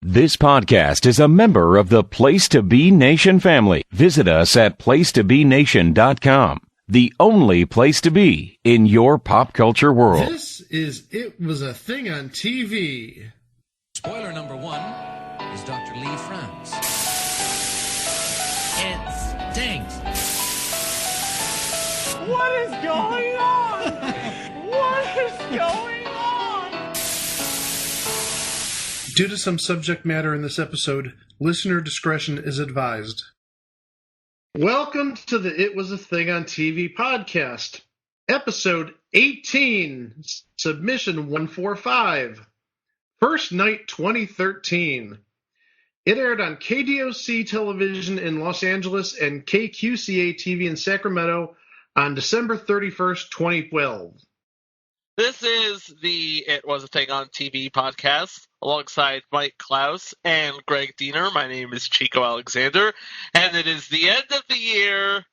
This podcast is a member of the Place to Be Nation family. Visit us at placetobenation.com, the only place to be in your pop culture world. This is It Was a Thing on TV. Spoiler number one is Dr. Lee Franz. It stinks. What is going on? What is going on? Due to some subject matter in this episode, listener discretion is advised. Welcome to the It Was a Thing on TV podcast, episode 18, submission 145, First Night 2013. It aired on KDOC television in Los Angeles and KQCA TV in Sacramento on December 31st, 2012. This is the It Was a Thing on TV podcast alongside Mike Klaus and Greg Diener. My name is Chico Alexander, and it is the end of the year,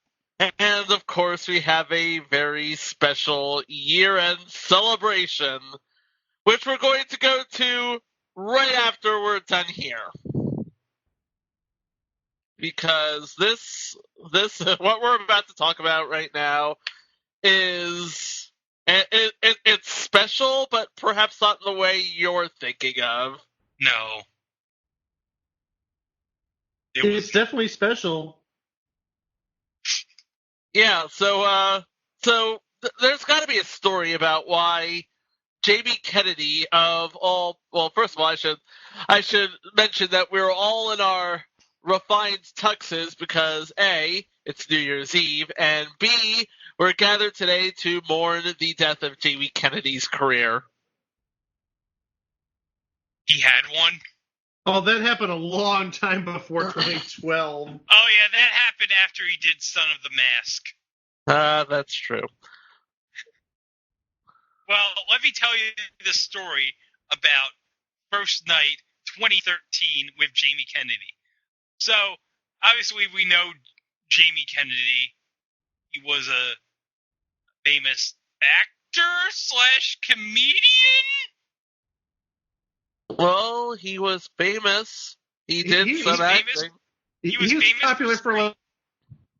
and of course we have a very special year-end celebration, which we're going to go to right after we're done here. Because this what we're about to talk about right now is it's special, but perhaps not in the way you're thinking of. No. It's definitely special. Yeah, so there's got to be a story about why Jamie Kennedy of all. Well, first of all, I should mention that we're all in our refined tuxes because A, it's New Year's Eve, and B, we're gathered today to mourn the death of Jamie Kennedy's career. He had one? Oh, that happened a long time before 2012. Oh, yeah, that happened after he did Son of the Mask. That's true. Well, let me tell you the story about First Night 2013 with Jamie Kennedy. So, obviously, we know Jamie Kennedy. He was a famous actor/comedian? Well, he was famous. He did some acting. He was popular for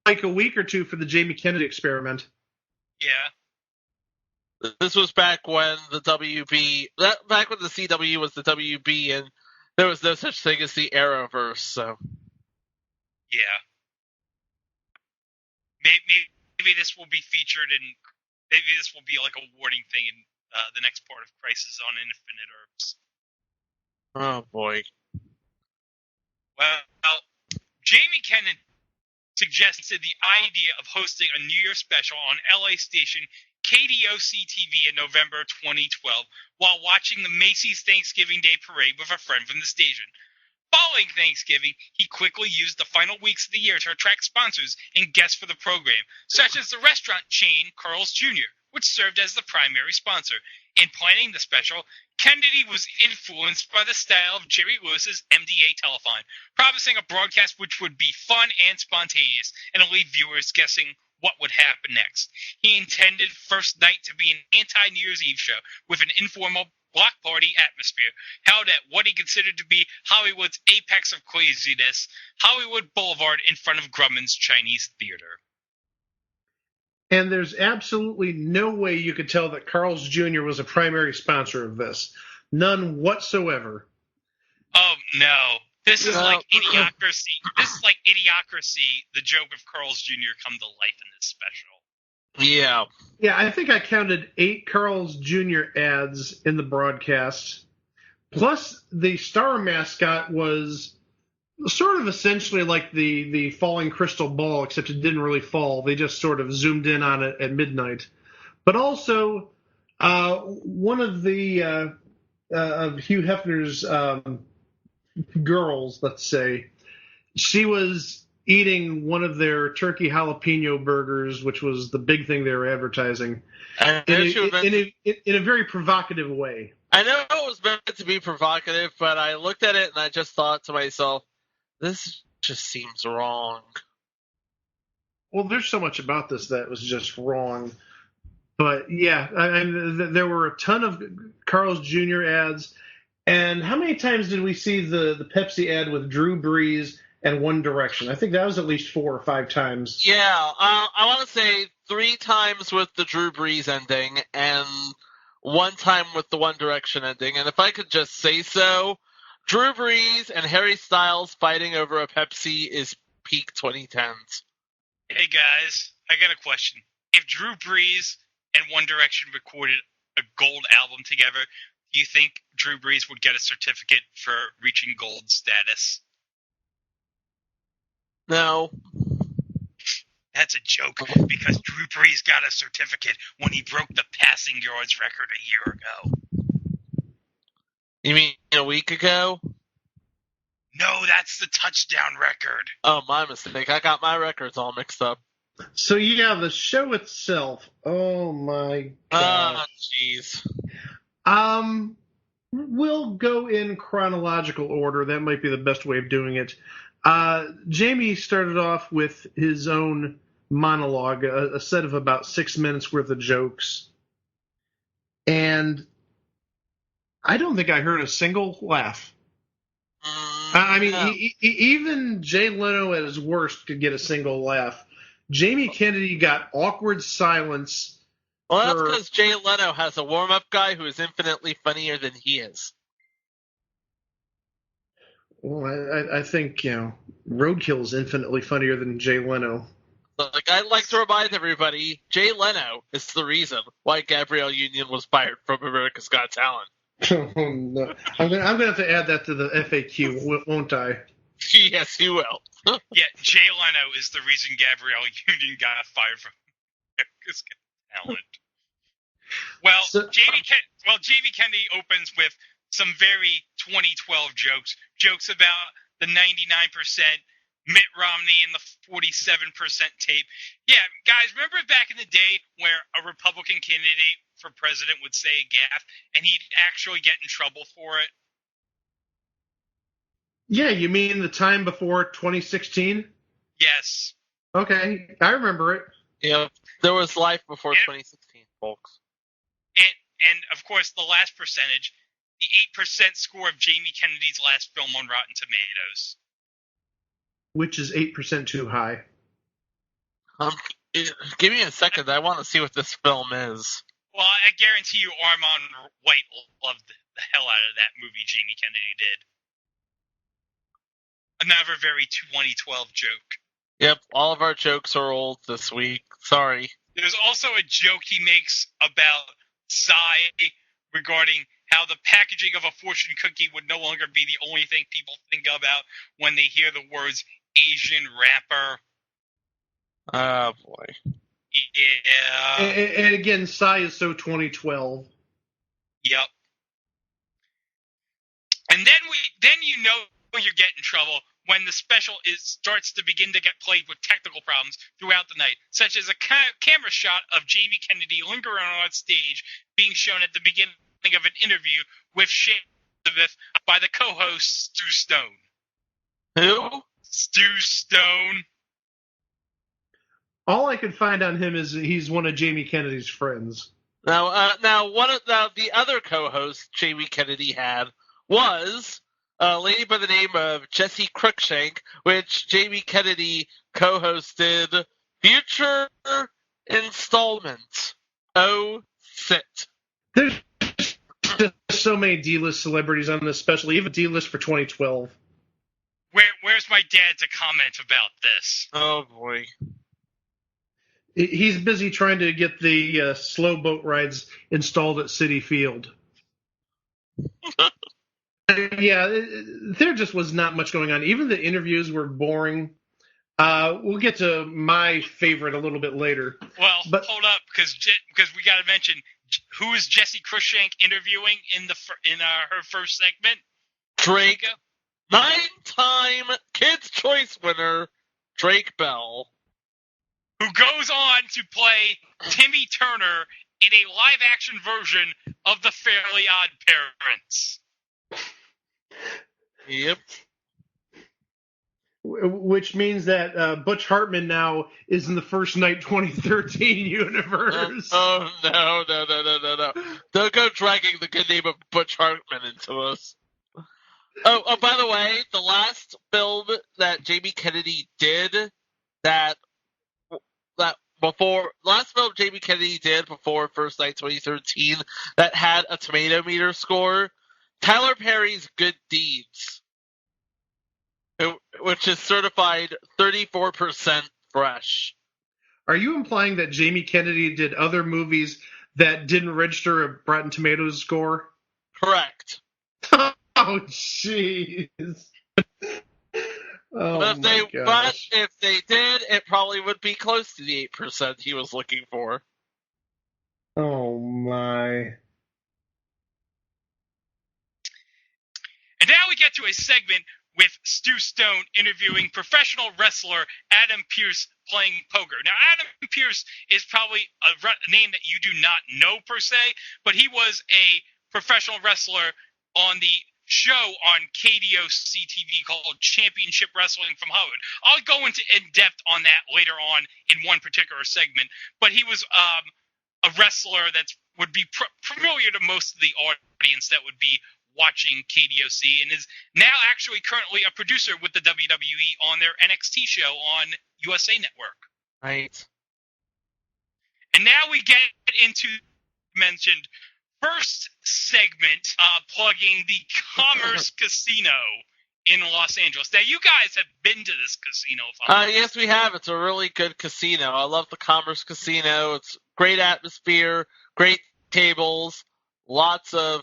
like a week or two for the Jamie Kennedy experiment. Yeah. This was back when the back when the CW was the WB, and there was no such thing as the Arrowverse, so. Yeah. Maybe this will be featured in. Maybe this will be like a warning thing in the next part of Crisis on Infinite Earths. Oh boy. Well, Jamie Kennedy suggested the idea of hosting a New Year special on LA station KDOC TV in November 2012 while watching the Macy's Thanksgiving Day Parade with a friend from the station. Following Thanksgiving, he quickly used the final weeks of the year to attract sponsors and guests for the program, such as the restaurant chain Carl's Jr., which served as the primary sponsor. In planning the special, Kennedy was influenced by the style of Jerry Lewis's MDA Telethon, promising a broadcast which would be fun and spontaneous and leave viewers guessing what would happen next. He intended First Night to be an anti-New Year's Eve show with an informal block party atmosphere held at what he considered to be Hollywood's apex of craziness, Hollywood Boulevard in front of Grumman's Chinese Theater. And there's absolutely no way you could tell that Carl's Jr. was a primary sponsor of this. None whatsoever. Oh, no. This is like Idiocracy. This is like Idiocracy, the joke of Carl's Jr. come to life in this special. Yeah. Yeah, I think I counted 8 Carl's Jr. ads in the broadcast. Plus, the star mascot was sort of essentially like the falling crystal ball, except it didn't really fall. They just sort of zoomed in on it at midnight. But also, one of the of Hugh Hefner's girls, let's say, she was eating one of their turkey jalapeno burgers, which was the big thing they were advertising, in a very provocative way. I know it was meant to be provocative, but I looked at it and I just thought to myself, this just seems wrong. Well, there's so much about this that was just wrong. But yeah, there were a ton of Carl's Jr. ads, And how many times did we see the Pepsi ad with Drew Brees and One Direction? I think that was at least 4 or 5 times. Yeah, I want to say 3 times with the Drew Brees ending and 1 time with the One Direction ending. And if I could just say so, Drew Brees and Harry Styles fighting over a Pepsi is peak 2010s. Hey guys, I got a question. If Drew Brees and One Direction recorded a gold album together, do you think Drew Brees would get a certificate for reaching gold status? No. That's a joke, because Drew Brees got a certificate when he broke the passing yards record a year ago. You mean a week ago? No, that's the touchdown record. Oh, my mistake. I got my records all mixed up. So yeah, the show itself. Oh my god. Oh, jeez. We'll go in chronological order. That might be the best way of doing it. Jamie started off with his own monologue, a set of about 6 minutes worth of jokes. And I don't think I heard a single laugh. I mean, No. even Jay Leno at his worst could get a single laugh. Jamie Kennedy got awkward silence. Well, that's because Jay Leno has a warm-up guy who is infinitely funnier than he is. Well, I think, Roadkill is infinitely funnier than Jay Leno. Like, I'd like to remind everybody, Jay Leno is the reason why Gabrielle Union was fired from America's Got Talent. Oh, no. I'm gonna have to add that to the FAQ, won't I? Yes, you will. Yeah, Jay Leno is the reason Gabrielle Union got fired from America's Got Talent. Well, Jamie Kennedy opens with some very 2012 jokes about the 99%, Mitt Romney and the 47% tape. Yeah, guys, remember back in the day where a Republican candidate for president would say a gaffe and he'd actually get in trouble for it? Yeah, you mean the time before 2016? Yes. Okay, I remember it. Yeah, there was life before 2016, folks. And of course, the last percentage, the 8% score of Jamie Kennedy's last film on Rotten Tomatoes. Which is 8% too high. Give me a second. I want to see what this film is. Well, I guarantee you Armand White loved the hell out of that movie Jamie Kennedy did. Another very 2012 joke. Yep, all of our jokes are old this week. Sorry. There's also a joke he makes about Psy regarding how the packaging of a fortune cookie would no longer be the only thing people think about when they hear the words Asian rapper. Oh, boy. Yeah. And again, Psy is so 2012. Yep. And then you know you get in trouble when the special starts to begin to get played with technical problems throughout the night, such as a camera shot of Jamie Kennedy lingering on stage being shown at the beginning of an interview with Shane Elizabeth by the co-host Stu Stone. Who? Stu Stone. All I could find on him is he's one of Jamie Kennedy's friends. Now, one of the other co-hosts Jamie Kennedy had was a lady by the name of Jessie Cruikshank, which Jamie Kennedy co-hosted Future Installment. Oh, sit. There's just so many D-list celebrities on this special, even D-list for 2012. Where's my dad to comment about this? Oh, boy. He's busy trying to get the slow boat rides installed at Citi Field. Yeah, there just was not much going on. Even the interviews were boring. We'll get to my favorite a little bit later. Well, hold up, because we got to mention who is Jessie Cruikshank interviewing in her first segment? Drake, 9-time Kids' Choice winner, Drake Bell, who goes on to play Timmy Turner in a live-action version of The Fairly Odd Parents. Yep. Which means that Butch Hartman now is in the First Night 2013 universe. Oh, no. Don't go dragging the good name of Butch Hartman into us. Oh, by the way, the last film that Jamie Kennedy did before First Night 2013 that had a tomato meter score, Tyler Perry's Good Deeds, which is certified 34% fresh. Are you implying that Jamie Kennedy did other movies that didn't register a Rotten Tomatoes score? Correct. Oh, jeez. Oh, But gosh. if they did, it probably would be close to the 8% he was looking for. Oh, my. And now we get to a segment with Stu Stone interviewing professional wrestler Adam Pearce playing poker. Now, Adam Pearce is probably a name that you do not know per se, but he was a professional wrestler on the show on KDOC TV called Championship Wrestling from Hollywood. I'll go into in depth on that later on in one particular segment, but he was a wrestler that would be familiar to most of the audience that would be watching KDOC, and is now actually currently a producer with the WWE on their NXT show on USA Network. Right. And now we get into mentioned first segment, plugging the Commerce Casino in Los Angeles. Now, you guys have been to this casino. Yes, we have. It's a really good casino. I love the Commerce Casino. It's great atmosphere, great tables, lots of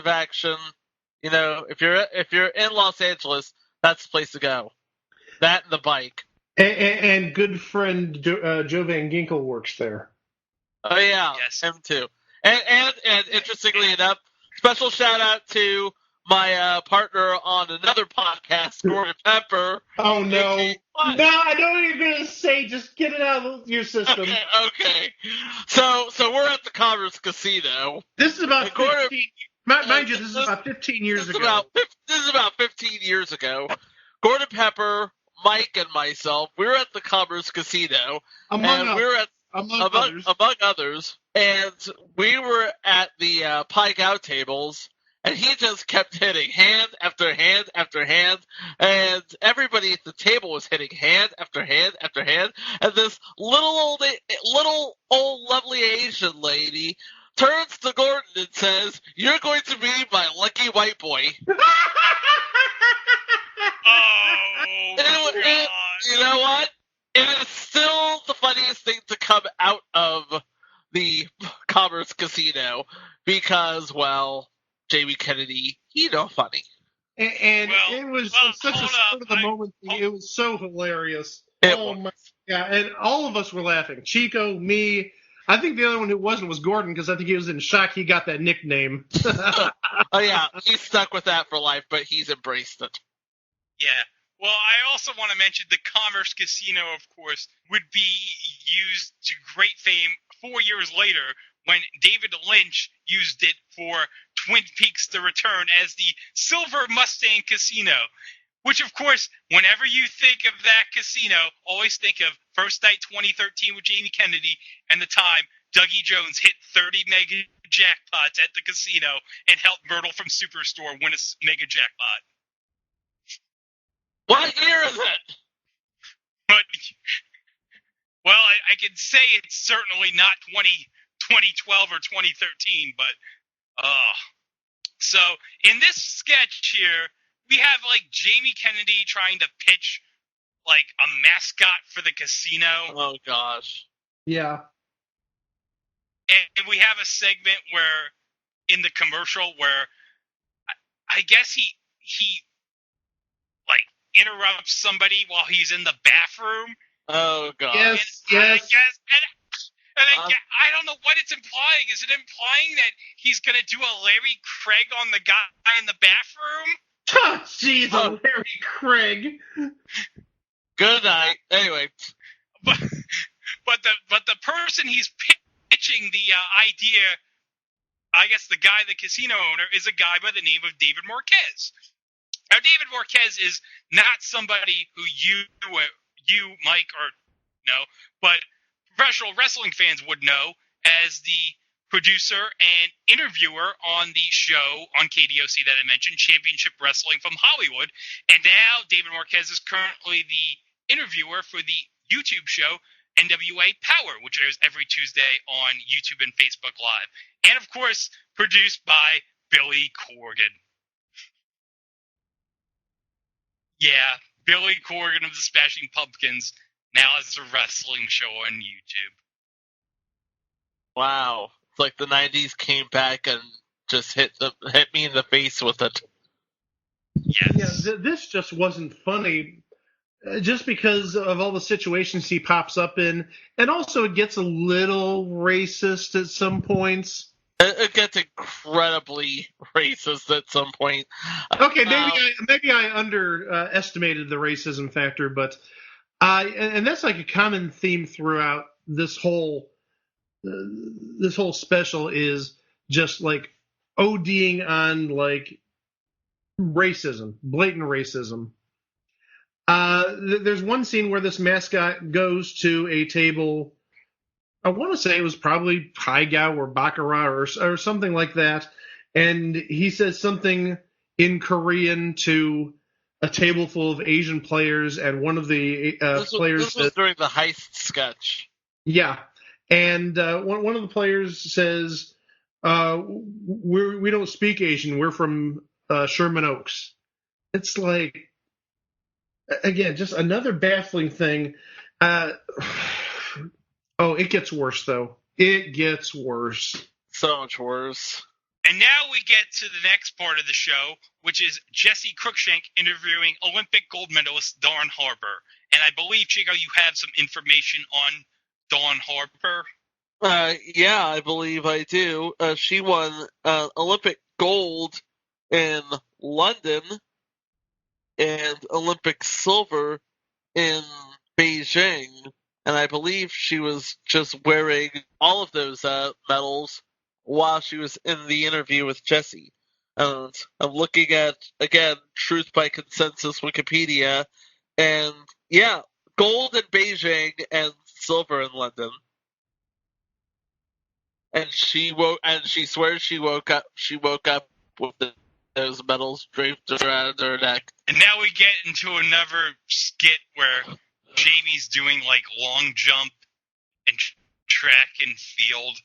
action. You know, if you're in Los Angeles, that's the place to go. That and the bike. And good friend Joe Van Ginkel works there. Oh yeah, yes, him too. And interestingly enough, special shout out to my partner on another podcast, Gordon Pepper. Oh no! No, I know what you're gonna say. Just get it out of your system. Okay. So we're at the Commerce Casino. This is about 15. Mind you, this is about 15 years ago. This is about 15 years ago. Gordon Pepper, Mike, and myself, we were at the Commerce Casino. Among others. And we were at the Pai Gow tables, and he just kept hitting hand after hand after hand, and everybody at the table was hitting hand after hand after hand, and this little old lovely Asian lady turns to Gordon and says, "You're going to be my lucky white boy." God. You know what? It is still the funniest thing to come out of the Commerce Casino because, well, Jamie Kennedy, funny. And it was such a spur of the moment thing. It was so hilarious. My God. And all of us were laughing. Chico, me. I think the other one who wasn't was Gordon because I think he was in shock he got that nickname. Oh, yeah. He's stuck with that for life, but he's embraced it. Yeah. Well, I also want to mention the Commerce Casino, of course, would be used to great fame 4 years later when David Lynch used it for Twin Peaks: The Return as the Silver Mustang Casino. Which, of course, whenever you think of that casino, always think of First Night 2013 with Jamie Kennedy and the time Dougie Jones hit 30 mega jackpots at the casino and helped Myrtle from Superstore win a mega jackpot. What year is it? But, well, I can say it's certainly not 2012 or 2013, but, so, in this sketch here, we have, Jamie Kennedy trying to pitch, a mascot for the casino. Oh, gosh. Yeah. And we have a segment where, in the commercial, where I guess he interrupts somebody while he's in the bathroom. Oh, God. Yes. I don't know what it's implying. Is it implying that he's going to do a Larry Craig on the guy in the bathroom? Oh, jeez, Larry Craig. Good night. Anyway. But the person he's pitching the idea, I guess the guy, the casino owner, is a guy by the name of David Marquez. Now, David Marquez is not somebody who you, Mike, or no, but professional wrestling fans would know as the producer, and interviewer on the show on KDOC that I mentioned, Championship Wrestling from Hollywood. And now David Marquez is currently the interviewer for the YouTube show NWA Power, which airs every Tuesday on YouTube and Facebook Live. And, of course, produced by Billy Corgan. Yeah, Billy Corgan of the Smashing Pumpkins now has a wrestling show on YouTube. Wow. It's like the 90s came back and just hit me in the face with it. Yes. Yeah, this just wasn't funny just because of all the situations he pops up in. And also it gets a little racist at some points. It gets incredibly racist at some point. Okay, maybe I underestimated the racism factor, but and that's like a common theme throughout this whole special is just like ODing on like racism, blatant racism. There's one scene where this mascot goes to a table. I want to say it was probably Haigao or Baccarat or something like that. And he says something in Korean to a table full of Asian players, and one of the players... This was during the heist sketch. Yeah. And one of the players says, we don't speak Asian, we're from Sherman Oaks. It's like, again, just another baffling thing. Oh, it gets worse, though. It gets worse. So much worse. And now we get to the next part of the show, which is Jesse Cruikshank interviewing Olympic gold medalist Dawn Harper. And I believe, Chico, you have some information on Dawn Harper. Yeah, I believe I do. She won Olympic gold in London and Olympic silver in Beijing. And I believe she was just wearing all of those medals while she was in the interview with Jesse. And I'm looking at, again, Truth by Consensus Wikipedia. And, yeah, gold in Beijing and silver in London. And she swears she woke up with those medals draped around her neck. And now we get into another skit where Jamie's doing like long jump and track and field,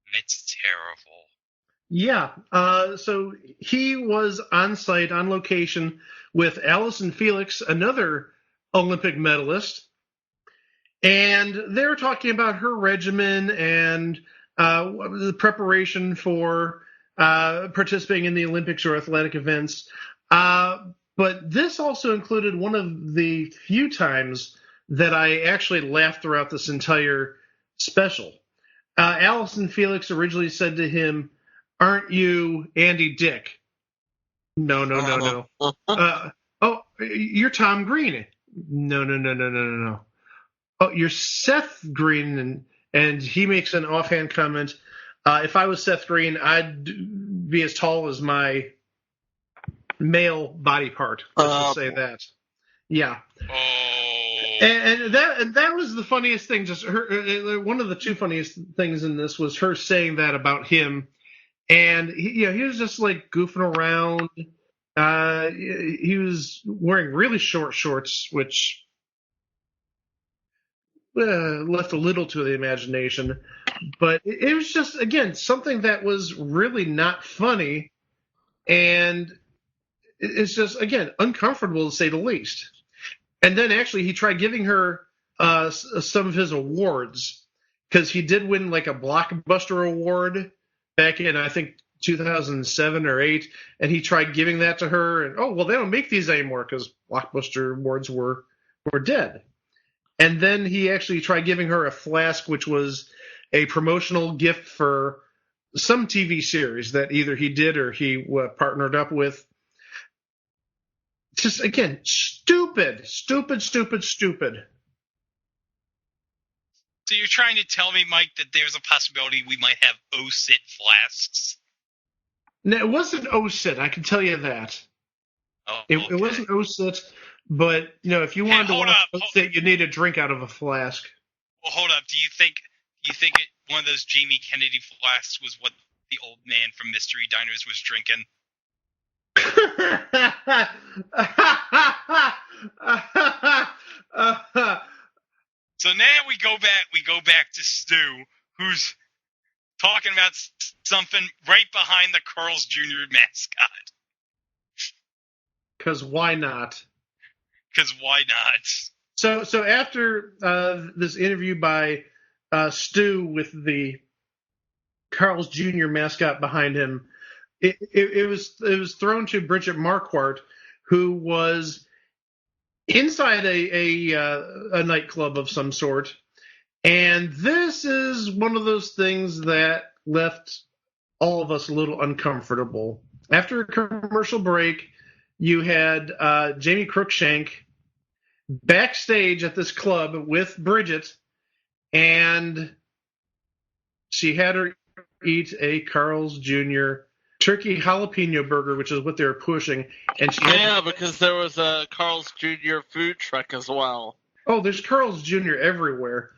and it's terrible. Yeah, so he was on site, on location, with Allison Felix, another Olympic medalist, and they're talking about her regimen and the preparation for participating in the Olympics or athletic events. But this also included one of the few times that I actually laughed throughout this entire special. Allison Felix originally said to him, "Aren't you Andy Dick?" No. Oh, you're Tom Green. No. Oh, you're Seth Green. And he makes an offhand comment. If I was Seth Green, I'd be as tall as my male body part. Let's just say that. Yeah. And that was the funniest thing. Just her, one of the two funniest things in this was her saying that about him, and he was just like goofing around. He was wearing really short shorts, which left a little to the imagination. But it was just, again, something that was really not funny, and it's just, again, uncomfortable to say the least. And then actually he tried giving her some of his awards, because he did win like a Blockbuster award back in, I think, 2007 or 8, and he tried giving that to her, and oh, well, they don't make these anymore because Blockbuster awards were dead. And then he actually tried giving her a flask, which was a promotional gift for some TV series that either he did or he partnered up with. Just, again, stupid. So you're trying to tell me, Mike, that there's a possibility we might have O-sit flasks? No, it wasn't O-sit, I can tell you that. Oh, It wasn't O-sit, but if you wanted to watch O-sit, you need a drink out of a flask. Well, hold up. Do you think one of those Jamie Kennedy flasks was what the old man from Mystery Diners was drinking. So now we go back to Stu, who's talking about something right behind the Carl's Jr. mascot. Because why not? Because why not? So after this interview by Stu with the Carl's Jr. mascot behind him, it was thrown to Bridget Marquardt, who was inside a nightclub of some sort, and this is one of those things that left all of us a little uncomfortable. After a commercial break, you had Jamie Cruikshank backstage at this club with Bridget, and she had her eat a Carl's Jr. turkey jalapeno burger, which is what they were pushing. And because there was a Carl's Jr. food truck as well. Oh, there's Carl's Jr. everywhere.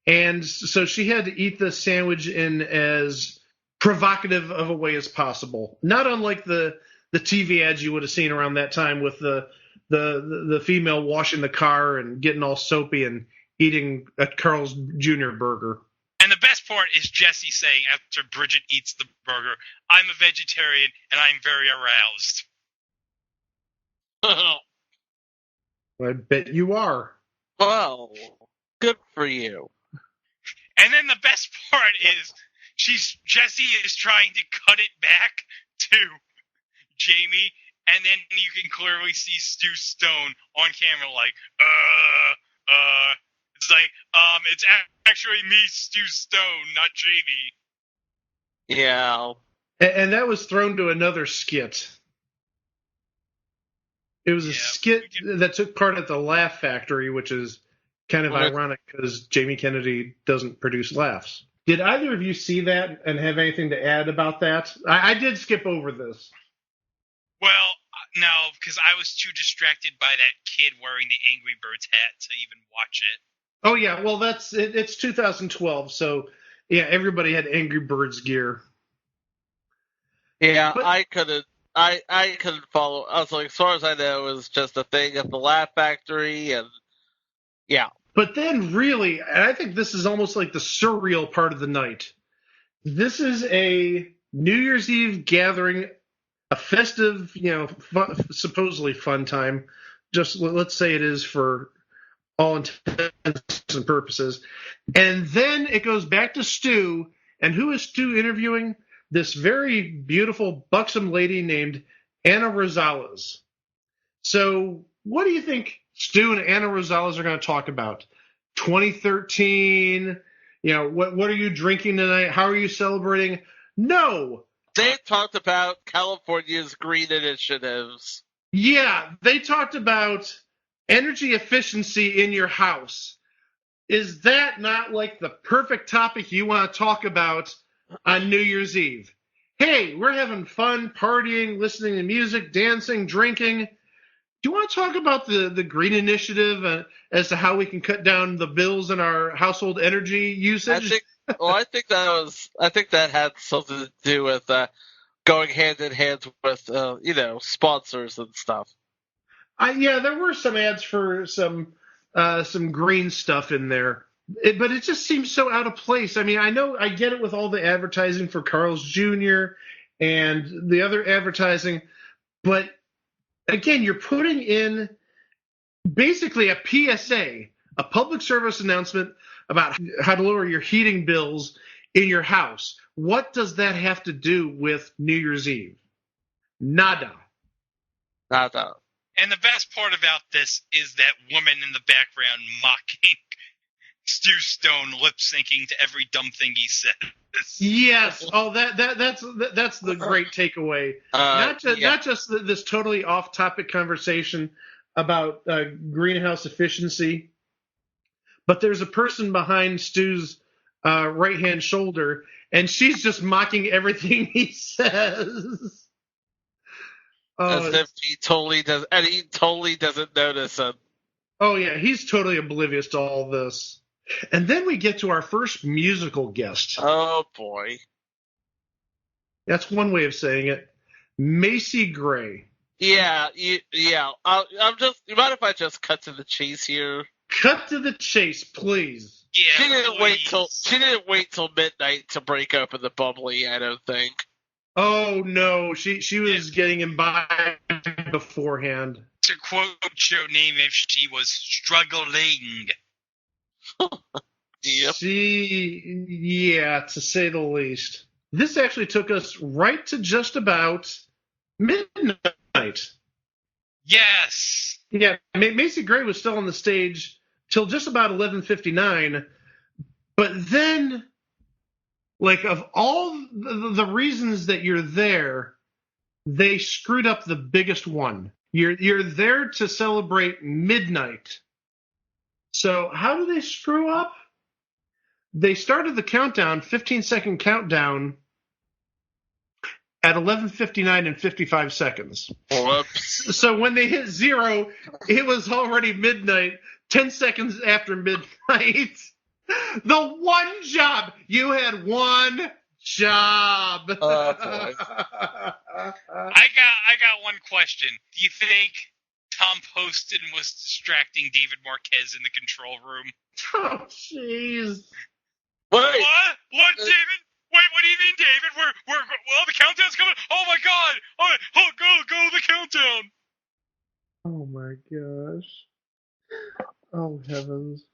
And so she had to eat the sandwich in as provocative of a way as possible. Not unlike the TV ads you would have seen around that time with the female washing the car and getting all soapy and eating a Carl's Jr. burger. And the best part is Jesse saying after Bridget eats the burger, "I'm a vegetarian and I'm very aroused." I bet you are. Well, good for you. And then the best part is Jesse is trying to cut it back to Jamie, and then you can clearly see Stu Stone on camera like, it's like, it's actually me, Stu Stone, not Jamie. Yeah. And that was thrown to another skit. It was a skit that took part at the Laugh Factory, which is kind of ironic because Jamie Kennedy doesn't produce laughs. Did either of you see that and have anything to add about that? I did skip over this. Well, no, because I was too distracted by that kid wearing the Angry Birds hat to even watch it. Oh, yeah. Well, it's 2012, so, yeah, everybody had Angry Birds gear. Yeah, But I couldn't follow. I was like, as far as I know, it was just a thing at the Laugh Factory, and yeah. But then really, and I think this is almost like the surreal part of the night. This is a New Year's Eve gathering, a festive, supposedly fun time. Just let's say it is for all intents and purposes. And then it goes back to Stu. And who is Stu interviewing? This very beautiful, buxom lady named Anna Rosales. So what do you think Stu and Anna Rosales are going to talk about? 2013? What are you drinking tonight? How are you celebrating? No. They talked about California's green initiatives. Yeah, they talked about energy efficiency in your house. Is that not like the perfect topic you want to talk about on New Year's Eve? Hey, we're having fun, partying, listening to music, dancing, drinking. Do you want to talk about the green initiative as to how we can cut down the bills in our household energy usage? I think that had something to do with going hand in hand with sponsors and stuff. There were some ads for some green stuff in there. But it just seems so out of place. I mean, I get it with all the advertising for Carl's Jr. and the other advertising, but again, you're putting in basically a PSA, a public service announcement about how to lower your heating bills in your house. What does that have to do with New Year's Eve? Nada. Nada. And the best part about this is that woman in the background mocking Stu Stone, lip syncing to every dumb thing he says. Yes. Oh, that's the great takeaway. Not just this totally off topic conversation about greenhouse efficiency, but there's a person behind Stu's right hand shoulder, and she's just mocking everything he says. As if he totally does, and he totally doesn't notice it. Oh yeah, he's totally oblivious to all this. And then we get to our first musical guest. Oh boy. That's one way of saying it. Macy Gray. Yeah. I'm just. You mind if I just cut to the chase here? Cut to the chase, please. Yeah, She didn't please. wait till midnight to break open the bubbly. I don't think. Oh no, she was getting imbibed beforehand. To quote Joe Namath, she was struggling. Yep. Yeah, to say the least. This actually took us right to just about midnight. Yes. Yeah, Macy Gray was still on the stage till just about 11:59, but then, like, of all the reasons that you're there, they screwed up the biggest one. You're there to celebrate midnight. So how do they screw up? They started the countdown, 15-second countdown, at 11:59 and 55 seconds. Whoops. So when they hit 0, it was already midnight, 10 seconds after midnight. The one job. You had one job. Oh, boy. I got one question. Do you think Tom Poston was distracting David Marquez in the control room? Oh, jeez. Wait. What, David? Wait, what do you mean, David? Well, the countdown's coming. Oh my God! Go the countdown. Oh, my gosh. Oh, heavens.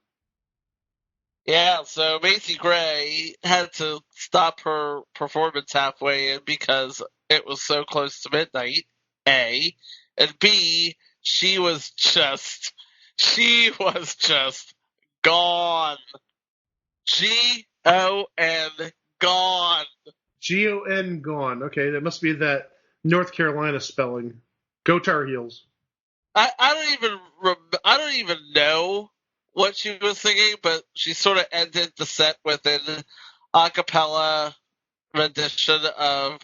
Yeah, so Macy Gray had to stop her performance halfway in because it was so close to midnight, A. And B, she was just gone. G-O-N, gone. G-O-N, gone. Okay, that must be that North Carolina spelling. Go Tar Heels. I don't even know what she was singing, but she sort of ended the set with an a cappella rendition of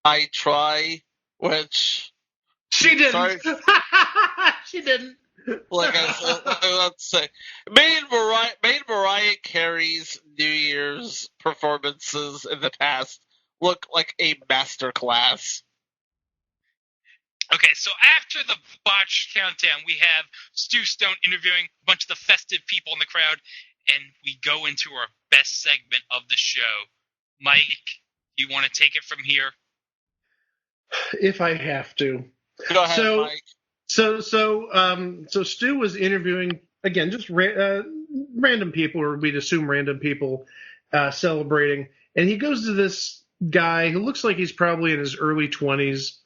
"I Try," which She didn't. Sorry. She didn't. like let's say made Mariah Carey's New Year's performances in the past look like a masterclass. Okay, so after the botched countdown, we have Stu Stone interviewing a bunch of the festive people in the crowd, and we go into our best segment of the show. Mike, do you want to take it from here? If I have to. Go ahead, So- Mike. So Stu was interviewing, again, just random people, or we'd assume random people, celebrating. And he goes to this guy who looks like he's probably in his early 20s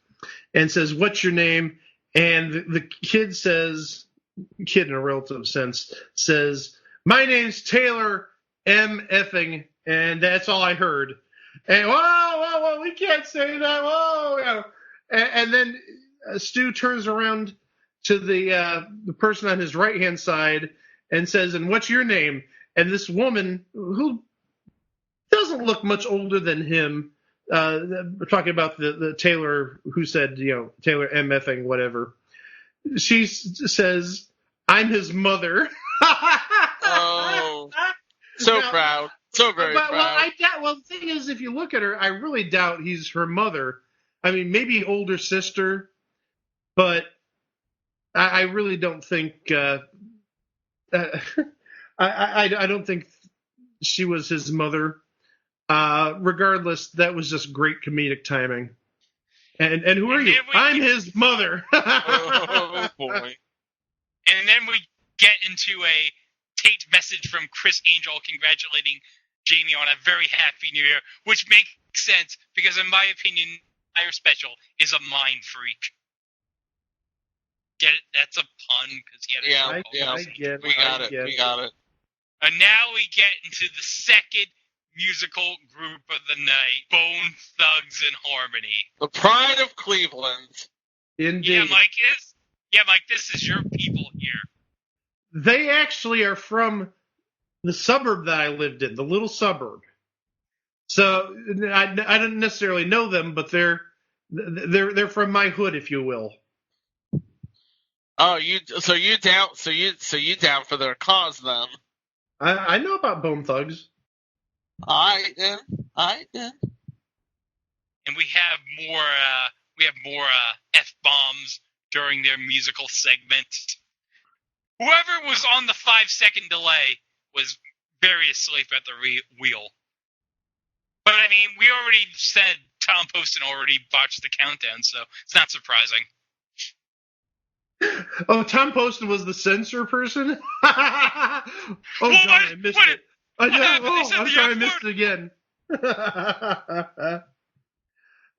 and says, "What's your name?" And the kid says, kid in a relative sense, says, "My name's Taylor M. Effing," and that's all I heard. And whoa, we can't say that. Whoa, yeah. And then Stu turns around to the person on his right hand side and says, "And what's your name?" And this woman, who doesn't look much older than him, we're talking about the Taylor who said, Taylor M. Effing, whatever. She says, "I'm his mother." Oh, so Now, proud, so very proud. Well, the thing is, if you look at her, I really doubt he's her mother. I mean, maybe older sister, but I really don't think. I don't think she was his mother. Regardless, that was just great comedic timing. And who are you? I'm his mother. Oh boy. And then we get into a taped message from Chris Angel congratulating Jamie on a very happy New Year, which makes sense because, in my opinion, Fire Special is a mind freak. Get it? That's a pun because he had a Yeah, show. I get it. We got it. And now we get into the second musical group of the night, Bone Thugs and Harmony. The pride of Cleveland. Indeed. Yeah, Mike, this is your people here. They actually are from the suburb that I lived in, the little suburb. So I don't necessarily know them, but they're from my hood, if you will. Oh, you down for their cause then? I know about Bone Thugs. Alright then. And we have more F-bombs during their musical segment. Whoever was on the 5-second delay was very asleep at the wheel. But I mean, we already said Tom Poston already botched the countdown, so it's not surprising. Oh, Tom Poston was the censor person? God, I missed it. I'm sorry, I missed it again.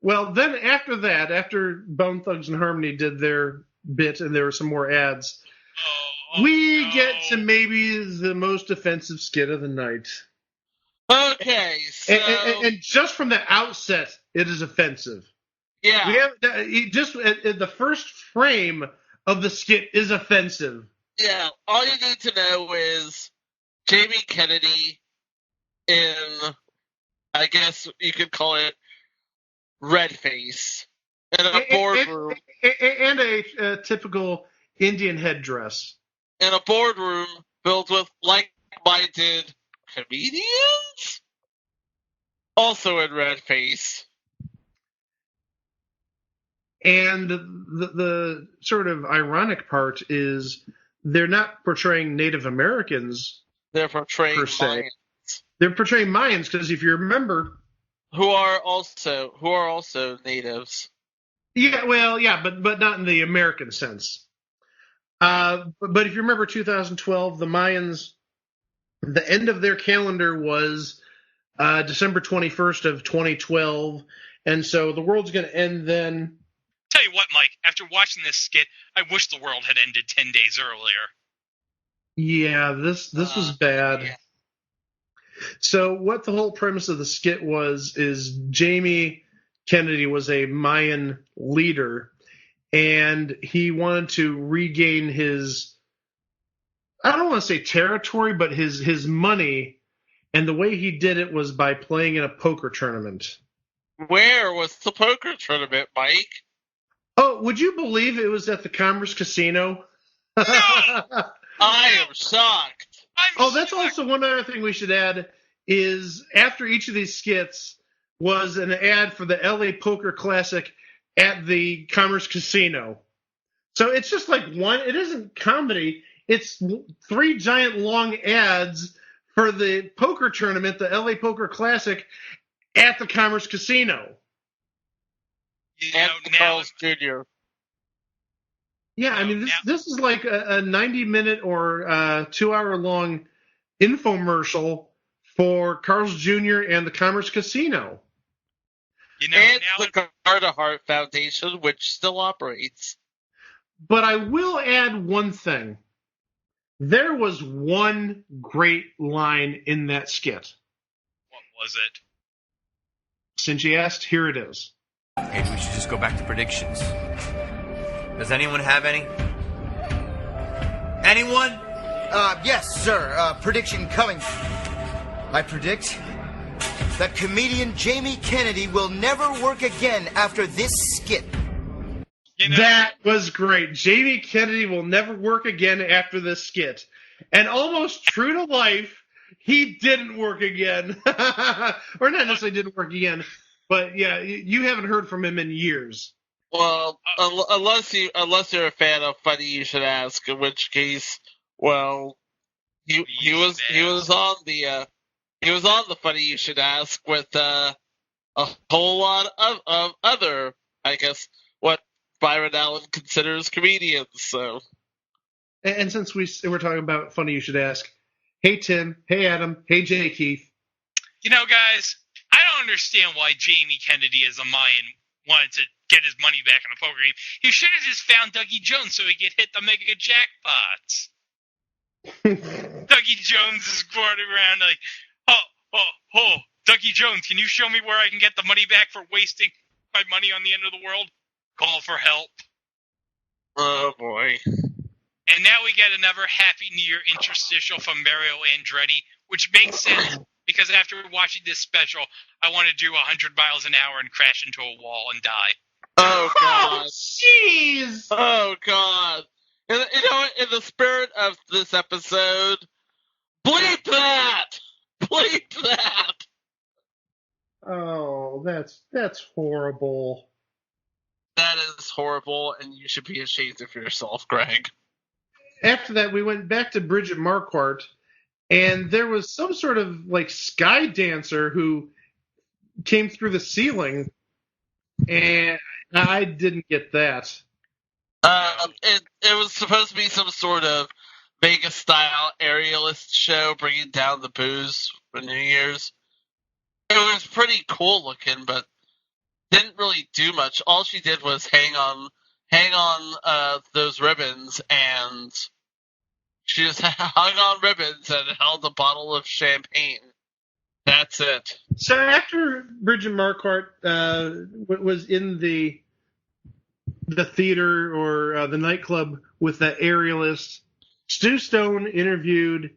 Well, then after Bone Thugs and Harmony did their bit and there were some more ads, we get to maybe the most offensive skit of the night. Okay, so... And just from the outset, it is offensive. Yeah. We have, just the first frame of the skit is offensive. Yeah, all you need to know is Jamie Kennedy in, I guess you could call it, red face in a boardroom. And a typical Indian headdress. In a boardroom filled with like-minded comedians? Also in red face. And the sort of ironic part is they're not portraying Native Americans. They're portraying Mayans. Mayans. They're portraying Mayans because if you remember, who are also natives. Yeah, well, yeah, but not in the American sense. But if you remember 2012, the Mayans, the end of their calendar was December 21st of 2012, and so the world's going to end then. Tell you what, Mike, after watching this skit, I wish the world had ended 10 days earlier. Yeah, this was bad. Yeah. So what the whole premise of the skit is Jamie Kennedy was a Mayan leader, and he wanted to regain his, I don't want to say territory, but his money, and the way he did it was by playing in a poker tournament. Where was the poker tournament, Mike? Oh, would you believe it was at the Commerce Casino? No! I am shocked. That's also one other thing we should add is after each of these skits was an ad for the LA Poker Classic at the Commerce Casino. So it's just like it isn't comedy. It's 3 giant long ads for the poker tournament, the LA Poker Classic at the Commerce Casino. And Carl's Jr. Yeah, I mean, this is like a 90-minute or 2-hour-long infomercial for Carl's Jr. and the Commerce Casino. And the Garda Hart Foundation, which still operates. But I will add one thing. There was one great line in that skit. What was it? Since you asked, here it is. Maybe we should just go back to predictions. Does anyone have any? Anyone? Yes, sir. Prediction coming. I predict that comedian Jamie Kennedy will never work again after this skit. That was great. Jamie Kennedy will never work again after this skit. And almost true to life, he didn't work again. Or not necessarily didn't work again, but yeah, you haven't heard from him in years. Well, unless you're a fan of Funny You Should Ask, in which case, well, he was on the Funny You Should Ask with a whole lot of other, I guess, what Byron Allen considers comedians. So, and since we're talking about Funny You Should Ask, hey Tim, hey Adam, hey Jay Keith. You know, guys, I don't understand why Jamie Kennedy as a Mayan wanted to get his money back in a poker game. He should have just found Dougie Jones so he could hit the mega jackpots. Dougie Jones is going around like, oh, Dougie Jones, can you show me where I can get the money back for wasting my money on the end of the world? Call for help. Oh, boy. And now we get another Happy New Year interstitial from Mario Andretti, which makes sense because after watching this special, I want to do 100 miles an hour and crash into a wall and die. Oh, God. Jeez! Oh, God. In the spirit of this episode, Bleep that! Bleep that! Oh, that's horrible. That is horrible, and you should be ashamed of yourself, Greg. After that, we went back to Bridget Marquardt, and there was some sort of like sky dancer who came through the ceiling, and I didn't get that. It was supposed to be some sort of Vegas-style aerialist show bringing down the booze for New Year's. It was pretty cool looking, but didn't really do much. All she did was hang on those ribbons, and she just hung on ribbons and held a bottle of champagne. That's it. So after Bridget Marquardt was in the theater or the nightclub with the aerialist, Stu Stone interviewed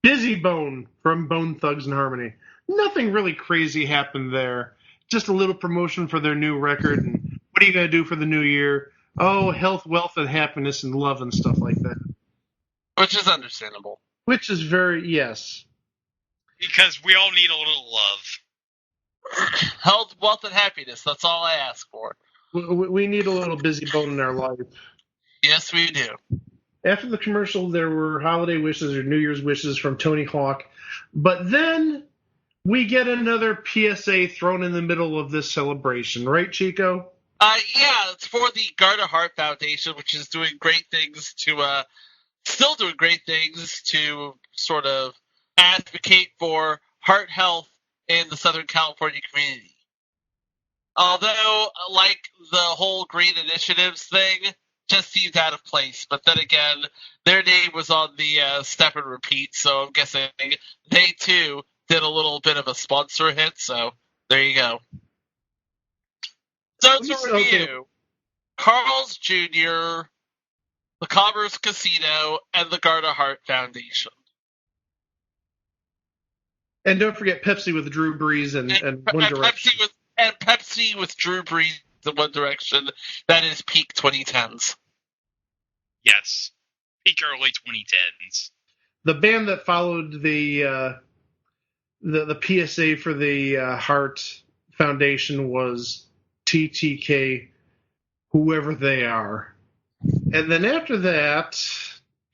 Busy Bone from Bone Thugs and Harmony. Nothing really crazy happened there. Just a little promotion for their new record. And what are you going to do for the new year? Oh, health, wealth, and happiness and love and stuff like that. Which is understandable. Which is very, yes. Because we all need a little love. Health, wealth, and happiness. That's all I ask for. We need a little Busy Bone in our life. Yes, we do. After the commercial, there were holiday wishes or New Year's wishes from Tony Hawk. But then we get another PSA thrown in the middle of this celebration. Right, Chico? Yeah, it's for the Garda Heart Foundation, which is doing great things still doing great things to sort of advocate for heart health in the Southern California community. Although, like the whole Green Initiatives thing, just seems out of place. But then again, their name was on the Step and Repeat, so I'm guessing they too did a little bit of a sponsor hit. So there you go. So to review, Carl's Jr., the Commerce Casino, and the Garda Heart Foundation. And don't forget Pepsi with Drew Brees and One Direction. Pepsi with Drew Brees in One Direction. That is peak 2010s. Yes. Peak early 2010s. The band that followed the PSA for the Heart Foundation was TTK, whoever they are. And then after that,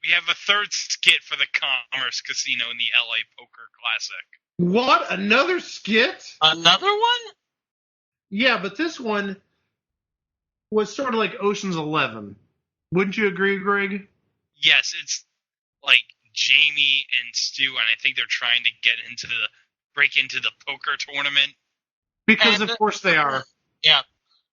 we have a third skit for the Commerce Casino in the LA Poker Classic. What? Another skit? Another one? Yeah, but this one was sort of like Ocean's 11. Wouldn't you agree, Greg? Yes, it's like Jamie and Stu, and I think they're trying to break into the poker tournament. Because of course they are. Yeah.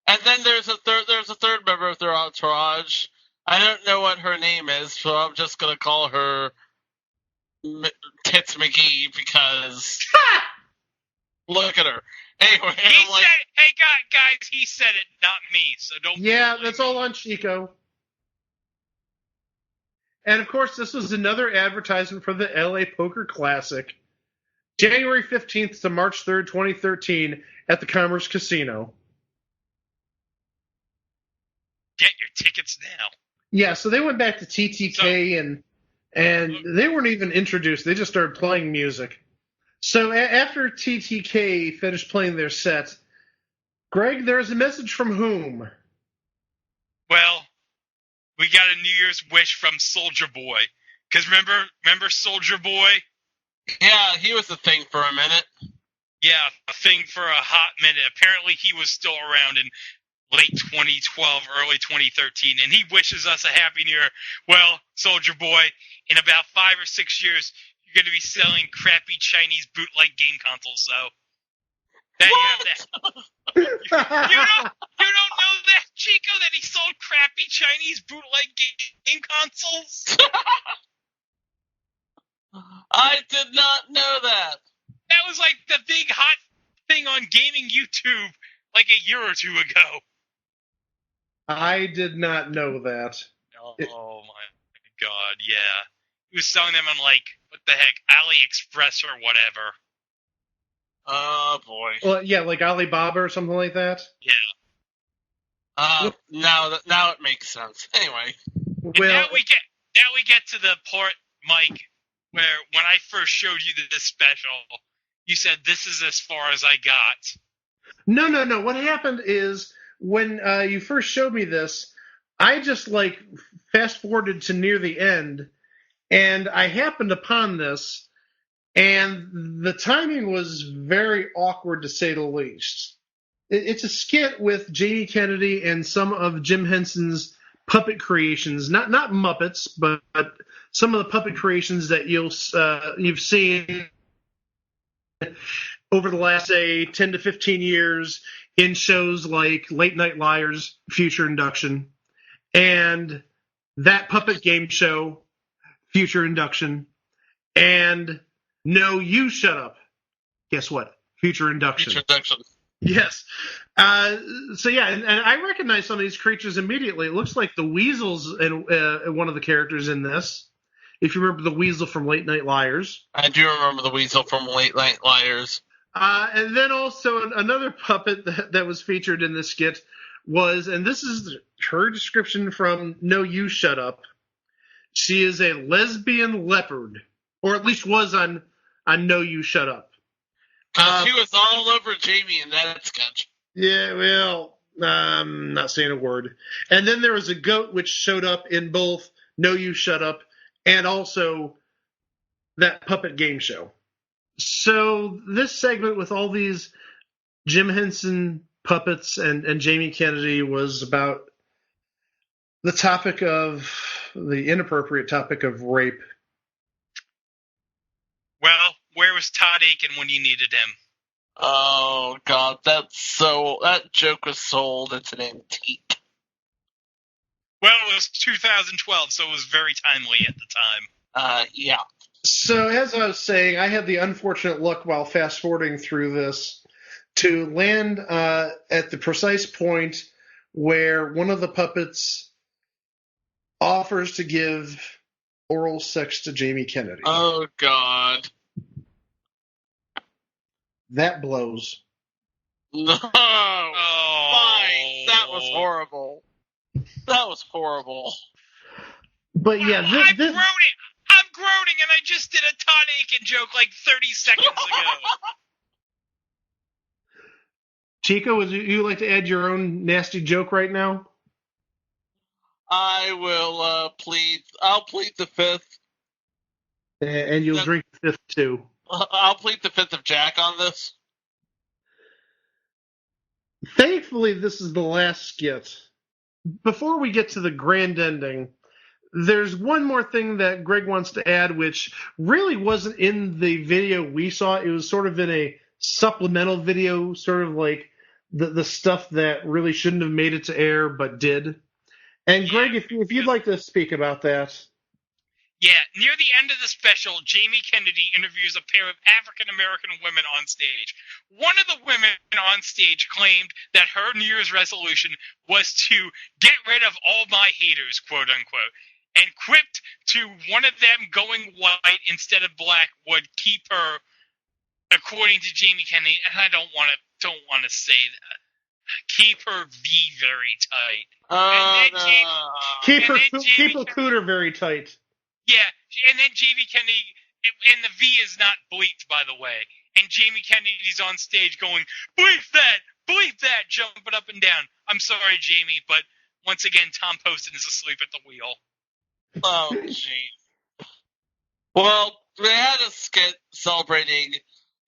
And then there's a third member of their entourage. I don't know what her name is, so I'm just gonna call her Tits McGee because look at her. Anyway, hey guys, he said it, not me. So don't. Yeah, that's all on Chico. And of course, this was another advertisement for the LA Poker Classic, January 15th to March 3rd, 2013, at the Commerce Casino. Get your tickets now. Yeah, so they went back to TTK and they weren't even introduced. They just started playing music. So after TTK finished playing their set, Greg, there is a message from whom? Well, we got a New Year's wish from Soldier Boy. Because remember Soldier Boy? Yeah, he was a thing for a minute. Yeah, a thing for a hot minute. Apparently he was still around in late 2012, early 2013, and he wishes us a happy new year. Well, Soldier Boy, in about 5 or 6 years, you're going to be selling crappy Chinese bootleg game consoles, so there you have that. you don't know that, Chico, that he sold crappy Chinese bootleg game consoles? I did not know that. That was like the big hot thing on gaming YouTube like a year or two ago. I did not know that. Oh my god, yeah. He was selling them on, like, what the heck, AliExpress or whatever. Oh boy. Well, yeah, like Alibaba or something like that? Yeah. Now it makes sense. Anyway. Well, now we get to the part, Mike, where when I first showed you this special, you said, this is as far as I got. No. What happened is when you first showed me this, I just fast forwarded to near the end, and I happened upon this, and the timing was very awkward to say the least. It's a skit with Jamie Kennedy and some of Jim Henson's puppet creations, not Muppets, but some of the puppet creations that you've seen over the last, say, 10 to 15 years in shows like Late Night Liars, Future Induction, and That Puppet Game Show, Future Induction, and No, You Shut Up. Guess what? Future Induction. Future Induction. Yes. So yeah, and I recognize some of these creatures immediately. It looks like the Weasel's in one of the characters in this. If you remember the Weasel from Late Night Liars. I do remember the Weasel from Late Night Liars. And then also another puppet that was featured in this skit was, and this is her description from No, You Shut Up. She is a lesbian leopard, or at least was on No, You Shut Up. She was all over Jamie in that sketch. Yeah, well, I'm not saying a word. And then there was a goat which showed up in both No, You Shut Up and also That Puppet Game Show. So this segment with all these Jim Henson puppets and Jamie Kennedy was about the topic of the inappropriate topic of rape. Well, where was Todd Aiken when you needed him? Oh God, that joke was sold. It's an antique. Well, it was 2012, so it was very timely at the time. Yeah. So as I was saying, I had the unfortunate luck while fast forwarding through this to land at the precise point where one of the puppets offers to give oral sex to Jamie Kennedy. Oh God. That blows. No. Oh. Fine. That was horrible. That was horrible. But yeah, I'm groaning, and I just did a Todd Aiken joke like 30 seconds ago. Chico, would you like to add your own nasty joke right now? I will plead. I'll plead the fifth. And you'll drink the fifth too. I'll plead the fifth of Jack on this. Thankfully, this is the last skit. Before we get to the grand ending, there's one more thing that Greg wants to add, which really wasn't in the video we saw. It was sort of in a supplemental video, sort of like the stuff that really shouldn't have made it to air but did. And Greg, if you'd like to speak about that. Yeah, near the end of the special, Jamie Kennedy interviews a pair of African-American women on stage. One of the women on stage claimed that her New Year's resolution was to get rid of all my haters, quote unquote, and quipped to one of them going white instead of black would keep her, according to Jamie Kennedy, and I don't want to say that, keep her V very tight. Keep her cooter very tight. Yeah, and then Jamie Kennedy, and the V is not bleeped, by the way. And Jamie Kennedy's on stage going, bleep that, jumping up and down. I'm sorry, Jamie, but once again, Tom Poston is asleep at the wheel. Oh, gee. Well, they had a skit celebrating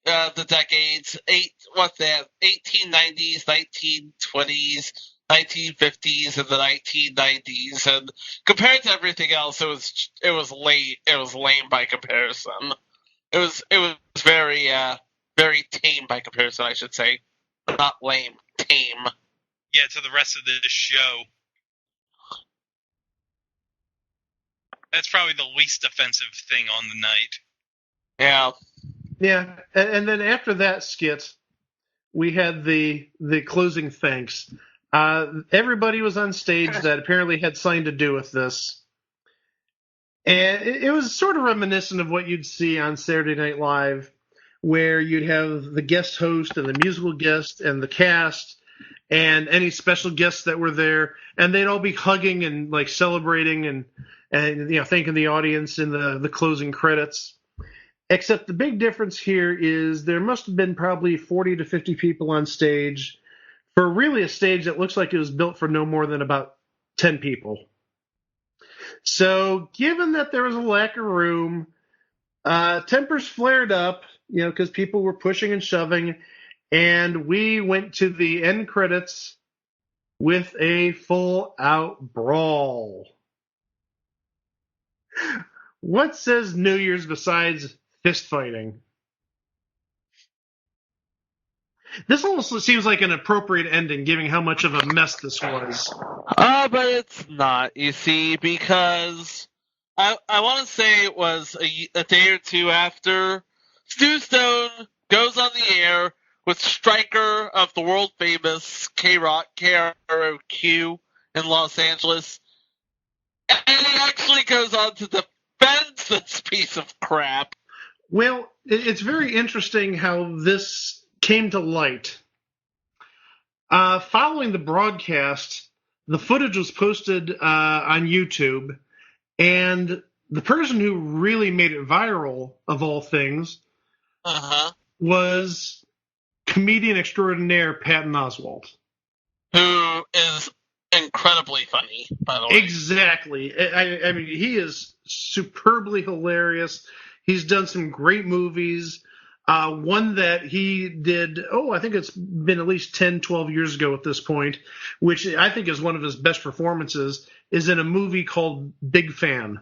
the decades, 1890s, 1920s, 1950s, and the 1990s, and compared to everything else, it was lame by comparison. It was very very tame by comparison, I should say, not lame, tame. Yeah, to the rest of the show. That's probably the least offensive thing on the night. Yeah. Yeah, and then after that skit, we had the closing thanks. Everybody was on stage that apparently had something to do with this. And it was sort of reminiscent of what you'd see on Saturday Night Live, where you'd have the guest host and the musical guest and the cast and any special guests that were there, and they'd all be hugging and like celebrating and and thanking the audience in the closing credits. Except the big difference here is there must have been probably 40 to 50 people on stage for really a stage that looks like it was built for no more than about 10 people. So given that there was a lack of room, tempers flared up, because people were pushing and shoving, and we went to the end credits with a full-out brawl. What says New Year's besides fist fighting? This almost seems like an appropriate ending, given how much of a mess this was. But it's not, you see, because I want to say it was a day or two after Stu Stone goes on the air with Stryker of the world-famous K-Rock, KROQ in Los Angeles, and he actually goes on to defend this piece of crap. Well, it's very interesting how this came to light. Following the broadcast, the footage was posted on YouTube, and the person who really made it viral, of all things, was comedian extraordinaire Patton Oswalt. Who is incredibly funny, by the way. Exactly. I mean, he is superbly hilarious. He's done some great movies. One that he did, I think it's been at least 10, 12 years ago at this point, which I think is one of his best performances, is in a movie called Big Fan.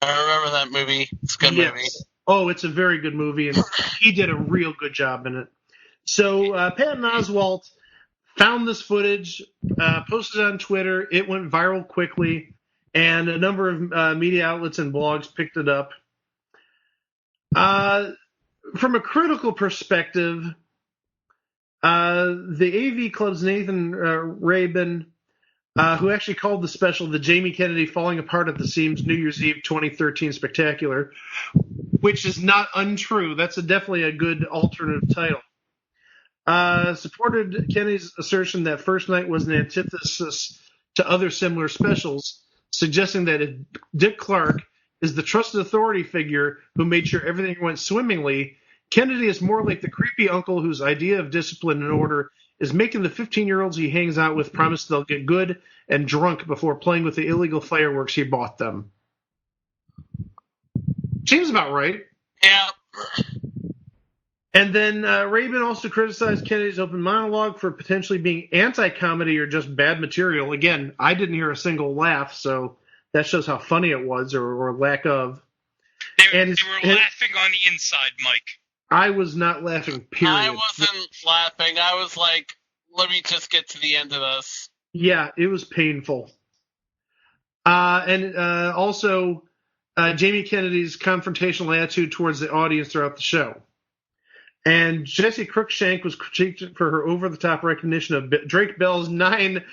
I remember that movie. It's a good movie. Oh, it's a very good movie, and he did a real good job in it. So Patton Oswalt found this footage, posted it on Twitter. It went viral quickly, and a number of media outlets and blogs picked it up. From a critical perspective, the AV Club's Nathan Rabin, who actually called the special the Jamie Kennedy Falling Apart at the Seams New Year's Eve 2013 Spectacular, which is not untrue. That's definitely a good alternative title. Supported Kennedy's assertion that First Night was an antithesis to other similar specials, suggesting that if Dick Clark is the trusted authority figure who made sure everything went swimmingly, Kennedy is more like the creepy uncle whose idea of discipline and order is making the 15-year-olds he hangs out with promise they'll get good and drunk before playing with the illegal fireworks he bought them. Seems about right. Yeah. And then Rabin also criticized Kennedy's open monologue for potentially being anti-comedy or just bad material. Again, I didn't hear a single laugh, so that shows how funny it was, or lack of. They were laughing on the inside, Mike. I was not laughing, period. I wasn't laughing. I was like, let me just get to the end of this. Yeah, it was painful. And also, Jamie Kennedy's confrontational attitude towards the audience throughout the show. And Jessie Cruikshank was critiqued for her over-the-top recognition of Drake Bell's 9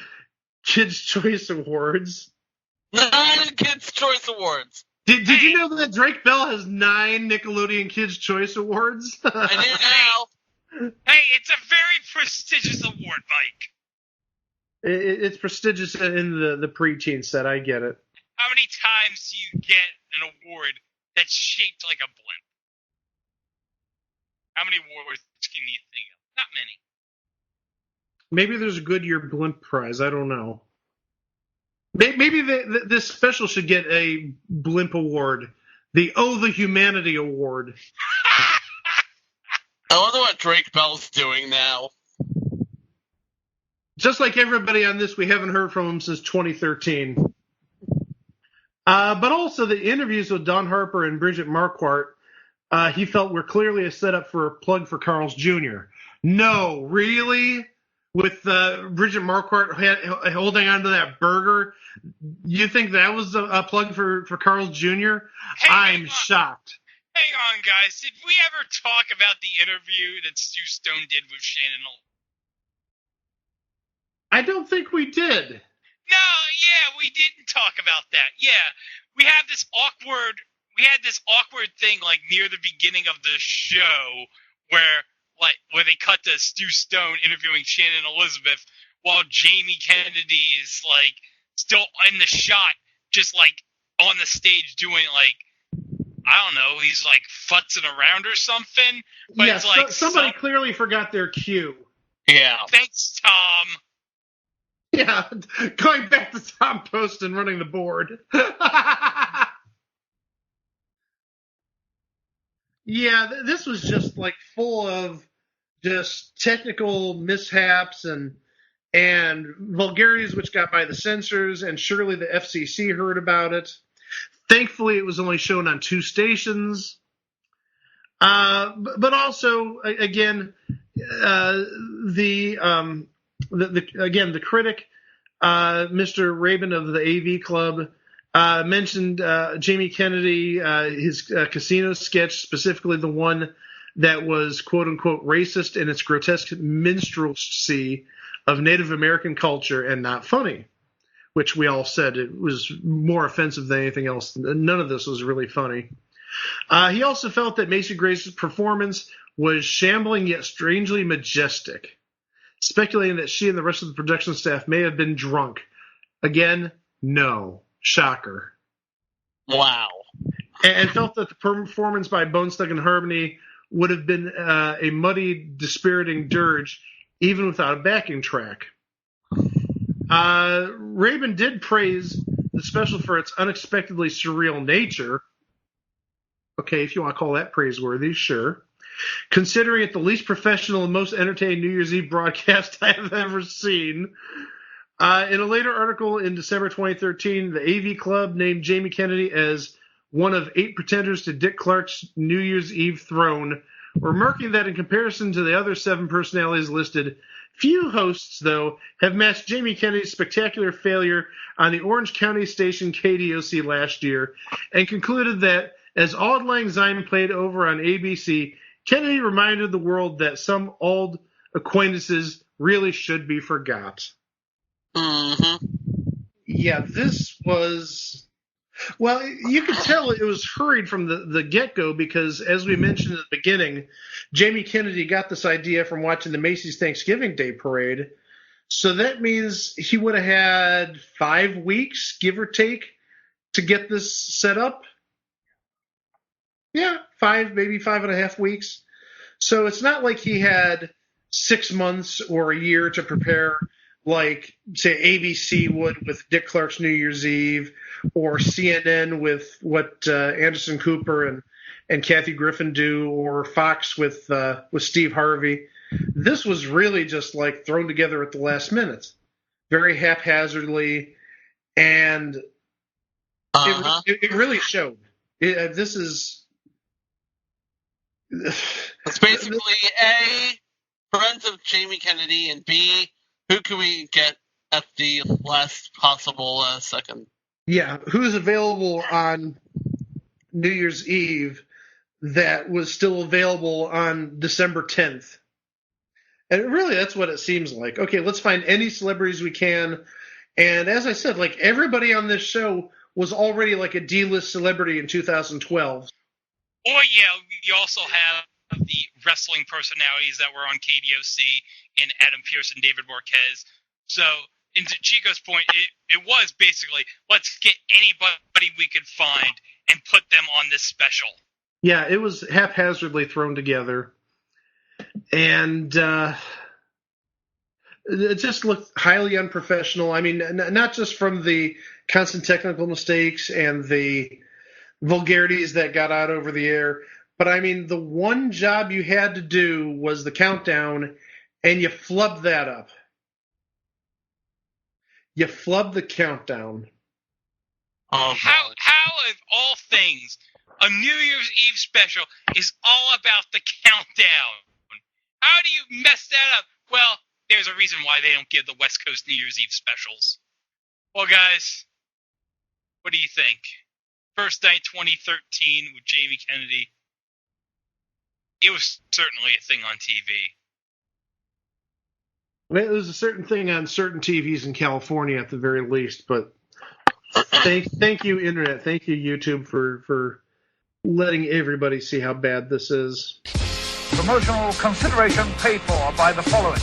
Kids' Choice Awards. 9 Kids' Choice Awards. Did you know that Drake Bell has 9 Nickelodeon Kids' Choice Awards? I didn't know. Hey, it's a very prestigious award, Mike. It's prestigious in the preteen set. I get it. How many times do you get an award that's shaped like a blimp? How many awards can you think of? Not many. Maybe there's a Goodyear Blimp Prize. I don't know. Maybe this special should get a Blimp Award. The Humanity Award. I wonder what Drake Bell's doing now. Just like everybody on this, we haven't heard from him since 2013. But also the interviews with Don Harper and Bridget Marquardt, he felt were clearly a setup for a plug for Carl's Jr. No, really? With Bridget Marquardt holding on to that burger, you think that was a plug for Carl's Jr.? Hey, I'm shocked. Hang on, guys. Did we ever talk about the interview that Stu Stone did with Shannon? I don't think we did. No, yeah, we didn't talk about that. Yeah, we had this awkward thing like near the beginning of the show where they cut to Stu Stone interviewing Shannon Elizabeth while Jamie Kennedy is like still in the shot, just like on the stage doing, like, I don't know, he's, like, futzing around or something. But yeah, it's like... somebody clearly forgot their cue. Yeah. Thanks, Tom. Yeah, going back to Tom Poston running the board. Yeah, this was just like full of just technical mishaps and vulgarities which got by the censors, and surely the FCC heard about it. Thankfully, it was only shown on 2 stations. But also, again, the critic, Mr. Rabin of the AV Club, mentioned Jamie Kennedy, his casino sketch, specifically the one that was quote-unquote racist in its grotesque minstrelsy of Native American culture and not funny, which we all said it was more offensive than anything else. None of this was really funny. He also felt that Macy Gray's performance was shambling yet strangely majestic, speculating that she and the rest of the production staff may have been drunk. Again, no. Shocker. Wow. And felt that the performance by Bone Thugs-n-Harmony would have been a muddy, dispiriting dirge, even without a backing track. Rabin did praise the special for its unexpectedly surreal nature. Okay, if you want to call that praiseworthy, sure. Considering it the least professional and most entertaining New Year's Eve broadcast I have ever seen. In a later article in December 2013, the AV Club named Jamie Kennedy as one of 8 pretenders to Dick Clark's New Year's Eve throne, remarking that in comparison to the other 7 personalities listed, few hosts, though, have matched Jamie Kennedy's spectacular failure on the Orange County station KDOC last year, and concluded that as Auld Lang Syne played over on ABC, Kennedy reminded the world that some old acquaintances really should be forgot. Mm-hmm. Yeah, this was... Well, you could tell it was hurried from the get-go because, as we mentioned at the beginning, Jamie Kennedy got this idea from watching the Macy's Thanksgiving Day Parade. So that means he would have had 5 weeks, give or take, to get this set up. Yeah, 5, maybe 5.5 weeks. So it's not like he had 6 months or a year to prepare, like, say, ABC would with Dick Clark's New Year's Eve, or CNN with what Anderson Cooper and Kathy Griffin do, or Fox with Steve Harvey. This was really just like thrown together at the last minute, very haphazardly, and it really showed. This is... It's basically A, friends of Jamie Kennedy, and B, who can we get at the last possible second? Yeah, who's available on New Year's Eve that was still available on December 10th? And really, that's what it seems like. Okay, let's find any celebrities we can. And as I said, like, everybody on this show was already like a D-list celebrity in 2012. Or, yeah, you also have the wrestling personalities that were on KDOC in Adam Pearce and David Marquez. So, and to Chico's point, it was basically, let's get anybody we could find and put them on this special. Yeah, it was haphazardly thrown together. And it just looked highly unprofessional. I mean, not just from the constant technical mistakes and the vulgarities that got out over the air, but I mean, the one job you had to do was the countdown, and you flubbed that up. You flubbed the countdown. How of all things, a New Year's Eve special is all about the countdown? How do you mess that up? Well, there's a reason why they don't give the West Coast New Year's Eve specials. Well, guys, what do you think? First night 2013 with Jamie Kennedy. It was certainly a thing on TV. Well, it was a certain thing on certain TVs in California at the very least, but thank you, Internet. Thank you, YouTube, for letting everybody see how bad this is. Promotional consideration paid for by the following.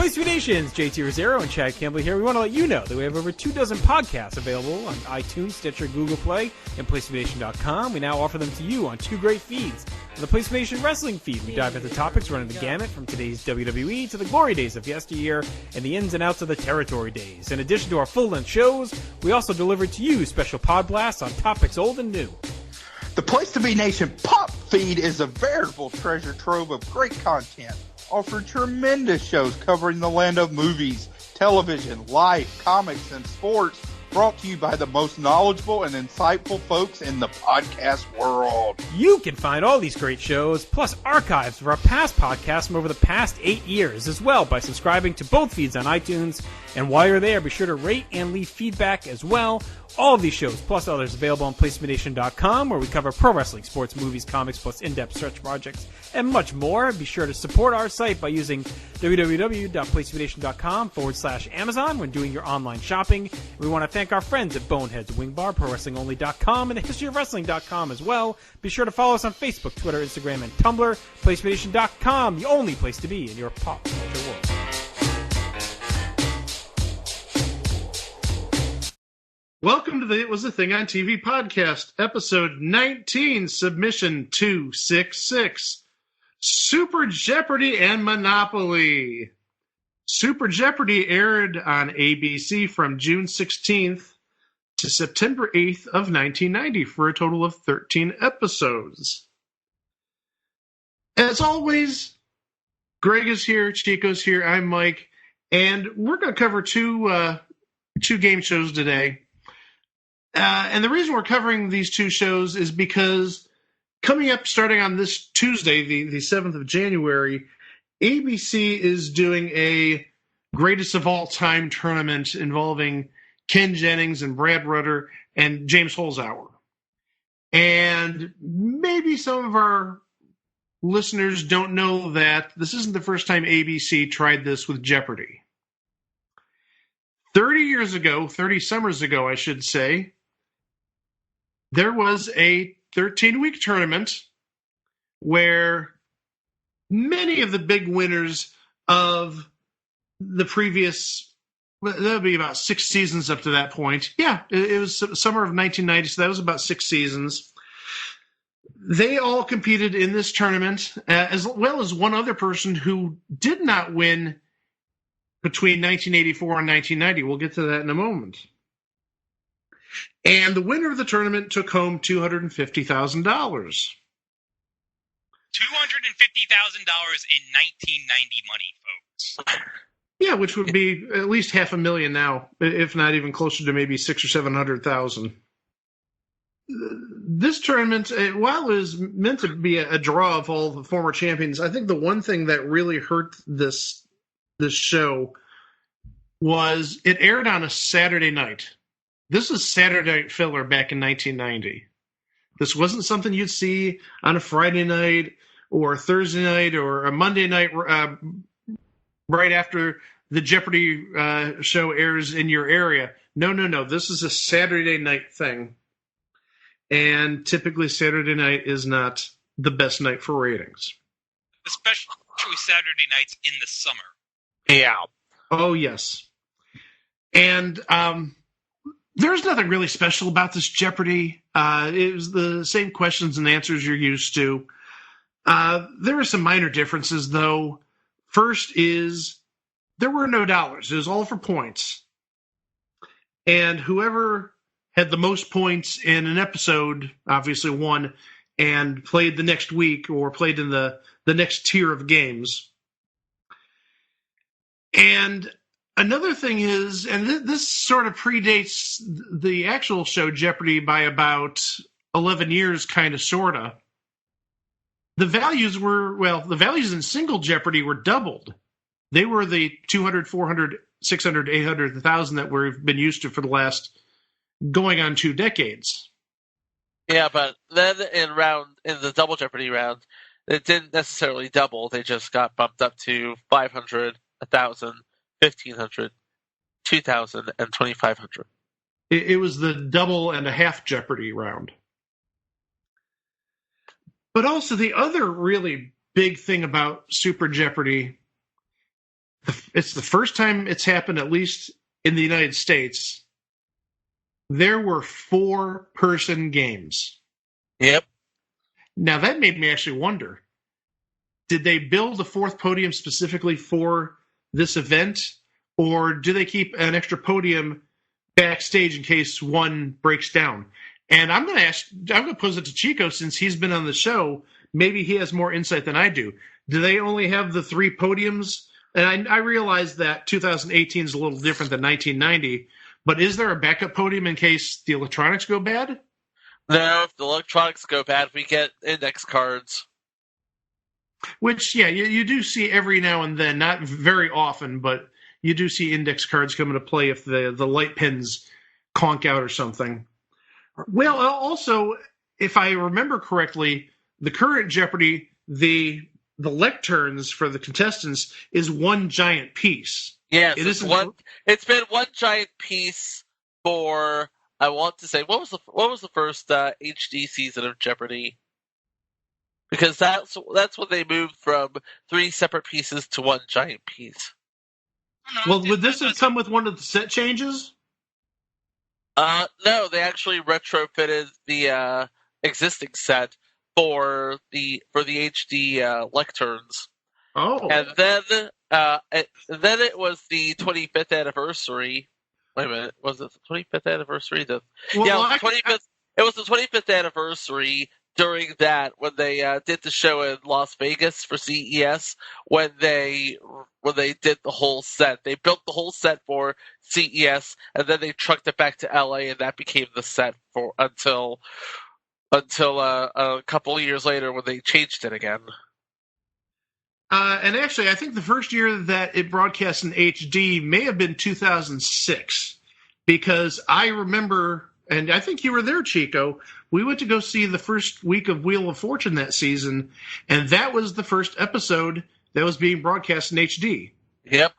Place to Be Nation's JT Rosero and Chad Campbell here. We want to let you know that we have over 24 podcasts available on iTunes, Stitcher, Google Play, and PlaceToBeNation.com. We now offer them to you on 2 great feeds. On the Place to Be Nation Wrestling feed, we dive into topics running the gamut from today's WWE to the glory days of yesteryear and the ins and outs of the territory days. In addition to our full-length shows, we also deliver to you special pod blasts on topics old and new. The Place to Be Nation Pop feed is a veritable treasure trove of great content, offering tremendous shows covering the land of movies, television, life, comics, and sports, brought to you by the most knowledgeable and insightful folks in the podcast world. You can find all these great shows, plus archives of our past podcasts from over the past 8 years as well by subscribing to both feeds on iTunes. And while you're there, be sure to rate and leave feedback as well. All of these shows, plus others, available on PlaceToBeNation.com, where we cover pro wrestling, sports, movies, comics, plus in-depth stretch projects, and much more. Be sure to support our site by using www.PlaceToBeNation.com/Amazon when doing your online shopping. We want to thank our friends at Boneheads, Wingbar, ProWrestlingOnly.com, and TheHistoryOfWrestling.com as well. Be sure to follow us on Facebook, Twitter, Instagram, and Tumblr. PlaceToBeNation.com, the only place to be in your pop culture world. Welcome to the It Was a Thing on TV podcast, episode 19, submission 266, Super Jeopardy and Monopoly. Super Jeopardy aired on ABC from June 16th to September 8th of 1990 for a total of 13 episodes. As always, Greg is here, Chico's here, I'm Mike, and we're going to cover two game shows today. And the reason we're covering these two shows is because coming up, starting on this Tuesday, the 7th of January, ABC is doing a greatest of all time tournament involving Ken Jennings and Brad Rutter and James Holzhauer. And maybe some of our listeners don't know that this isn't the first time ABC tried this with Jeopardy. 30 summers ago, I should say, there was a 13-week tournament where many of the big winners of the previous, that would be about 6 seasons up to that point. Yeah, it was summer of 1990, so that was about 6 seasons. They all competed in this tournament, as well as one other person who did not win between 1984 and 1990. We'll get to that in a moment. And the winner of the tournament took home $250,000. $250,000 in 1990 money, folks. Yeah, which would be at least $500,000 now, if not even closer to maybe 600,000 or 700,000. This tournament, while it was meant to be a draw of all the former champions, I think the one thing that really hurt this show was it aired on a Saturday night. This was Saturday Night Filler back in 1990. This wasn't something you'd see on a Friday night or a Thursday night or a Monday night right after the Jeopardy show airs in your area. No. This is a Saturday night thing. And typically Saturday night is not the best night for ratings. Especially Saturday nights in the summer. Yeah. Oh, yes. And there's nothing really special about this Jeopardy. It was the same questions and answers you're used to. There are some minor differences, though. First is there were no dollars. It was all for points. And whoever had the most points in an episode obviously won and played the next week or played in the next tier of games. And another thing is, and this sort of predates the actual show Jeopardy by about 11 years, kind of, sort of. The values in single Jeopardy were doubled. They were the 200, 400, 600, 800, 1,000 that we've been used to for the last going on 2 decades. Yeah, but then in the double Jeopardy round, it didn't necessarily double. They just got bumped up to 500, 1,000, 1,500, 2,000, and 2,500. It was the double and a half Jeopardy round. But also the other really big thing about Super Jeopardy, it's the first time it's happened, at least in the United States. There were 4-person games. Yep. Now, that made me actually wonder, did they build a 4th podium specifically for this event, or do they keep an extra podium backstage in case one breaks down? And I'm going to pose it to Chico, since he's been on the show. Maybe he has more insight than I do. Do they only have the 3 podiums? And I realize that 2018 is a little different than 1990, but is there a backup podium in case the electronics go bad? No, if the electronics go bad, we get index cards. Which, yeah, you do see every now and then, not very often, but you do see index cards come into play if the light pins conk out or something. Well, also, if I remember correctly, the current Jeopardy, the lecterns for the contestants is one giant piece. Yes, it's been one giant piece for, I want to say, what was the first HD season of Jeopardy? Because that's when they moved from 3 separate pieces to one giant piece. Well, would this have come with one of the set changes? No, they actually retrofitted the existing set for the HD lecterns. Oh, and then it was the 25th anniversary. Wait a minute, was it the 25th anniversary? It was the 25th anniversary. During that, when they did the show in Las Vegas for CES, when they did the whole set, they built the whole set for CES, and then they trucked it back to LA, and that became the set for until a couple of years later when they changed it again. And actually, I think the first year that it broadcast in HD may have been 2006, because I remember, and I think you were there, Chico, we went to go see the first week of Wheel of Fortune that season, and that was the first episode that was being broadcast in HD. Yep.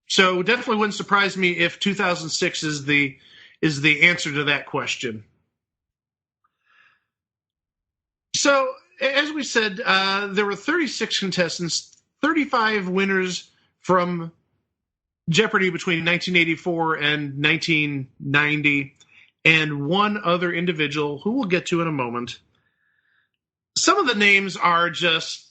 So definitely wouldn't surprise me if 2006 is the answer to that question. So, as we said, there were 36 contestants, 35 winners from Jeopardy between 1984 and 1990, and one other individual who we'll get to in a moment. Some of the names are just,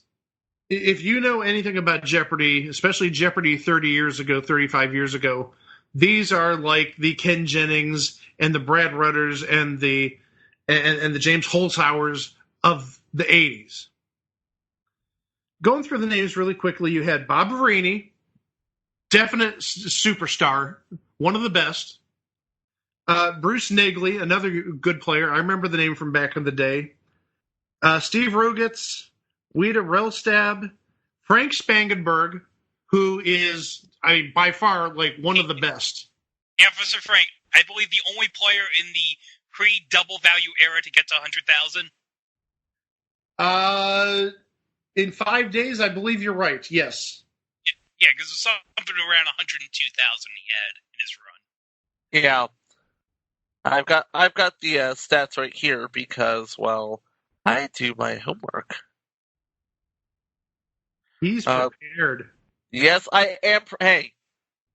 if you know anything about Jeopardy, especially Jeopardy 30 years ago, 35 years ago, these are like the Ken Jennings and the Brad Rutters and the James Holzhauers of the 80s. Going through the names really quickly, you had Bob Verini, definite superstar, one of the best. Bruce Negley, another good player. I remember the name from back in the day. Steve Rogitz, Wida Rellstab, Frank Spangenberg, who is, by far, like one of the best. Yeah, Professor Frank, I believe the only player in the pre-double value era to get to 100,000. In 5 days, I believe you're right. Yes. Yeah, because it was something around 102,000 he had in his run. Yeah. I've got the stats right here because, well, I do my homework. He's prepared. Yes, I am. Hey,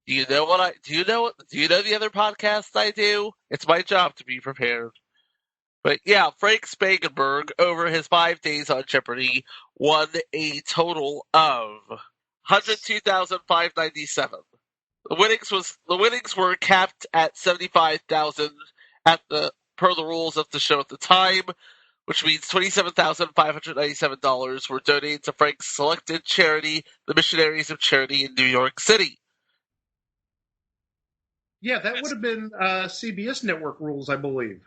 do you know the other podcasts I do? It's my job to be prepared. But yeah, Frank Spangenberg, over his 5 days on Jeopardy, won a total of 102,597. The winnings were capped at 75,000 per the rules of the show at the time, which means $27,597 were donated to Frank's selected charity, the Missionaries of Charity in New York City. Yeah, that would have been CBS network rules, I believe.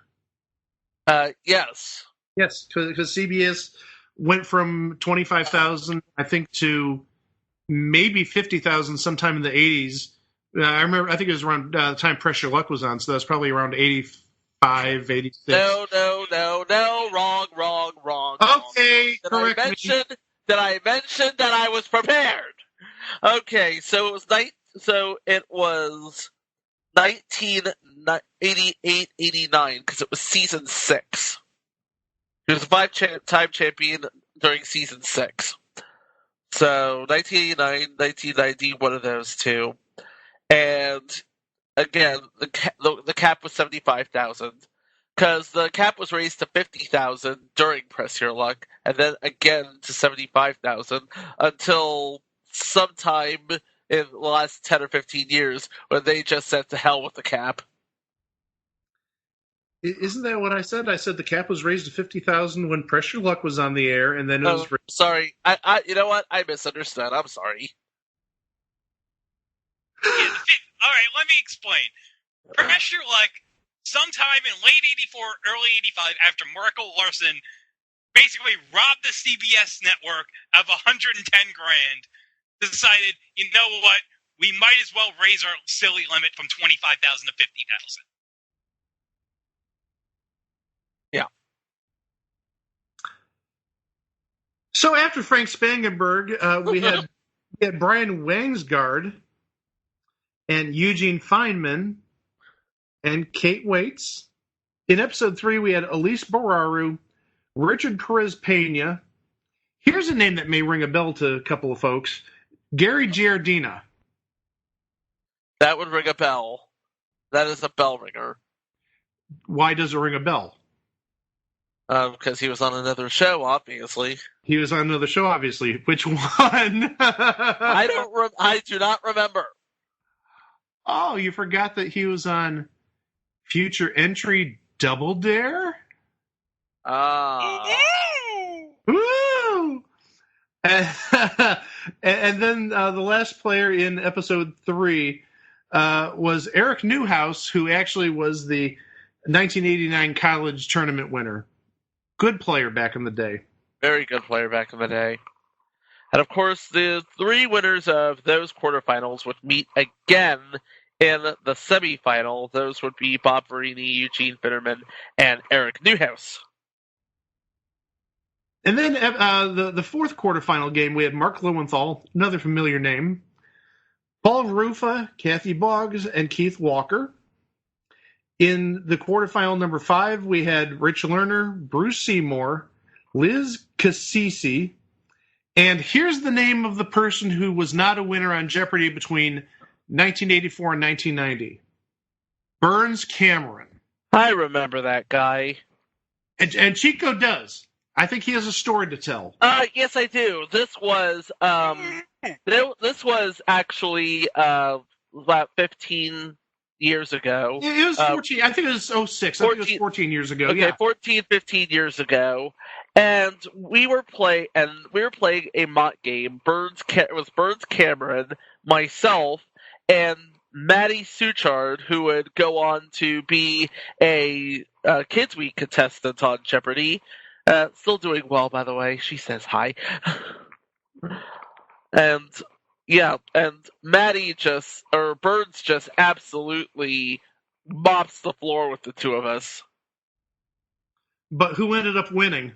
Yes. Yes, because CBS went from 25,000, I think, to maybe 50,000 sometime in the 80s. I think it was around the time Pressure Luck was on, so that's probably around 85, 86. No, wrong. Okay, correct me. Did I mention that I was prepared? Okay, so it was 1988-89, because it was season 6. He was a 5-time champion during season 6. So 1989, 1990, one of those two. And again, the cap was 75,000 because the cap was raised to 50,000 during Press Your Luck, and then again to 75,000 until sometime in the last 10 or 15 years when they just said to hell with the cap. Isn't that what I said? I said the cap was raised to 50,000 when Press Your Luck was on the air, and then it was. Sorry, I you know what? I misunderstood. I'm sorry. All right, let me explain. Press Your Luck, sometime in late '84, early '85, after Marco Larson basically robbed the CBS network of $110 grand, decided, you know what? We might as well raise our silly limit from 25,000 to 50,000. Yeah. So after Frank Spangenberg, we had Brian Wangsgard and Eugene Feynman and Kate Waits. In episode 3, we had Elise Bararu, Richard Perez Pena. Here's a name that may ring a bell to a couple of folks. Gary Giardina. That would ring a bell. That is a bell ringer. Why does it ring a bell? Because he was on another show, obviously. He was on another show, obviously. Which one? I do not remember. Oh, you forgot that he was on Future Entry Double Dare? Woo! And then the last player in episode 3 was Eric Newhouse, who actually was the 1989 college tournament winner. Good player back in the day. Very good player back in the day. And of course, the 3 winners of those quarterfinals would meet again in the semifinal. Those would be Bob Verini, Eugene Fitterman, and Eric Newhouse. And then the fourth quarterfinal game, we had Mark Lowenthal, another familiar name, Paul Rufa, Kathy Boggs, and Keith Walker. In the quarterfinal number 5, we had Rich Lerner, Bruce Seymour, Liz Cassisi, and here's the name of the person who was not a winner on Jeopardy between 1984 and 1990. Burns Cameron. I remember that guy. And Chico does. I think he has a story to tell. Yes, I do. This was actually about 15 years ago. It was 14. I think it was 06. 14, I think it was 14 years ago. Okay, yeah. 14, 15 years ago. And we were playing a mock game. It was Burns Cameron, myself, and Maddie Suchard, who would go on to be a Kids Week contestant on Jeopardy. Still doing well, by the way. She says hi. And Burns just absolutely mops the floor with the two of us. But who ended up winning?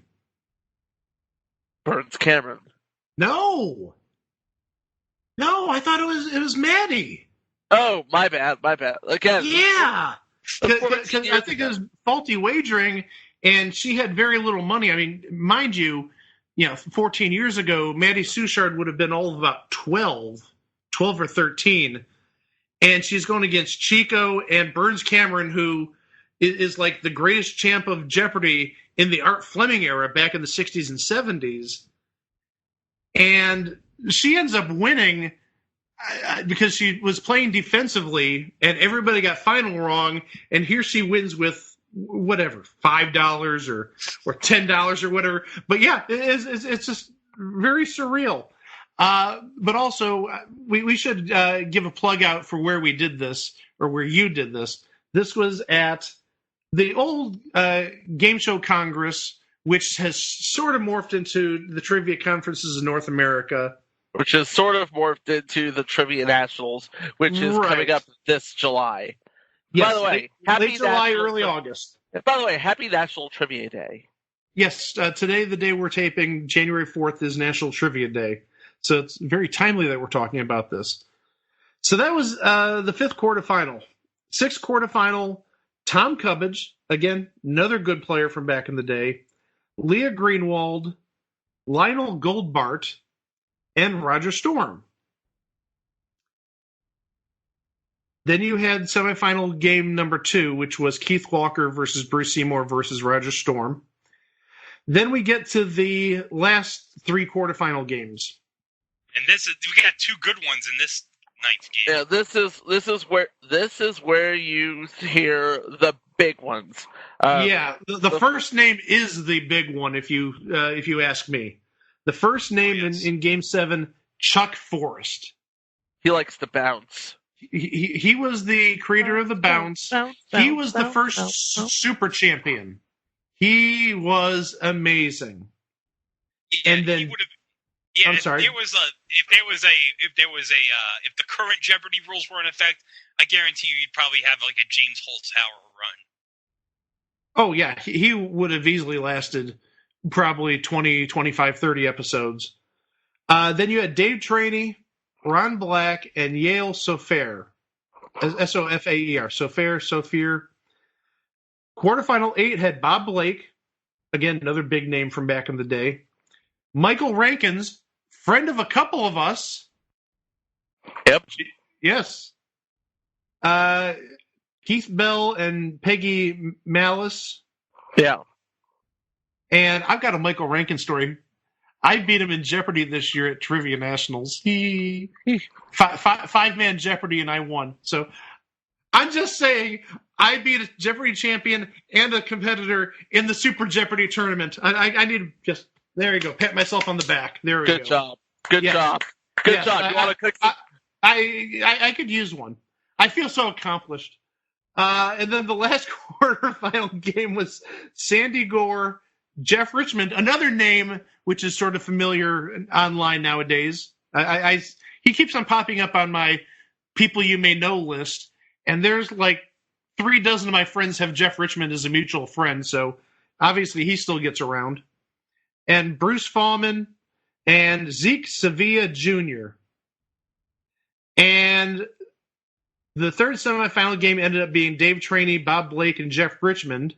Burns Cameron. No, I thought it was Maddie. Oh, my bad. Again. Yeah. Because I think it was faulty wagering, and she had very little money. I mean, mind you, 14 years ago, Maddie Suchard would have been all of about 12 or 13. And she's going against Chico and Burns Cameron, who is like the greatest champ of Jeopardy in the Art Fleming era back in the 60s and 70s. And she ends up winning because she was playing defensively and everybody got final wrong. And here she wins with whatever, $5 or $10 or whatever. But yeah, it's just very surreal. But also, we should give a plug out for where we did this, or where you did this. This was at the old Game Show Congress, which has sort of morphed into the Trivia Conferences of North America. Which has sort of morphed into the Trivia Nationals, which is coming up this July. Yes, by the way, late July, early August. By the way, happy National Trivia Day. Yes, today, the day we're taping, January 4th, is National Trivia Day. So it's very timely that we're talking about this. So that was the 5th quarterfinal. 6th quarterfinal, Tom Cubbage, again, another good player from back in the day, Leah Greenwald, Lionel Goldbart, and Roger Storm. Then you had semifinal game number 2, which was Keith Walker versus Bruce Seymour versus Roger Storm. Then we get to the last 3 quarterfinal games. And we got 2 good ones in this 9th game. Yeah, this is where you hear the big ones. The first name is the big one. If you ask me, the first name in Game 7, Chuck Forrest. He likes to bounce. He was the creator of the bounce. He was the first super champion. He was amazing. Yeah, and then I'm sorry. If the current Jeopardy rules were in effect, I guarantee you'd probably have like a James Holzhauer run. Oh yeah, he would have easily lasted probably 20, 25, 30 episodes. Then you had Dave Traney, Ron Black, and Yale Sofaer. Sofaer. Sofaer. Quarterfinal 8 had Bob Blake, again, another big name from back in the day. Michael Rankins, friend of a couple of us. Yep. Yes. Keith Bell and Peggy Malice. Yeah. And I've got a Michael Rankin story. I beat him in Jeopardy this year at Trivia Nationals. Five-man Jeopardy, and I won. So I'm just saying I beat a Jeopardy champion and a competitor in the Super Jeopardy tournament. I need to just, there you go, pat myself on the back. There we go. Good job. Good job. You want to cook some? I could use one. I feel so accomplished. And then the last quarterfinal game was Sandy Gore, Jeff Richmond, another name which is sort of familiar online nowadays. He keeps on popping up on my people you may know list, and there's like 36 of my friends have Jeff Richmond as a mutual friend, so obviously he still gets around. And Bruce Fallman and Zeke Sevilla Jr. And the third semifinal game ended up being Dave Traney, Bob Blake, and Jeff Richmond.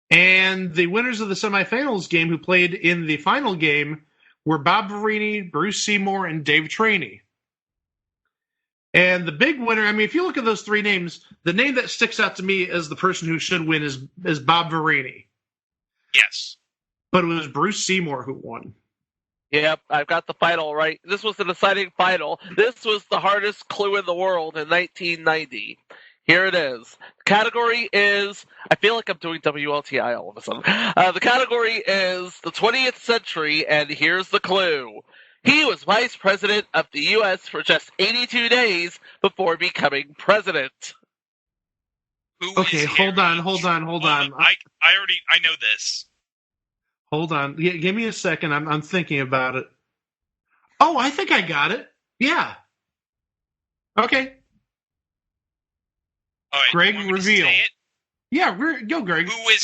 And the winners of the semifinals game who played in the final game were Bob Verini, Bruce Seymour, and Dave Traney. And the big winner, I mean, if you look at those 3 names, the name that sticks out to me as the person who should win is Bob Verini. Yes. But it was Bruce Seymour who won. Yep, I've got the final right. This was the deciding final. This was the hardest clue in the world in 1990. Here it is. The category is, I feel like I'm doing WLTI all of a sudden. The category is the 20th century, and here's the clue. He was vice president of the U.S. for just 82 days before becoming president. Okay, hold on. I know this. Hold on. Give me a second. I'm thinking about it. Oh, I think I got it. Yeah. Okay. All right, Greg, reveal. Yeah, go, Greg. Who is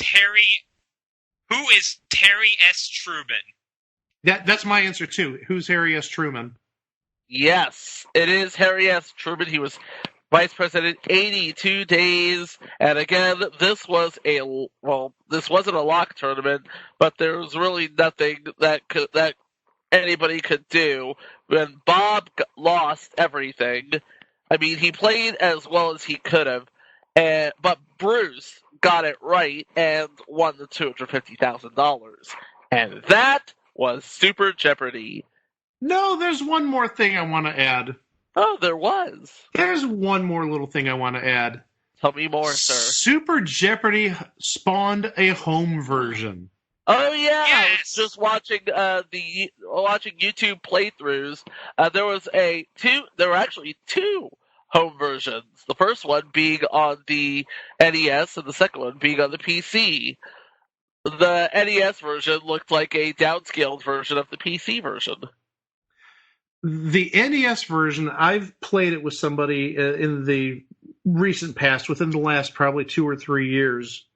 Terry S. Truman? That's my answer too. Who's Harry S. Truman? Yes, it is Harry S. Truman. He was vice president 82 days. And again, this wasn't a lock tournament, but there was really nothing that anybody could do. When Bob lost everything, I mean, he played as well as he could have, but Bruce got it right and won the $250,000. And that was Super Jeopardy. No, there's one more thing I want to add. Oh, there was. There's one more little thing I want to add. Tell me more, sir. Super Jeopardy spawned a home version. Oh yeah, yes! I was just watching watching YouTube playthroughs. There were actually 2 home versions. The first one being on the NES, and the second one being on the PC. The NES version looked like a downscaled version of the PC version. The NES version, I've played it with somebody in the recent past, within the last probably 2 or 3 years.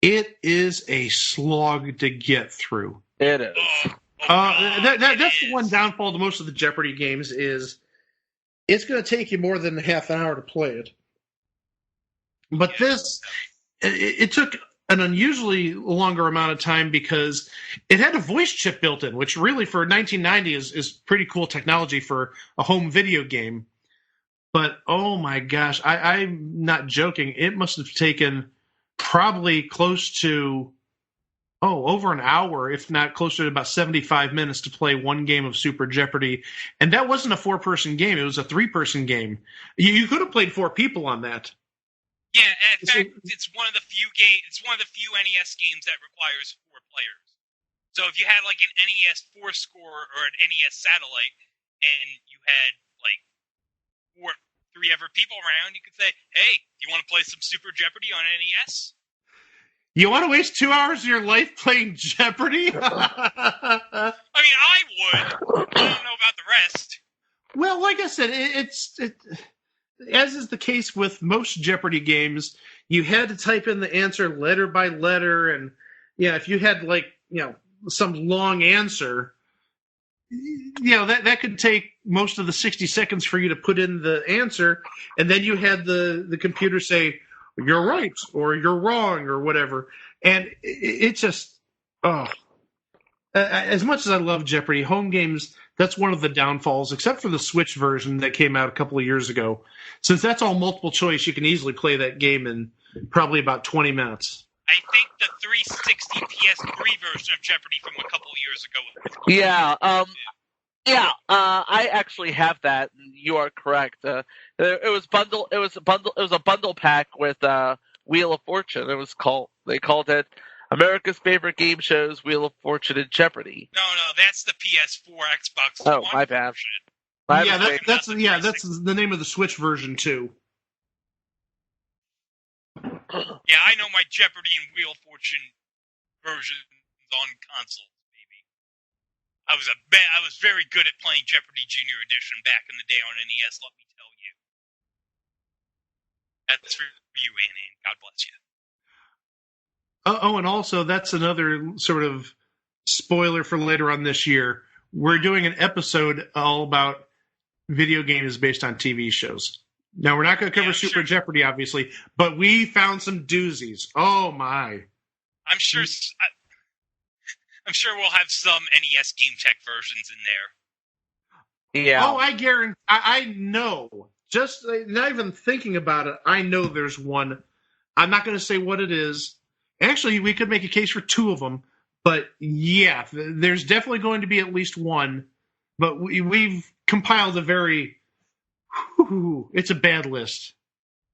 It is a slog to get through. It is. That's the one downfall to most of the Jeopardy games is it's going to take you more than half an hour to play it. But this, it took an unusually longer amount of time because it had a voice chip built in, which really for 1990 is pretty cool technology for a home video game. But oh my gosh, I'm not joking. It must have taken probably close to over an hour, if not closer to about 75 minutes to play one game of Super Jeopardy. And that wasn't a 4-person game. It was a 3-person game. You could have played 4 people on that. Yeah, in fact, it's one of the few NES games that requires 4 players. So if you had like an NES 4-score or an NES satellite, and you had like 3 other people around, you could say, "Hey, do you want to play some Super Jeopardy on NES?" You want to waste 2 hours of your life playing Jeopardy? I mean, I would. I don't know about the rest. Well, like I said, as is the case with most Jeopardy games, you had to type in the answer letter by letter, and if you had some long answer, that could take most of the 60 seconds for you to put in the answer, and then you had the computer say, "You're right," or "You're wrong," or whatever. And it just, as much as I love Jeopardy, home games, that's one of the downfalls, except for the Switch version that came out a couple of years ago. Since that's all multiple choice, you can easily play that game in probably about 20 minutes. I think the 360 PS3 version of Jeopardy from a couple of years ago. I actually have that. You are correct. It was a bundle pack with Wheel of Fortune. They called it America's Favorite Game Shows, Wheel of Fortune, and Jeopardy. No, that's the PS4, Xbox One. Oh, my bad. That's the name of the Switch version too. Yeah, I know my Jeopardy and Wheel of Fortune versions on consoles, baby. I was very good at playing Jeopardy Junior Edition back in the day on NES, let me tell you. That's for you, Annie. God bless you. And also, that's another sort of spoiler for later on this year. We're doing an episode all about video games based on TV shows. Now, we're not going to cover Super Jeopardy, obviously, but we found some doozies. Oh, my. I'm sure we'll have some NES Game Tech versions in there. Yeah. Oh, I guarantee. I know. Just not even thinking about it, I know there's one. I'm not going to say what it is. Actually, we could make a case for 2 of them. But, yeah, there's definitely going to be at least one. But we've compiled a very... it's a bad list.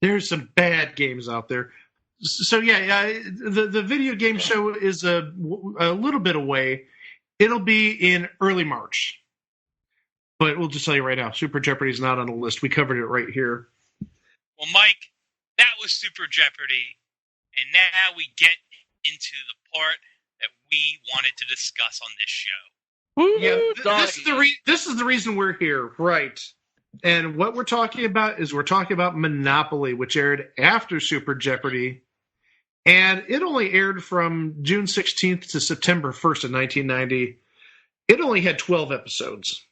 There's some bad games out there. So, the video game show is a little bit away. It'll be in early March. But we'll just tell you right now, Super Jeopardy is not on the list. We covered it right here. Well, Mike, that was Super Jeopardy. And now we get into the part that we wanted to discuss on this show. This is the reason we're here, right? And what we're talking about is Monopoly, which aired after Super Jeopardy. And it only aired from June 16th to September 1st of 1990. It only had 12 episodes.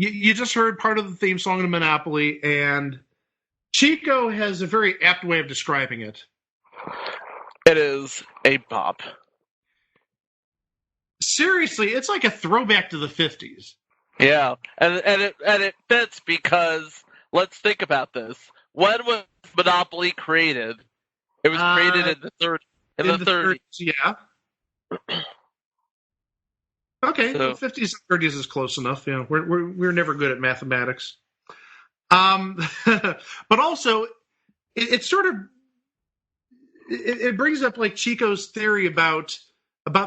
You just heard part of the theme song of Monopoly, and Chico has a very apt way of describing it. It is a bop. Seriously, it's like a throwback to the 50s. Yeah, and it fits because let's think about this. When was Monopoly created? It was created in the 30s. Yeah. Okay, so, 50s and 30s is close enough. Yeah, we're never good at mathematics. But also, it's sort of it brings up like Chico's theory about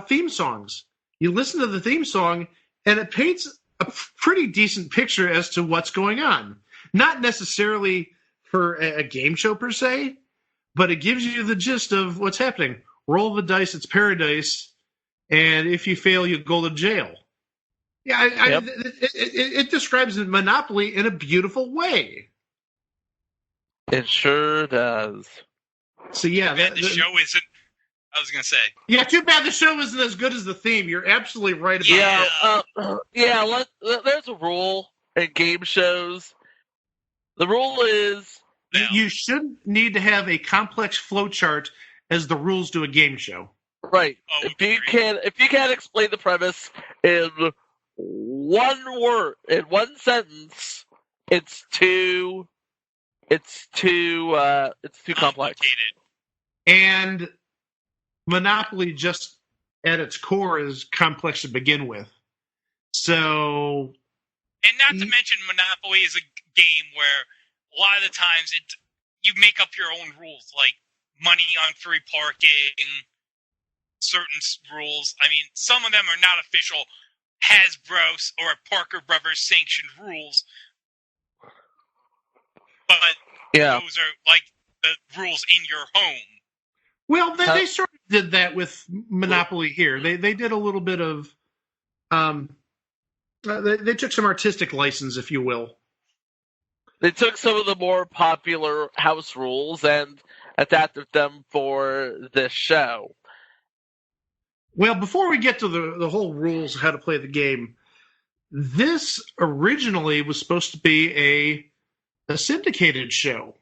theme songs. You listen to the theme song, and it paints a pretty decent picture as to what's going on. Not necessarily for a game show per se, but it gives you the gist of what's happening. Roll the dice, it's paradise, and if you fail, you go to jail. Yeah, it describes Monopoly in a beautiful way. It sure does. So yeah, the show isn't. I was gonna say. Yeah, too bad the show isn't as good as the theme. You're absolutely right about that. There's a rule in game shows. The rule is you shouldn't need to have a complex flowchart as the rules to a game show. Right. If you can't explain the premise in one word, in one sentence, it's too complex. And Monopoly, just at its core, is complex to begin with. So, and not to mention, Monopoly is a game where a lot of the times you make up your own rules, like money on free parking, certain rules. I mean, some of them are not official Hasbro or Parker Brothers sanctioned rules, but those are like the rules in your home. Well, they sort of did that with Monopoly here. They did a little bit of, they took some artistic license, if you will. They took some of the more popular house rules and adapted them for this show. Well, before we get to the whole rules, how to play the game, this originally was supposed to be a syndicated show.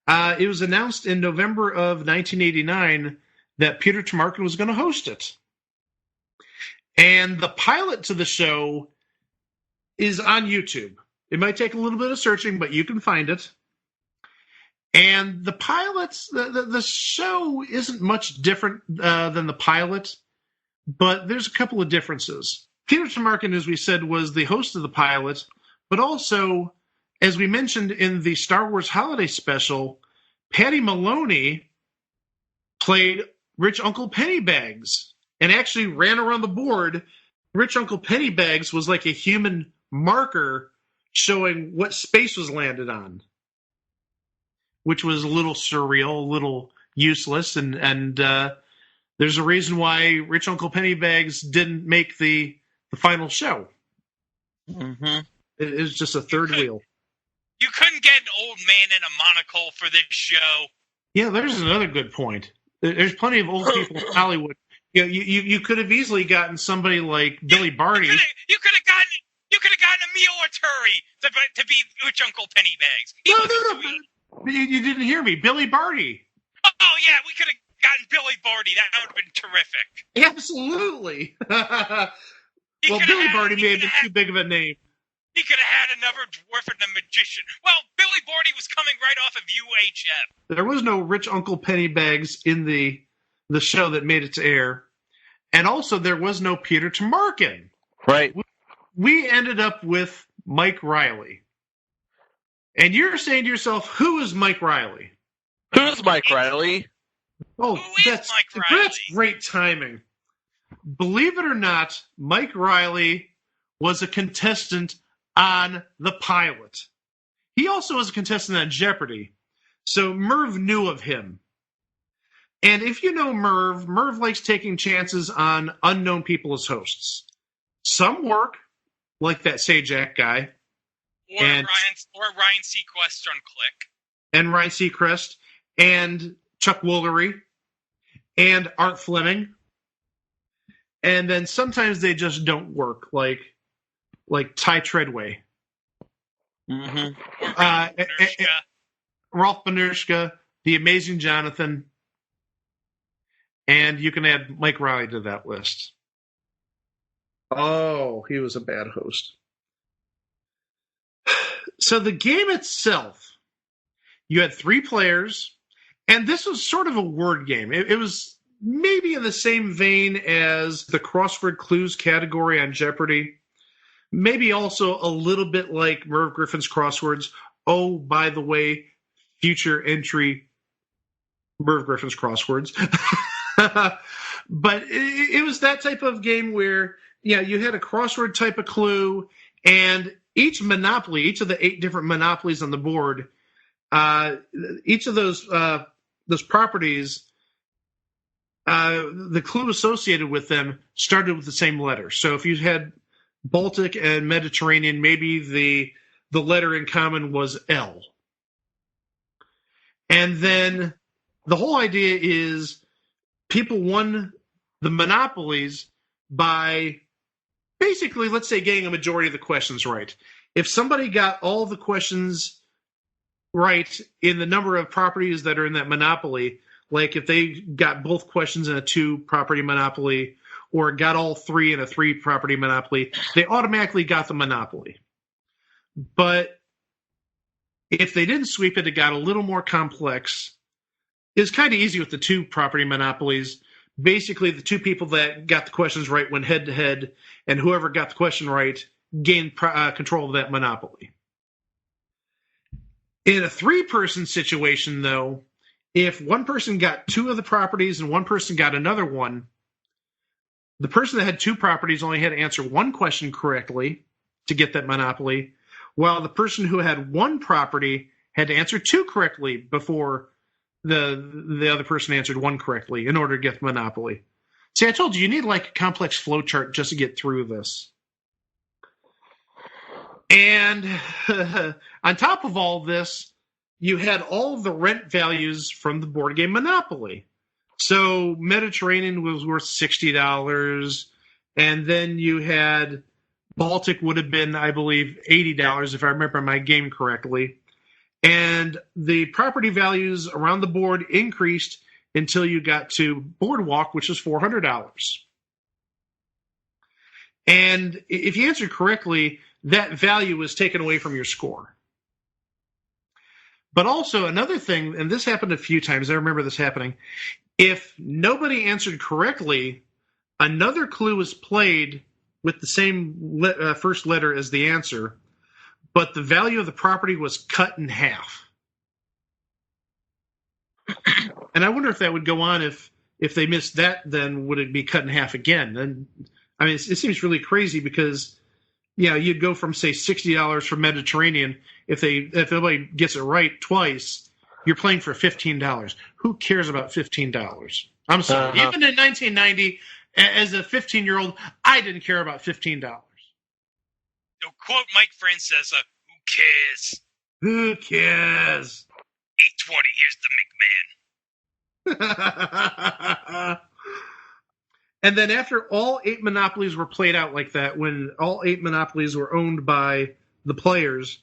It was announced in November of 1989 that Peter Tomarken was going to host it. And the pilot to the show is on YouTube. It might take a little bit of searching, but you can find it. And the pilots, the show isn't much different than the pilot, but there's a couple of differences. Peter Tomarken, as we said, was the host of the pilot, but also, as we mentioned in the Star Wars Holiday Special, Patty Maloney played Rich Uncle Pennybags and actually ran around the board. Rich Uncle Pennybags was like a human marker showing what space was landed on, which was a little surreal, a little useless, and there's a reason why Rich Uncle Pennybags didn't make the final show. Mm-hmm. It was just a third wheel. You couldn't get an old man in a monocle for this show. Yeah, there's another good point. There's plenty of old people in Hollywood. You could have easily gotten somebody like Billy Barty. You could have gotten Emil Arturi to be Rich Uncle Pennybags. No. You didn't hear me. Billy Barty. Oh yeah, we could have gotten Billy Barty. That would have been terrific. Absolutely. Well, Billy Barty may have been too big of a name. He could have had another dwarf and the magician. Well, Billy Barty was coming right off of UHF. There was no Rich Uncle Pennybags in the show that made it to air. And also there was no Peter Tomarken. Right. We ended up with Mike Riley. And you're saying to yourself, who is Mike Riley? Who's Mike Riley? Oh, that's great timing. Believe it or not, Mike Riley was a contestant on the pilot. He also was a contestant on Jeopardy. So Merv knew of him. And if you know Merv likes taking chances on unknown people as hosts. Some work, like that Sajak guy. Or Ryan Seacrest on Click. And Ryan Seacrest. And Chuck Woolery. And Art Fleming. And then sometimes they just don't work, like Ty Treadway. Mm-hmm. Rolf Benirschke, The Amazing Jonathan, and you can add Mike Riley to that list. Oh, he was a bad host. So the game itself, you had 3 players, and this was sort of a word game. It was maybe in the same vein as the crossword clues category on Jeopardy. Maybe also a little bit like Merv Griffin's crosswords. Oh, by the way, future entry Merv Griffin's Crosswords. But it was that type of game where, you had a crossword type of clue, and each Monopoly, each of the 8 different Monopolies on the board, each of those properties, the clue associated with them started with the same letter. So if you had Baltic and Mediterranean, maybe the letter in common was L. And then the whole idea is people won the monopolies by basically, let's say, getting a majority of the questions right. If somebody got all the questions right in the number of properties that are in that monopoly, like if they got both questions in a 2-property monopoly or got all 3 in a 3-property monopoly, they automatically got the monopoly. But if they didn't sweep it, it got a little more complex. It's kind of easy with the 2-property monopolies. Basically, the 2 people that got the questions right went head-to-head, and whoever got the question right gained control of that monopoly. In a 3-person situation, though, if one person got 2 of the properties and one person got another one, the person that had 2 properties only had to answer 1 question correctly to get that monopoly, while the person who had 1 property had to answer 2 correctly before the other person answered 1 correctly in order to get the monopoly. See, I told you need like a complex flow chart just to get through this. And on top of all this, you had all of the rent values from the board game Monopoly. So Mediterranean was worth $60, and then you had Baltic would have been, I believe, $80 if I remember my game correctly. And the property values around the board increased until you got to Boardwalk, which was $400. And if you answered correctly, that value was taken away from your score. But also another thing, and this happened a few times, I remember this happening, if nobody answered correctly, another clue was played with the same first letter as the answer, but the value of the property was cut in half. And I wonder if that would go on if they missed that, then would it be cut in half again? And I mean, it seems really crazy because, you'd go from, say, $60 for Mediterranean. If nobody gets it right twice, you're playing for $15. Who cares about $15? I'm sorry. Even in 1990, as a 15-year-old, I didn't care about $15. Quote Mike Francesa, who cares? Who cares? 820, here's the McMahon. And then after all 8 monopolies were played out like that, when all 8 monopolies were owned by the players,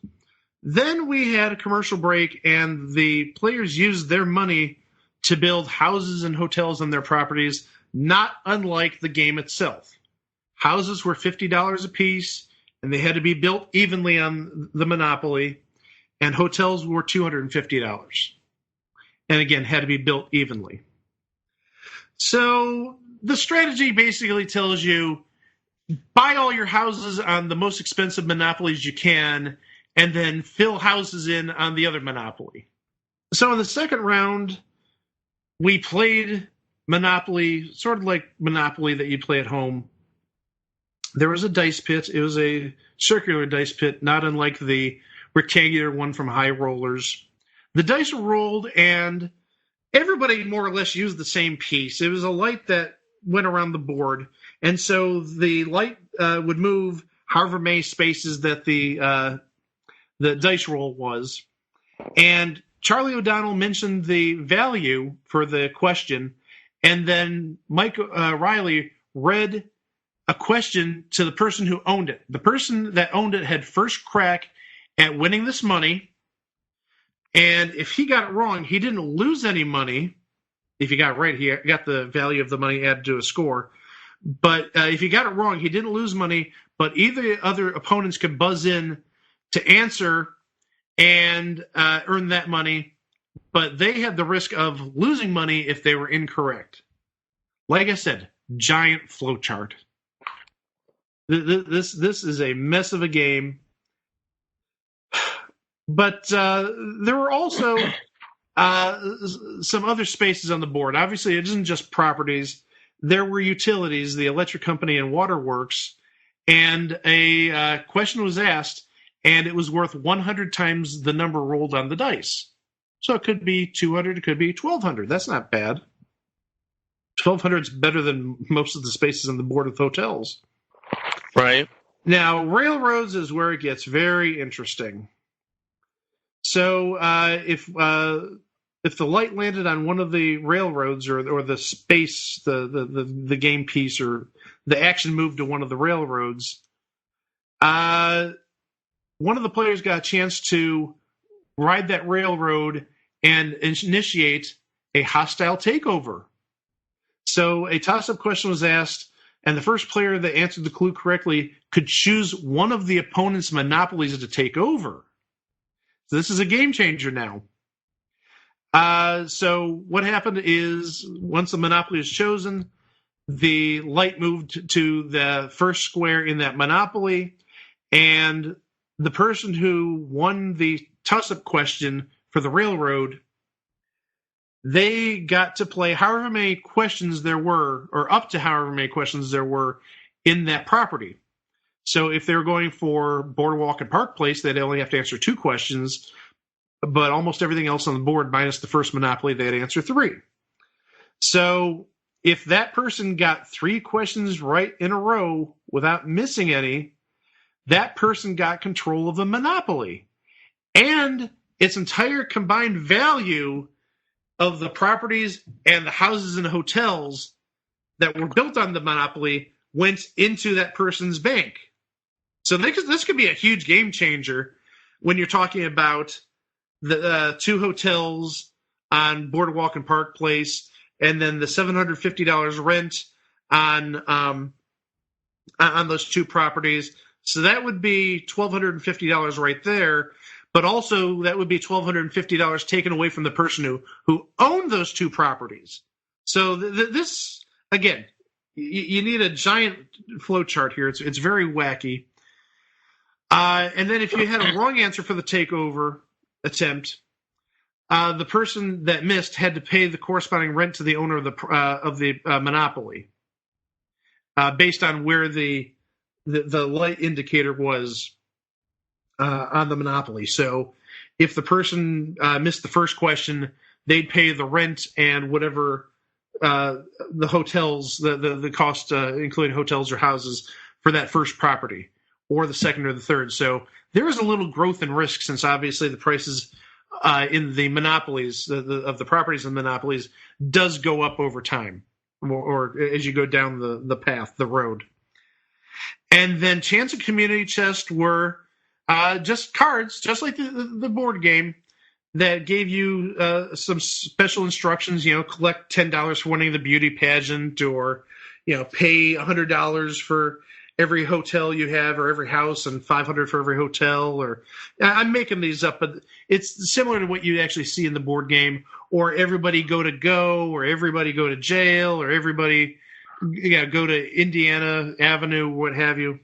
then we had a commercial break, and the players used their money to build houses and hotels on their properties, not unlike the game itself. Houses were $50 a piece, and they had to be built evenly on the monopoly, and hotels were $250. And again, had to be built evenly. So the strategy basically tells you, buy all your houses on the most expensive monopolies you can, and then fill houses in on the other monopoly. So in the second round, we played Monopoly, sort of like Monopoly that you play at home. There was a dice pit. It was a circular dice pit, not unlike the rectangular one from High Rollers. The dice were rolled, and everybody more or less used the same piece. It was a light that went around the board, and so the light would move however many spaces that the dice roll was. And Charlie O'Donnell mentioned the value for the question, and then Mike Riley read a question to the person who owned it. The person that owned it had first crack at winning this money, and if he got it wrong, he didn't lose any money. If he got it right, he got the value of the money added to a score. But if he got it wrong, he didn't lose money, but either other opponents could buzz in to answer and earn that money, but they had the risk of losing money if they were incorrect. Like I said, giant flowchart. This is a mess of a game. But there were also some other spaces on the board. Obviously, it isn't just properties. There were utilities, the electric company and waterworks, and a question was asked, and it was worth 100 times the number rolled on the dice. So it could be 200, it could be 1,200. That's not bad. 1,200 is better than most of the spaces on the board with hotels. Right. Now, railroads is where it gets very interesting. So if the light landed on one of the railroads or the space, the game piece, or the action moved to one of the railroads, one of the players got a chance to ride that railroad and initiate a hostile takeover. So a toss-up question was asked, and the first player that answered the clue correctly could choose one of the opponent's monopolies to take over. So this is a game changer now. So what happened is, once the monopoly is chosen, the light moved to the first square in that monopoly, and the person who won the toss-up question for the railroad, they got to play however many questions there were, or up to however many questions there were in that property. So if they were going for Boardwalk and Park Place, they'd only have to answer 2 questions, but almost everything else on the board, minus the first Monopoly, they'd answer 3. So if that person got 3 questions right in a row without missing any, that person got control of the Monopoly. And its entire combined value of the properties and the houses and hotels that were built on the Monopoly went into that person's bank. So this could be a huge game changer when you're talking about the 2 hotels on Boardwalk and Park Place, and then the $750 rent on those 2 properties. So that would be $1,250 right there. But also that would be $1,250 taken away from the person who owned those 2 properties. So this, again, you need a giant flow chart here. It's very wacky. And then if you had a wrong answer for the takeover attempt, the person that missed had to pay the corresponding rent to the owner of the monopoly, based on where the light indicator was on the monopoly. So if the person missed the first question, they'd pay the rent and whatever the hotels, the cost, including hotels or houses, for that first property, or the second or the third. So there is a little growth in risk, since obviously the prices in the monopolies, of the properties in monopolies, does go up over time, or as you go down the path, the road. And then Chance and Community Chest were just cards, just like the board game, that gave you some special instructions. Collect $10 for winning the beauty pageant, or pay $100 for every hotel you have, or every house, and $500 for every hotel. Or I'm making these up, but it's similar to what you actually see in the board game. Or everybody go to go, or everybody go to jail, or everybody go to Indiana Avenue, what have you.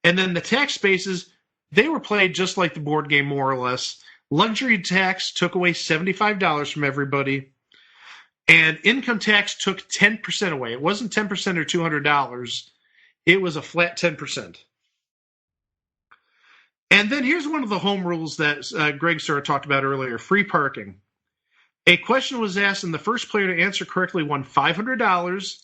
And then the tax spaces, they were played just like the board game, more or less. Luxury tax took away $75 from everybody, and income tax took 10% away. It wasn't 10% or $200. It was a flat 10%. And then here's one of the home rules that Greg sort of talked about earlier, free parking. A question was asked, and the first player to answer correctly won $500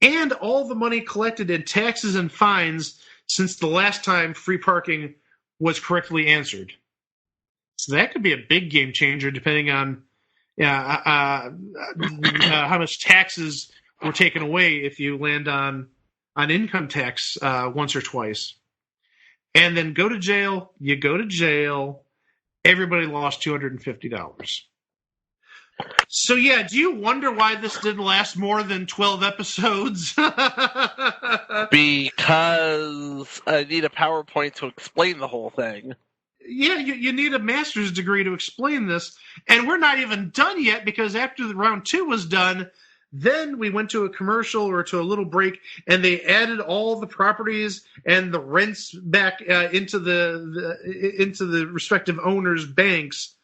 and all the money collected in taxes and fines since the last time free parking was correctly answered. So that could be a big game changer, depending on how much taxes were taken away if you land on income tax once or twice. And then go to jail, you go to jail. Everybody lost $250. So, do you wonder why this didn't last more than 12 episodes? Because I need a PowerPoint to explain the whole thing. Yeah, you need a master's degree to explain this. And we're not even done yet, because after the round 2 was done, then we went to a commercial or to a little break, and they added all the properties and the rents back into the respective owners' banks.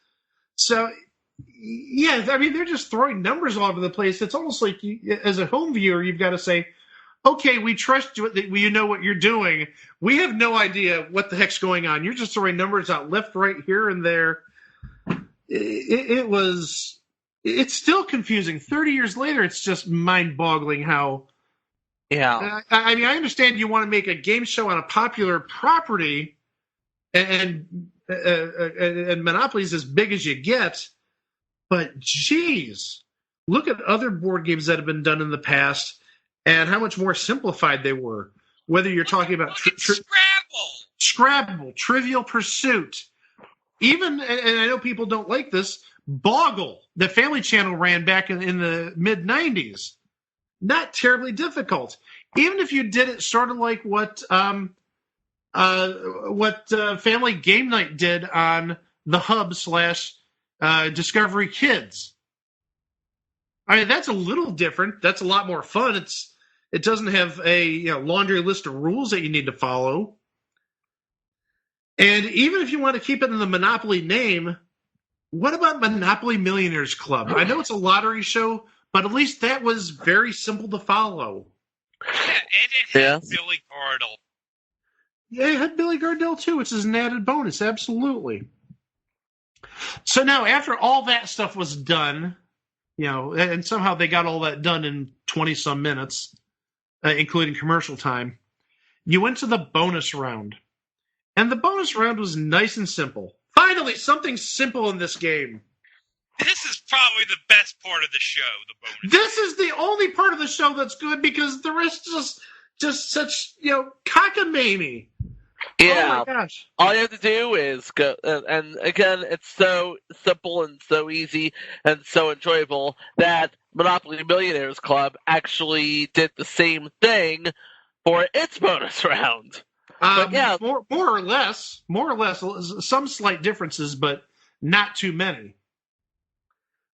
So Yeah, I mean, they're just throwing numbers all over the place. It's almost like, as a home viewer, you've got to say, okay, we trust you. You know what you're doing. We have no idea what the heck's going on. You're just throwing numbers out left, right, here, and there. It's still confusing. 30 years later, it's just mind-boggling how. Yeah. I mean, I understand you want to make a game show on a popular property, and Monopoly's as big as you get. But geez, look at other board games that have been done in the past and how much more simplified they were. Whether you're talking about Scrabble, Trivial Pursuit, even, and I know people don't like this, Boggle, the Family Channel ran back in the mid-90s. Not terribly difficult. Even if you did it sort of like what Family Game Night did on the Hub / Discovery Kids. I mean, that's a little different. That's a lot more fun. It doesn't have a laundry list of rules that you need to follow. And even if you want to keep it in the Monopoly name, what about Monopoly Millionaires Club? I know it's a lottery show, but at least that was very simple to follow. Yeah, and it had Billy Gardell. Yeah, it had Billy Gardell too, which is an added bonus, absolutely. So now, after all that stuff was done, and somehow they got all that done in 20-some minutes, including commercial time, you went to the bonus round. And the bonus round was nice and simple. Finally, something simple in this game. This is probably the best part of the show, the bonus. This is the only part of the show that's good because the rest is just such, cockamamie. Yeah. Oh my gosh. All you have to do is go, and again, it's so simple and so easy and so enjoyable that Monopoly Millionaires Club actually did the same thing for its bonus round. But yeah, more or less, some slight differences, but not too many.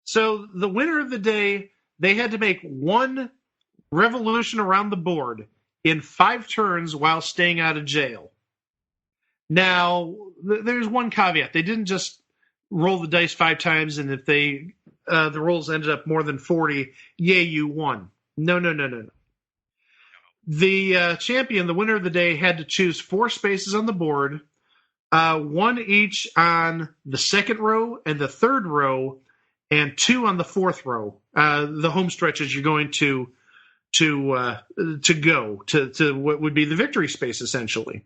So the winner of the day, they had to make one revolution around the board in 5 turns while staying out of jail. Now, there's one caveat. They didn't just roll the dice 5 times, and if the rolls ended up more than 40, yay, you won. No. The champion, the winner of the day, had to choose 4 spaces on the board, 1 each on the second row and the third row, and 2 on the fourth row. The home stretches you're going to go to what would be the victory space, essentially.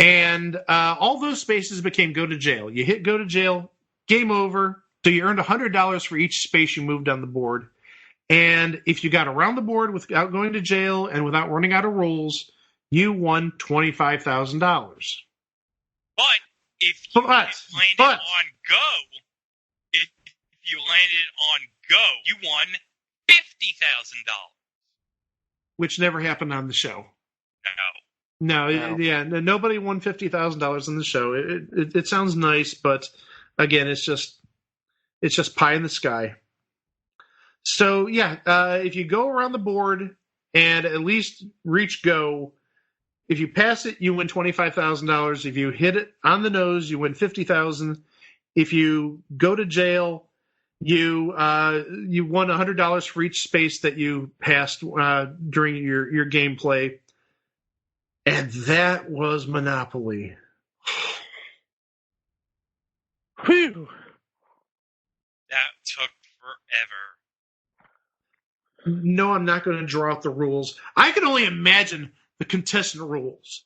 And all those spaces became go to jail. You hit go to jail, game over. So you earned $100 for each space you moved on the board. And if you got around the board without going to jail and without running out of rolls, you won $25,000. But if you landed on go, if you landed on go, you won $50,000. Which never happened on the show. No. Nobody won $50,000 on the show. It sounds nice, but again, it's just pie in the sky. So if you go around the board and at least reach go, if you pass it, you win $25,000. If you hit it on the nose, you win $50,000. If you go to jail, you won $100 for each space that you passed during your gameplay. And that was Monopoly. Whew. That took forever. No, I'm not going to draw out the rules. I can only imagine the contestant rules.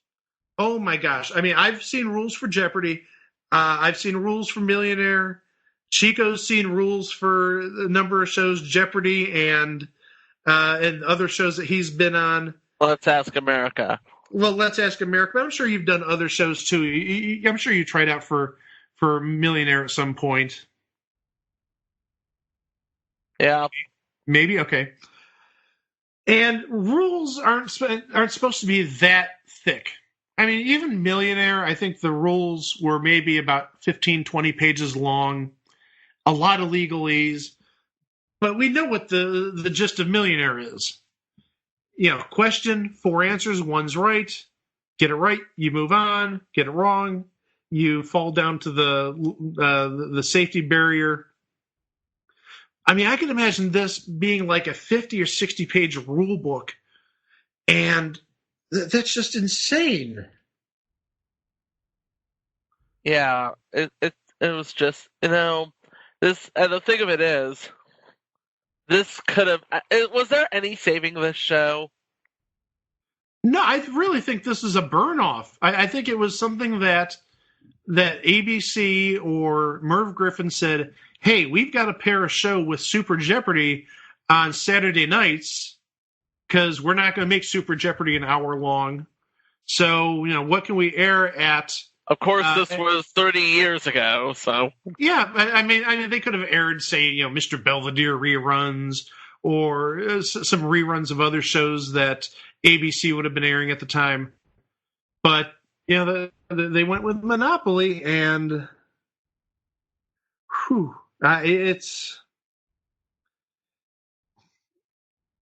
Oh my gosh. I mean, I've seen rules for Jeopardy. I've seen rules for Millionaire. Chico's seen rules for a number of shows, Jeopardy and other shows that he's been on. Let's Ask America. Well, Let's Ask America. But I'm sure you've done other shows too. I'm sure you tried out for Millionaire at some point. Yeah. Maybe? Okay. And rules aren't supposed to be that thick. I mean, even Millionaire, I think the rules were maybe about 15, 20 pages long. A lot of legalese. But we know what the gist of Millionaire is. Question, 4 answers, 1's right. Get it right, you move on. Get it wrong, you fall down to the safety barrier I mean, I can imagine this being like a 50 or 60 page rule book, and that's just insane. Yeah, it was just, this, and the thing of it is, this could have, was there any saving this show? No, I really think this is a burn-off. I think it was something that ABC or Merv Griffin said, hey, we've got to pair a show with Super Jeopardy on Saturday nights because we're not going to make Super Jeopardy an hour long. So, what can we air at? Of course, this was 30 years ago, so. Yeah, I mean, they could have aired, say, Mr. Belvedere reruns or some reruns of other shows that ABC would have been airing at the time. But, they went with Monopoly, and it's...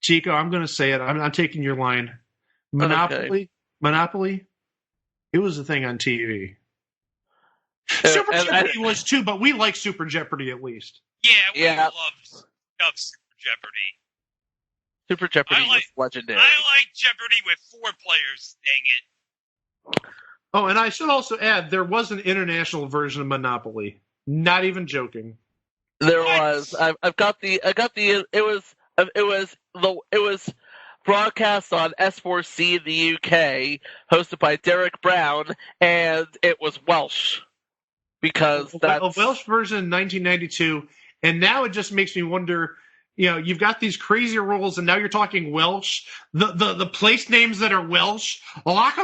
Chico, I'm going to say it. I'm taking your line. Monopoly, it was a thing on TV. Super Jeopardy was too, but we like Super Jeopardy at least. Yeah, we love Super Jeopardy. Super Jeopardy was legendary. I like Jeopardy with 4 players, dang it. Oh, and I should also add, there was an international version of Monopoly. Not even joking. There was. I've got the. It was broadcast on S4C in the UK, hosted by Derek Brown, and it was Welsh. Because that's a Welsh version in 1992, and now it just makes me wonder. You've got these crazy rules, and now you're talking Welsh. The place names that are Welsh. What?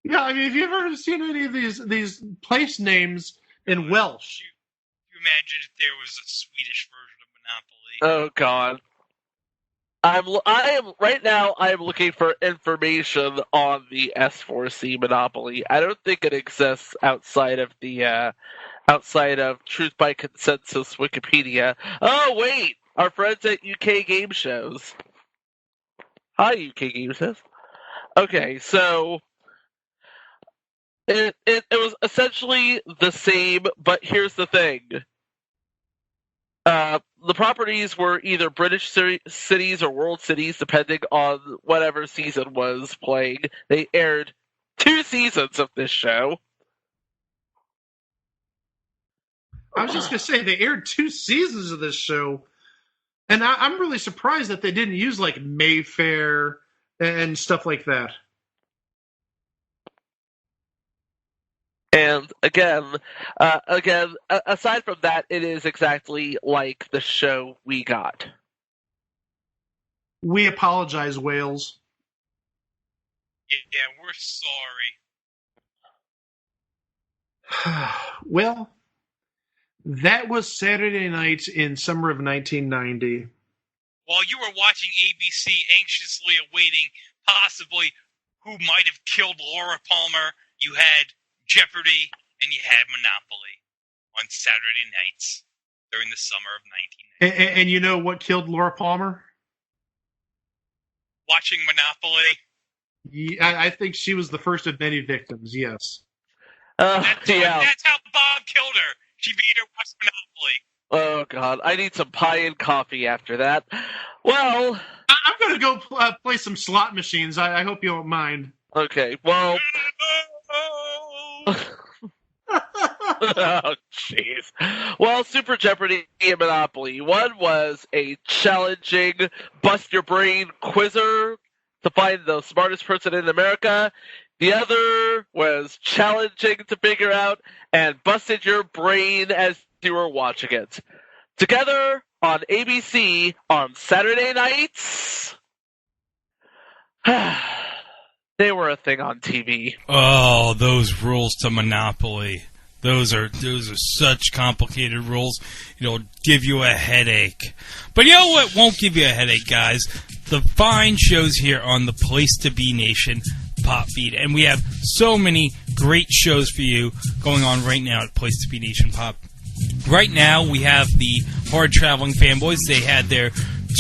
Yeah, I mean, have you ever seen any of these place names in Welsh? You imagine if there was a Swedish version of Monopoly? Oh God. I am right now. I am looking for information on the S4C Monopoly. I don't think it exists outside of Truth by Consensus Wikipedia. Oh wait, our friends at UK Game Shows. Hi, UK Game Shows. Okay, so it was essentially the same, but here's the thing. The properties were either British cities or world cities, depending on whatever season was playing. They aired 2 seasons of this show. I was just going to say, they aired 2 seasons of this show. And I'm really surprised that they didn't use, like, Mayfair and stuff like that. And again, aside from that, it is exactly like the show we got. We apologize, Wales. Yeah, we're sorry. Well, that was Saturday night in summer of 1990. While you were watching ABC, anxiously awaiting possibly who might have killed Laura Palmer, you had Jeopardy, and you had Monopoly on Saturday nights during the summer of 1990. And you know what killed Laura Palmer? Watching Monopoly. Yeah, I think she was the first of many victims, yes. That's how Bob killed her. She beat her watch Monopoly. Oh, God. I need some pie and coffee after that. Well... I'm going to go play some slot machines. I hope you don't mind. Okay, well... Oh, jeez. Well, Super Jeopardy and Monopoly. One was a challenging, bust-your-brain quizzer to find the smartest person in America. The other was challenging to figure out and busted your brain as you were watching it. Together on ABC on Saturday nights... They were a thing on TV. Oh, those rules to Monopoly. Those are such complicated rules. It'll give you a headache. But you know what won't give you a headache, guys? The fine shows here on the Place to Be Nation Pop Feed. And we have so many great shows for you going on right now at Place to Be Nation Pop. Right now, we have the Hard Traveling Fanboys. They had their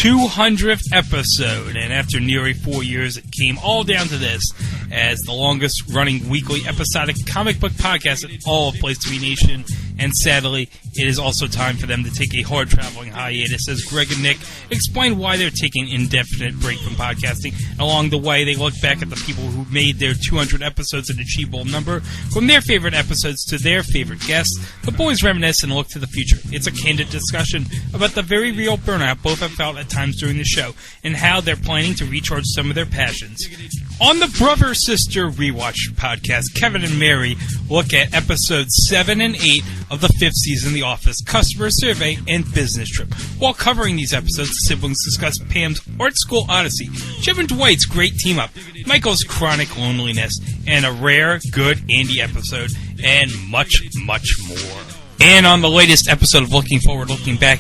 200th episode, and after nearly 4 years, it came all down to this. as the longest-running weekly episodic comic book podcast in all of Place to Be Nation. And sadly, it is also time for them to take a hard-traveling hiatus as Greg and Nick explain why they're taking an indefinite break from podcasting. Along the way, they look back at the people who made their 200 episodes an achievable number, from their favorite episodes to their favorite guests. The boys reminisce and look to the future. It's a candid discussion about the very real burnout both have felt at times during the show, and how they're planning to recharge some of their passions. On the Brother Sister Rewatch podcast, Kevin and Mary look at episodes 7 and 8 of the 5th season of The Office, Customer Survey, and Business Trip. While covering these episodes, the siblings discuss Pam's art school odyssey, Jeff and Dwight's great team-up, Michael's chronic loneliness, and a rare, good Andy episode, and much, much more. And on the latest episode of Looking Forward, Looking Back,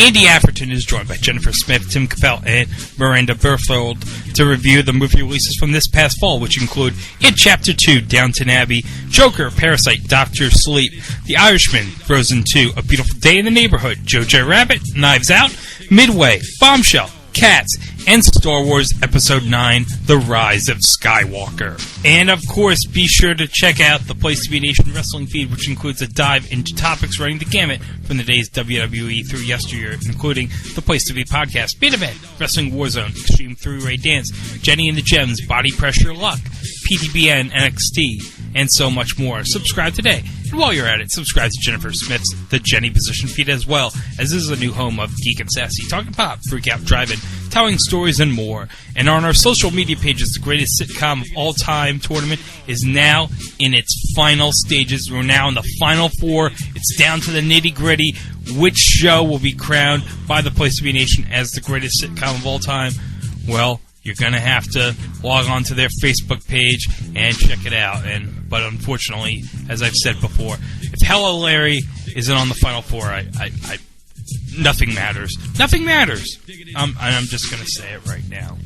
Andy Afferton is joined by Jennifer Smith, Tim Capel, and Miranda Berthold to review the movie releases from this past fall, which include It Chapter 2, Downton Abbey, Joker, Parasite, Doctor Sleep, The Irishman, Frozen 2, A Beautiful Day in the Neighborhood, Jojo Rabbit, Knives Out, Midway, Bombshell, Cats, and Star Wars Episode 9, The Rise of Skywalker. And of course, be sure to check out the Place to Be Nation wrestling feed, which includes a dive into topics running the gamut from the day's WWE through yesteryear, including the Place to Be podcast, Main Event, Wrestling Warzone, Extreme 3-Way Dance, Jenny and the Gems, Body Pressure Luck, PTBN, NXT, and so much more. Subscribe today. And while you're at it, subscribe to Jennifer Smith's The Jenny Position feed as well, as this is a new home of Geek and Sassy, Talking Pop, Freak Out, Drive-In, telling stories, and more. And on our social media pages, the greatest sitcom of all time tournament is now in its final stages. We're now in the final 4. It's down to the nitty-gritty. Which show will be crowned by the Place to Be Nation as the greatest sitcom of all time? Well, you're going to have to log on to their Facebook page and check it out. But unfortunately, as I've said before, if Hello Larry isn't on the Final 4, nothing matters. Nothing matters. I'm just going to say it right now.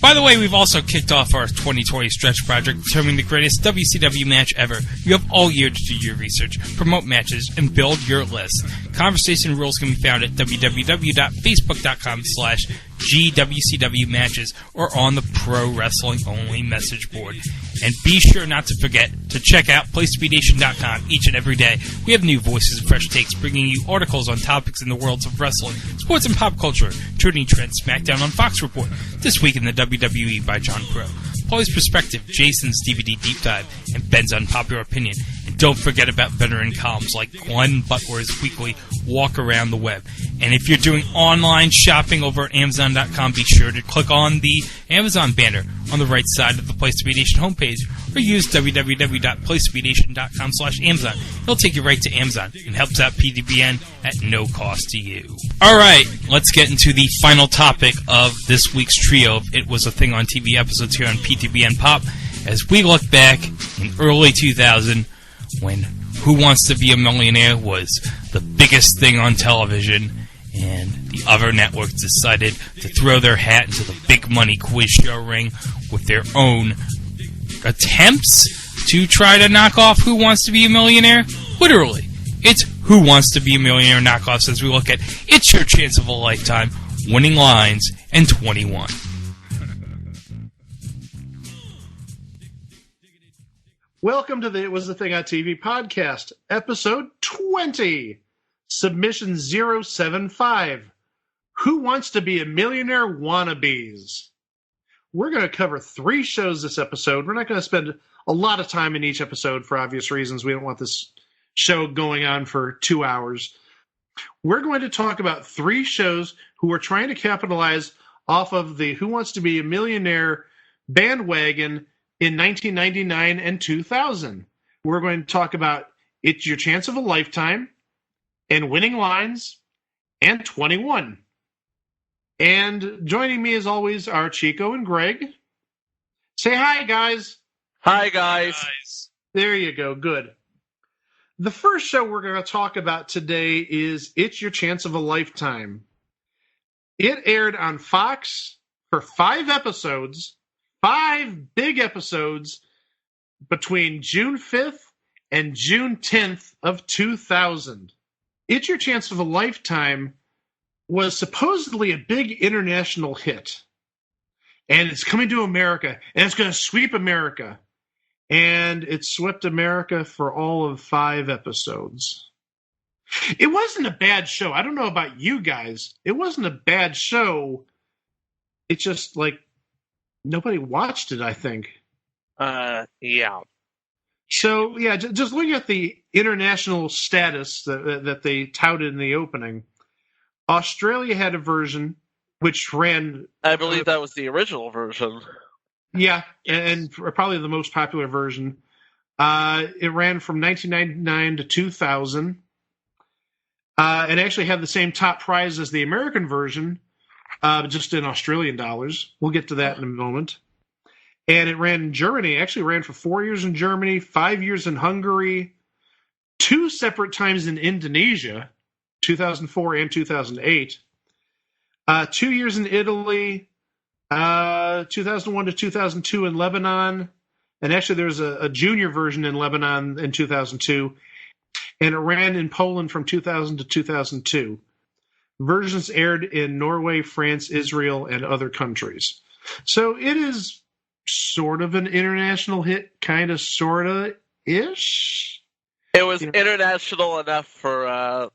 By the way, we've also kicked off our 2020 stretch project determining the greatest WCW match ever. You have all year to do your research, promote matches, and build your list. Conversation rules can be found at www.facebook.com/GWCW matches or on the Pro Wrestling Only message board. And be sure not to forget to check out PlaceToBeNation.com each and every day. We have new voices and fresh takes bringing you articles on topics in the worlds of wrestling, sports and pop culture, trending trends, SmackDown on Fox Report, This Week in the WWE by John Crow, Paulie's Perspective, Jason's DVD Deep Dive, and Ben's Unpopular Opinion. And don't forget about veteran columns like Glenn Butler's weekly Walk Around the Web. And if you're doing online shopping over at Amazon.com, be sure to click on the Amazon banner on the right side of the Place to Be Nation homepage, or use www.placetobenation.com/Amazon. It'll take you right to Amazon and helps out PTBN at no cost to you. Alright, let's get into the final topic of this week's trio of It Was a Thing on TV episodes here on PTBN Pop, as we look back in early 2000 when Who Wants to Be a Millionaire was the biggest thing on television, and the other networks decided to throw their hat into the big money quiz show ring with their own attempts to try to knock off Who Wants to Be a Millionaire. Literally, it's Who Wants to Be a Millionaire knockoffs as we look at It's Your Chance of a Lifetime, Winning Lines, and 21. Welcome to the It Was a Thing on TV podcast, episode 20, submission 075. Who Wants to Be a Millionaire Wannabes? We're going to cover 3 shows this episode. We're not going to spend a lot of time in each episode for obvious reasons. We don't want this show going on for 2 hours. We're going to talk about 3 shows who are trying to capitalize off of the Who Wants to Be a Millionaire bandwagon in 1999 and 2000. We're going to talk about It's Your Chance of a Lifetime, and Winning Lines, and 21. And joining me as always are Chico and Greg. Say hi, guys. Hi, guys. There you go. Good. The first show we're going to talk about today is It's Your Chance of a Lifetime. It aired on Fox for 5 episodes, 5 big episodes, between June 5th and June 10th of 2000. It's Your Chance of a Lifetime was supposedly a big international hit. and it's coming to America, and it's going to sweep America. And it swept America for all of 5 episodes. It wasn't a bad show. I don't know about you guys. It wasn't a bad show. It's just like nobody watched it, I think. Yeah. So, yeah, just looking at the international status that they touted in the opening, Australia had a version which ran... I believe that was the original version. Yeah, and probably the most popular version. It ran from 1999 to 2000. And actually had the same top prize as the American version, just in Australian dollars. We'll get to that in a moment. And it ran in Germany. It actually ran for 4 years in Germany, 5 years in Hungary, 2 separate times in Indonesia, 2004 and 2008, 2 years in Italy, 2001 to 2002 in Lebanon, and actually there was a junior version in Lebanon in 2002, and it ran in Poland from 2000 to 2002. Versions aired in Norway, France, Israel, and other countries. So it is sort of an international hit, kind of, sort of ish. It was international enough for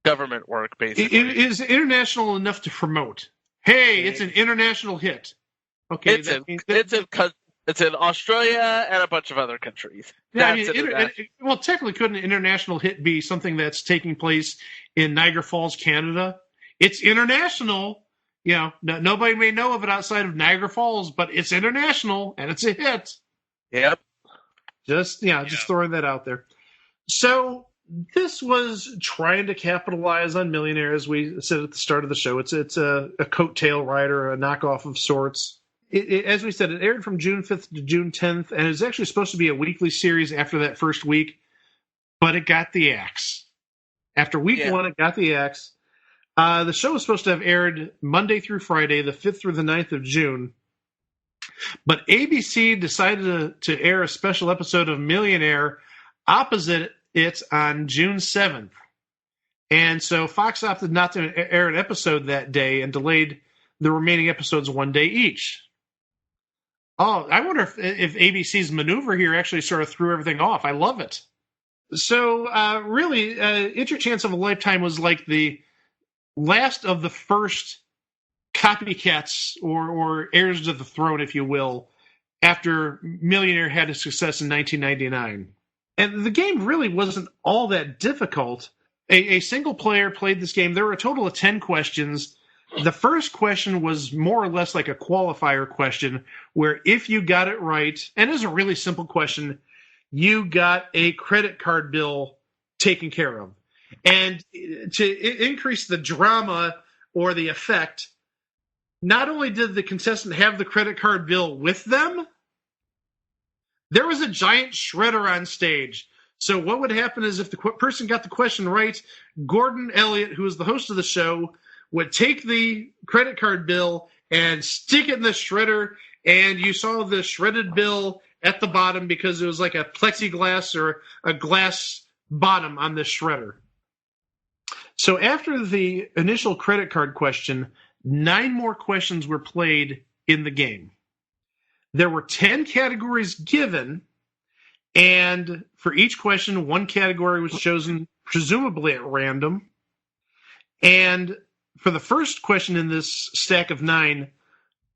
government work, basically. It is international enough to promote. Hey, it's an international hit. Okay, it's in Australia and a bunch of other countries. Yeah, well, technically, couldn't an international hit be something that's taking place in Niagara Falls, Canada? It's international. Nobody may know of it outside of Niagara Falls, but it's international and it's a hit. Yep. Just throwing that out there. So this was trying to capitalize on Millionaire, as we said at the start of the show. It's a coattail rider, a knockoff of sorts. As we said, it aired from June 5th to June 10th, and it was actually supposed to be a weekly series after that first week, but it got the axe. After week 1, it got the axe. The show was supposed to have aired Monday through Friday, the 5th through the 9th of June, but ABC decided to air a special episode of Millionaire opposite it on June 7th. And so Fox opted not to air an episode that day and delayed the remaining episodes 1 day each. Oh, I wonder if ABC's maneuver here actually sort of threw everything off. I love it. So, really, It's Your Chance of a Lifetime was like the last of the first copycats or heirs to the throne, if you will, after Millionaire had a success in 1999. And the game really wasn't all that difficult. A single player played this game. There were a total of 10 questions. The first question was more or less like a qualifier question, where if you got it right, and it was a really simple question, you got a credit card bill taken care of. And to increase the drama or the effect, not only did the contestant have the credit card bill with them, there was a giant shredder on stage. So what would happen is if the person got the question right, Gordon Elliott, who is the host of the show, would take the credit card bill and stick it in the shredder, and you saw the shredded bill at the bottom because it was like a plexiglass or a glass bottom on the shredder. So after the initial credit card question, 9 more questions were played in the game. There were 10 categories given, and for each question, 1 category was chosen presumably at random. And for the first question in this stack of 9,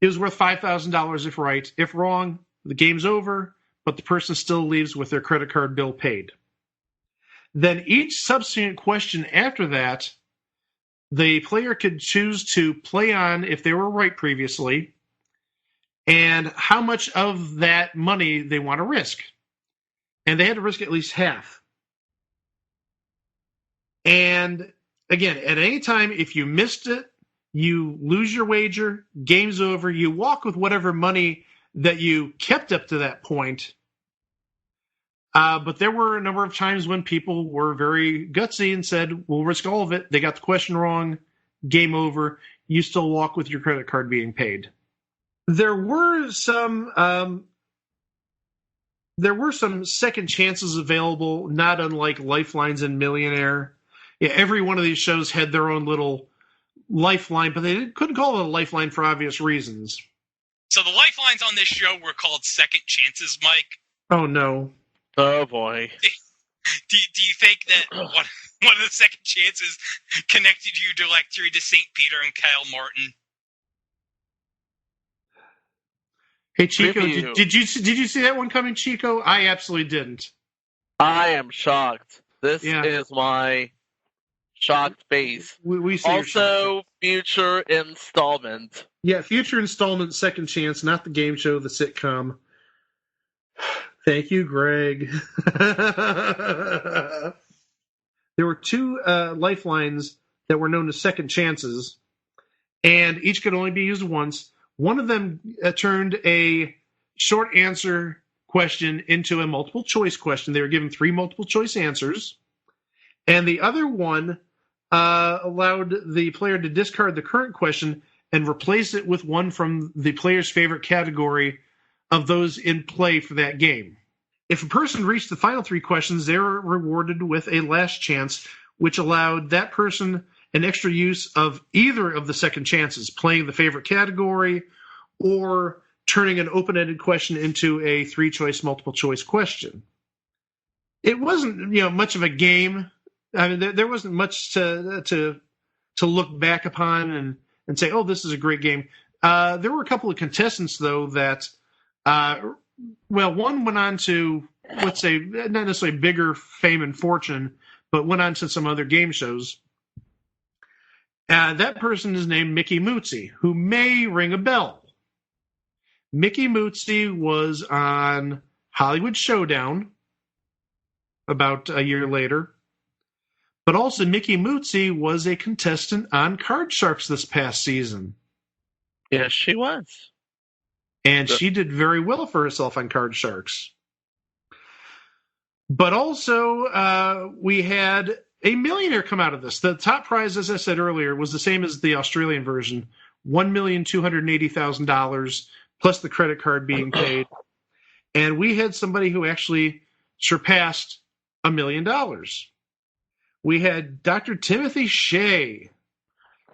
it was worth $5,000 if right. If wrong, the game's over, but the person still leaves with their credit card bill paid. Then each subsequent question after that, the player could choose to play on if they were right previously, and how much of that money they want to risk. And they had to risk at least half. And again, at any time, if you missed it, you lose your wager, game's over, you walk with whatever money that you kept up to that point. But there were a number of times when people were very gutsy and said, we'll risk all of it. They got the question wrong, game over, you still walk with your credit card being paid. There were some second chances available, not unlike Lifelines and Millionaire. Yeah, every one of these shows had their own little lifeline, but they couldn't call it a lifeline for obvious reasons. So the lifelines on this show were called second chances, Mike. Oh, no. Oh, boy. Do you think that one of the second chances connected you directly to St. Peter and Kyle Martin? Hey, Chico, did you see that one coming, Chico? I absolutely didn't. I am shocked. This is my shocked face. We see also, future installment. Yeah, future installment, Second Chance, not the game show, the sitcom. Thank you, Greg. There were two lifelines that were known as second chances, and each could only be used once. One of them turned a short answer question into a multiple choice question. They were given 3 multiple choice answers. And the other one allowed the player to discard the current question and replace it with one from the player's favorite category of those in play for that game. If a person reached the final 3 questions, they were rewarded with a last chance, which allowed that person an extra use of either of the second chances, playing the favorite category or turning an open-ended question into a 3-choice multiple choice question. It wasn't, much of a game. I mean, there wasn't much to look back upon and say, oh, this is a great game. There were a couple of contestants, though, that, one went on to, let's say, not necessarily bigger fame and fortune, but went on to some other game shows. That person is named Mickey Mootsie, who may ring a bell. Mickey Mootsie was on Hollywood Showdown about a year later. But also, Mickey Mootsie was a contestant on Card Sharks this past season. Yes, she was. And she did very well for herself on Card Sharks. But also, we had a millionaire come out of this. The top prize, as I said earlier, was the same as the Australian version, $1,280,000, plus the credit card being paid. And we had somebody who actually surpassed $1 million. We had Dr. Timothy Shea.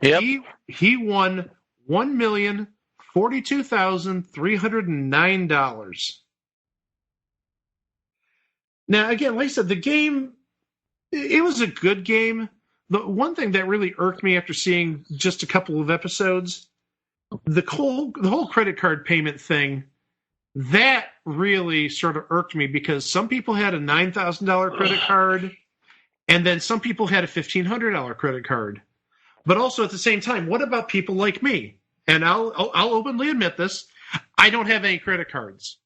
Yep. He won $1,042,309. Now, again, like I said, the game, it was a good game. The one thing that really irked me after seeing just a couple of episodes, the whole credit card payment thing, that really sort of irked me because some people had a $9,000 credit card, and then some people had a $1,500 credit card. But also at the same time, what about people like me? And I'll openly admit this, I don't have any credit cards.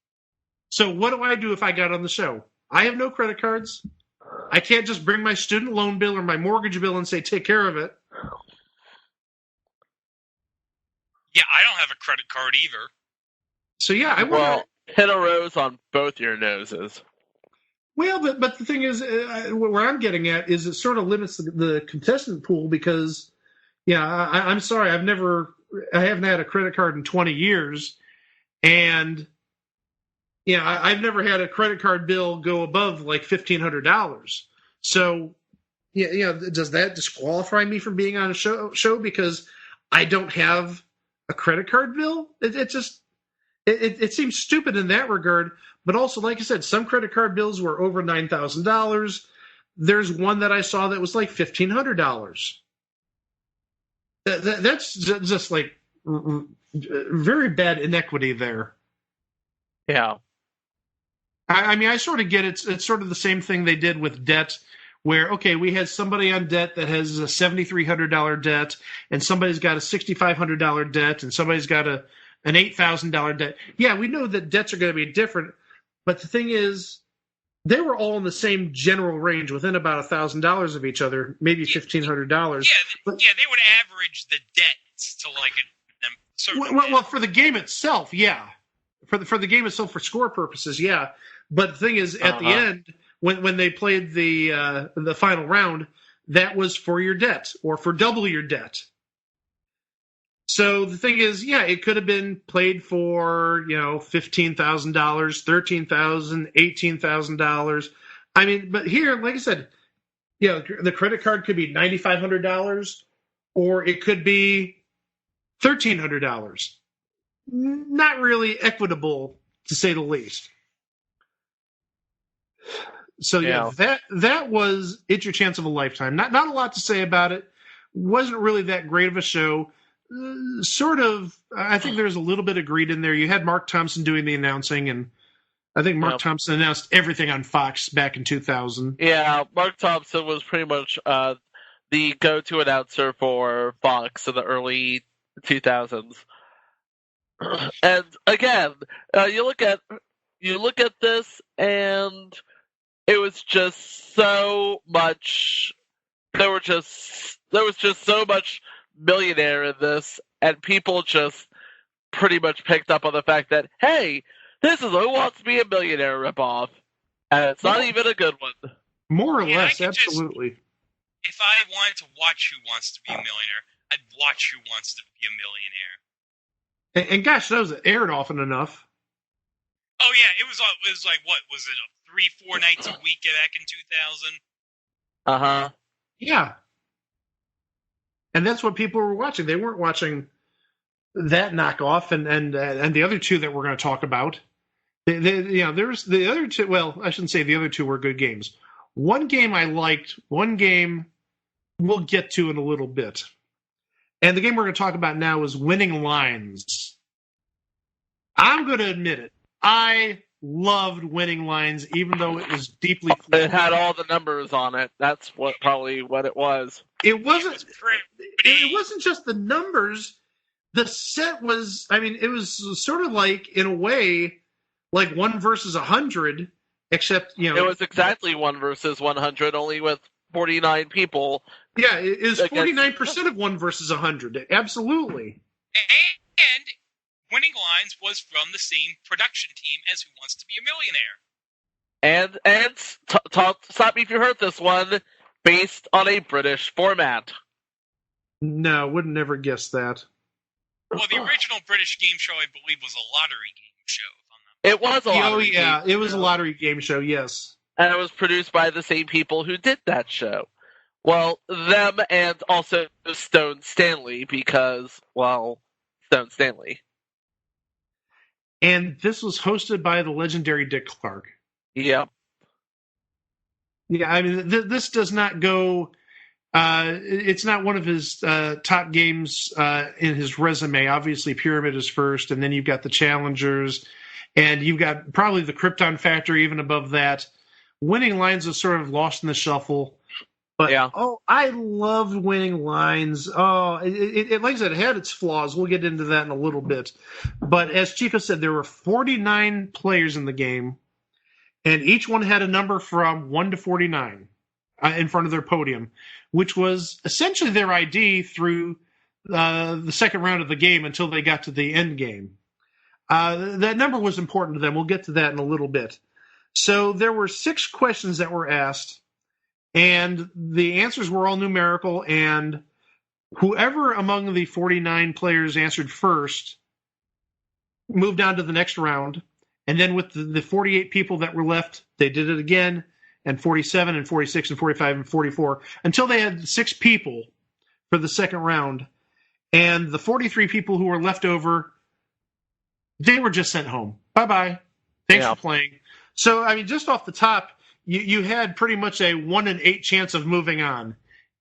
So what do I do if I got on the show? I have no credit cards. I can't just bring my student loan bill or my mortgage bill and say, take care of it. Yeah, I don't have a credit card either. So yeah, hit a rose on both your noses. Well, but the thing is, where I'm getting at is it sort of limits the contestant pool because, I'm sorry, I haven't had a credit card in 20 years, and I've never had a credit card bill go above like $1,500. So, does that disqualify me from being on a show because I don't have a credit card bill? It seems stupid in that regard. But also, like I said, some credit card bills were over $9,000. There's one that I saw that was like $1,500. That's just like very bad inequity there. Yeah. I mean, I sort of get it. It's sort of the same thing they did with debt, where, okay, we had somebody on debt that has a $7,300 debt, and somebody's got a $6,500 debt, and somebody's got an $8,000 debt. Yeah, we know that debts are going to be different, but the thing is, they were all in the same general range, within about $1,000 of each other, maybe $1,500. Yeah, they would average the debts to like a certain. Well, for the game itself, yeah. For the game itself, for score purposes, yeah. But the thing is, at the end, when they played the final round, that was for your debt or for double your debt. So the thing is, yeah, it could have been played for $15,000, $13,000, $18,000. I mean, but here, like I said, the credit card could be $9,500, or it could be $1,300. not really equitable, to say the least. So that was It's Your Chance of a Lifetime. Not a lot to say about it. Wasn't really that great of a show. Sort of, I think there's a little bit of greed in there. You had Mark Thompson doing the announcing, and I think Mark Thompson announced everything on Fox back in 2000. Yeah, Mark Thompson was pretty much the go-to announcer for Fox in the early 2000s. And again, you look at this, and it was just so much. There was just so much millionaire in this, and people just pretty much picked up on the fact that, hey, this is Who Wants to Be a Millionaire ripoff, and it's not even a good one. More or less, absolutely. If I wanted to watch Who Wants to Be a Millionaire, I'd watch Who Wants to Be a Millionaire. And gosh, those aired often enough. Oh yeah, it was like, what was it, 3-4 nights a week back in 2000? Yeah. And that's what people were watching. They weren't watching that knockoff and the other two that we're going to talk about. There's the other two. Well, I shouldn't say the other two were good games. One game I liked. One game we'll get to in a little bit. And the game we're going to talk about now is Winning Lines. I'm going to admit it. I loved Winning Lines, even though it was deeply flawed. It had all the numbers on it. That's probably what it was. It wasn't just the numbers. The set was, it was sort of like, in a way, like 1 versus 100, except, It was exactly 1 versus 100, only with 49 people. Yeah, it is 49% of 1 versus 100. Absolutely. And Winning Lines was from the same production team as Who Wants to Be a Millionaire. And stop me if you heard this one, based on a British format. No, would never guess that. Well, the original British game show, I believe, was a lottery game show. It was a lottery game show. It was a lottery game show, yes. And it was produced by the same people who did that show. Well, them and also Stone Stanley, because, well, Stone Stanley. And this was hosted by the legendary Dick Clark. Yep. Yeah, this does not go... it's not one of his top games in his resume. Obviously, Pyramid is first, and then you've got the Challengers, and you've got probably the Krypton Factory even above that. Winning Lines is sort of lost in the shuffle. But, I loved Winning Lines. Oh, it like I said, it had its flaws. We'll get into that in a little bit. But as Chico said, there were 49 players in the game, and each one had a number from 1 to 49 in front of their podium, which was essentially their ID through the second round of the game until they got to the end game. That number was important to them. We'll get to that in a little bit. So there were 6 questions that were asked, and the answers were all numerical, and whoever among the 49 players answered first moved on to the next round. And then with the 48 people that were left, they did it again, and 47 and 46 and 45 and 44, until they had 6 people for the second round. And the 43 people who were left over, they were just sent home. Bye-bye. Thanks for playing. So, just off the top, you had pretty much a 1 in 8 chance of moving on,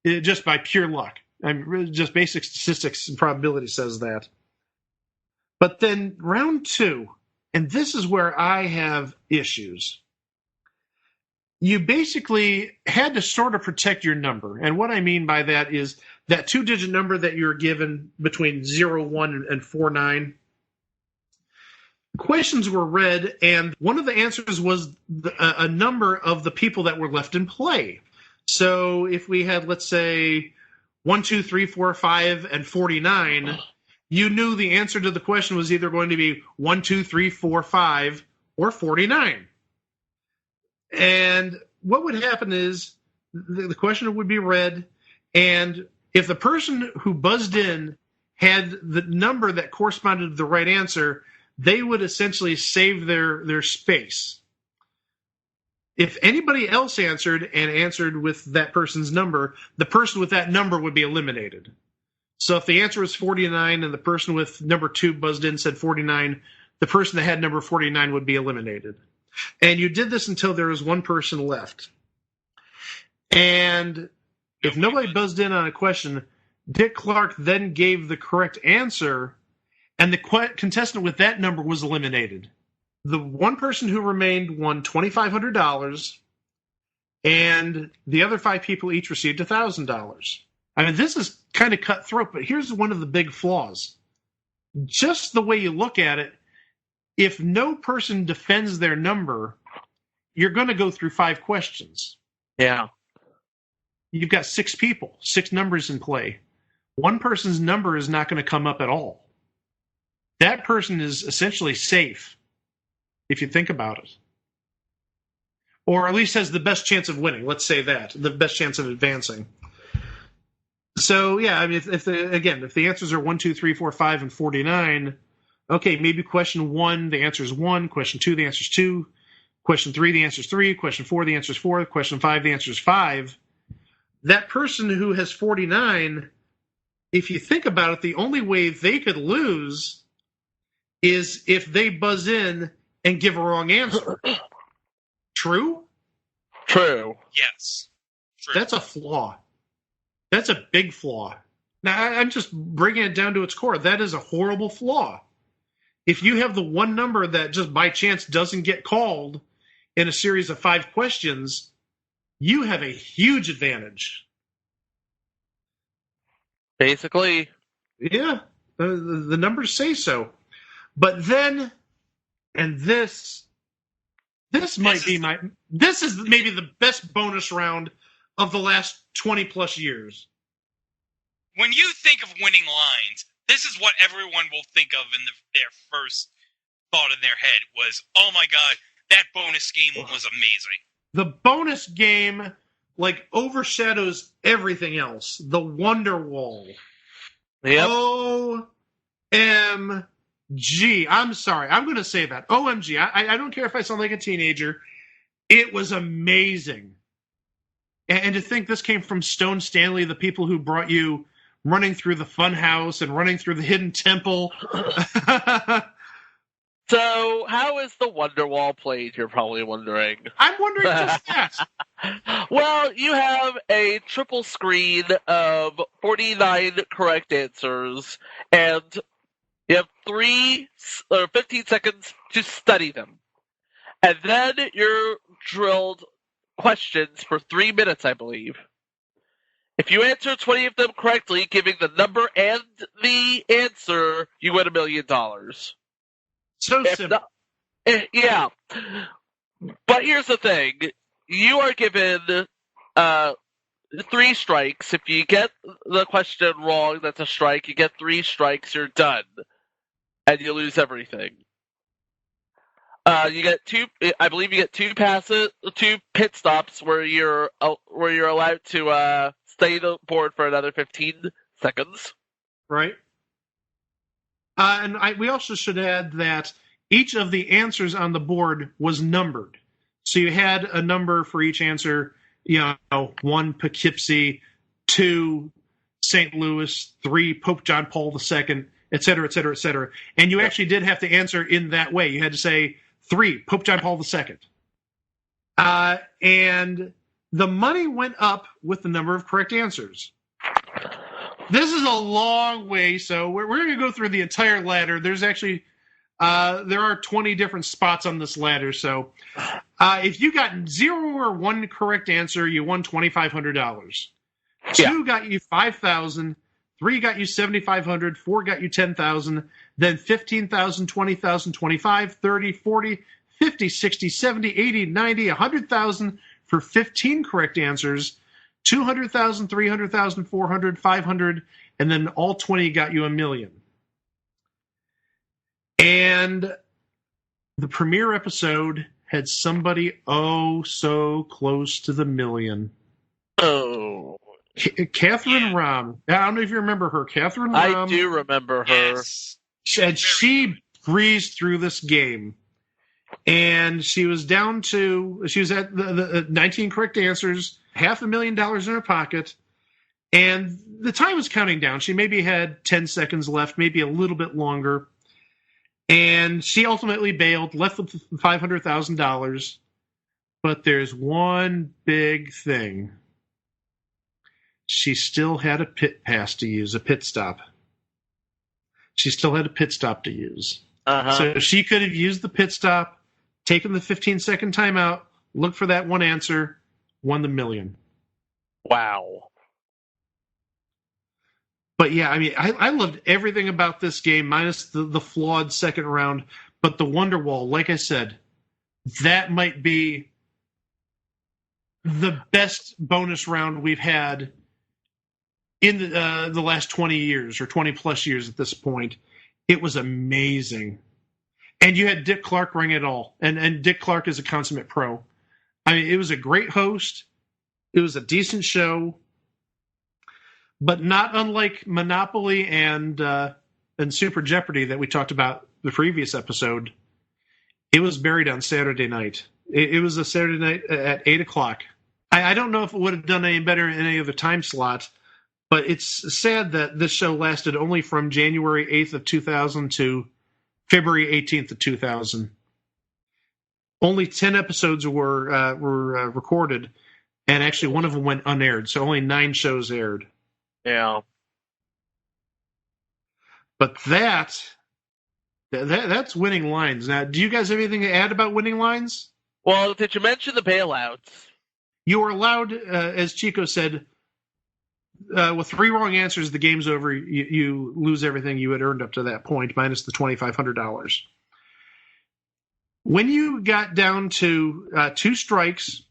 just by pure luck. Just basic statistics and probability says that. But then round 2, and this is where I have issues. You basically had to sort of protect your number. And what I mean by that is that 2-digit number that you're given between 0, 1, and 4, 9. Questions were read, and one of the answers was a number of the people that were left in play. So if we had, let's say, 1, 2, 3, 4, 5, and 49, you knew the answer to the question was either going to be 1, 2, 3, 4, 5, or 49. And what would happen is the question would be read, and if the person who buzzed in had the number that corresponded to the right answer, they would essentially save their space. If anybody else answered with that person's number, the person with that number would be eliminated. So if the answer was 49 and the person with number 2 buzzed in said 49, the person that had number 49 would be eliminated. And you did this until there was one person left. And if nobody buzzed in on a question, Dick Clark then gave the correct answer, and the contestant with that number was eliminated. The one person who remained won $2,500, and the other 5 people each received $1,000. I mean, this is kind of cutthroat, but here's one of the big flaws. Just the way you look at it, if no person defends their number, you're going to go through 5 questions. Yeah. You've got 6 people, 6 numbers in play. One person's number is not going to come up at all. That person is essentially safe, if you think about it. Or at least has the best chance of winning. Let's say that. The best chance of advancing. So, yeah, I mean, if the answers are 1, 2, 3, 4, 5, and 49, okay, maybe question 1, the answer is 1. Question 2, the answer is 2. Question 3, the answer is 3. Question 4, the answer is 4. Question 5, the answer is 5. That person who has 49, if you think about it, the only way they could lose is if they buzz in and give a wrong answer. True? True. Yes. True. That's a flaw. That's a big flaw. Now, I'm just bringing it down to its core. That is a horrible flaw. If you have the one number that just by chance doesn't get called in a series of 5 questions, you have a huge advantage. Basically. Yeah, the numbers say so. But then, and this is maybe the best bonus round of the last 20 plus years. When you think of winning lines, this is what everyone will think of in their first thought in their head was, oh my god, that bonus game was amazing. The bonus game, overshadows everything else. The Wonder Wall. Yep. OMG. I'm sorry. I'm going to say that. OMG. I don't care if I sound like a teenager. It was amazing. And to think this came from Stone Stanley, the people who brought you Running Through the Funhouse and Running Through the Hidden Temple. So, how is the Wonderwall played, you're probably wondering? I'm wondering just that. Well, you have a triple screen of 49 correct answers, and you have 15 seconds to study them. And then you're drilled questions for 3 minutes, I believe. If you answer 20 of them correctly, giving the number and the answer, you win $1 million. So simple. Yeah. But here's the thing. You are given 3 strikes. If you get the question wrong, that's a strike. You get 3 strikes, you're done. And you lose everything. You get 2. I believe you get 2 passes, 2 pit stops where you're allowed to stay on the board for another 15 seconds. Right. We also should add that each of the answers on the board was numbered. So you had a number for each answer, 1 Poughkeepsie, 2 St. Louis, 3 Pope John Paul II, et cetera, et cetera, et cetera. And you actually did have to answer in that way. You had to say 3 Pope John Paul II. And the money went up with the number of correct answers. This is a long way, so we're going to go through the entire ladder. There's actually there are 20 different spots on this ladder. So if you got 0 or 1 correct answer, you won $2,500. 2 got you $5,000. 3 got you $7,500. 4 got you $10,000. Then $15,000, $20,000, $25,000, $30,000, $40,000, $50,000, $60,000, $70,000, $80,000, $90,000, $100,000 for 15 correct answers. 200,000, 300,000, 400, 500, and then all 20 got you $1 million. And the premiere episode had somebody so close to the $1 million. Oh. Catherine Rahm. I don't know if you remember her. Catherine Rahm. I do remember her. Yes. And she breezed through this game. And she was at the 19 correct answers, $500,000 in her pocket, And the time was counting down. She maybe had 10 seconds left, maybe a little bit longer. And she ultimately bailed, left with $500,000. But there's one big thing. She still had a pit pass to use, a pit stop. She still had a pit stop to use. So she could have used the pit stop, taken the 15-second timeout, looked for that one answer, won the $1 million. Wow. But yeah, I mean, I loved everything about this game, minus the flawed second round. But the Wonderwall, like I said, that might be the best bonus round we've had in the last 20 years or 20 plus years at this point. It was amazing. And you had Dick Clark running it all. And Dick Clark is a consummate pro. I mean, it was a great host. It was a decent show. But not unlike Monopoly and Super Jeopardy that we talked about the previous episode, it was buried on Saturday night. It was a Saturday night at 8 o'clock. I don't know if it would have done any better in any other time slot, but it's sad that this show lasted only from January 8th of 2000 to February 18th of 2000. Only 10 episodes were recorded, and actually one of them went unaired, so only 9 shows aired. Yeah. But that's Winning Lines. Now, do you guys have anything to add about Winning Lines? Well, did you mention the bailouts? You were allowed, as Chico said, with 3 wrong answers, the game's over. You lose everything you had earned up to that point, minus the $2,500. When you got down to 2 strikes,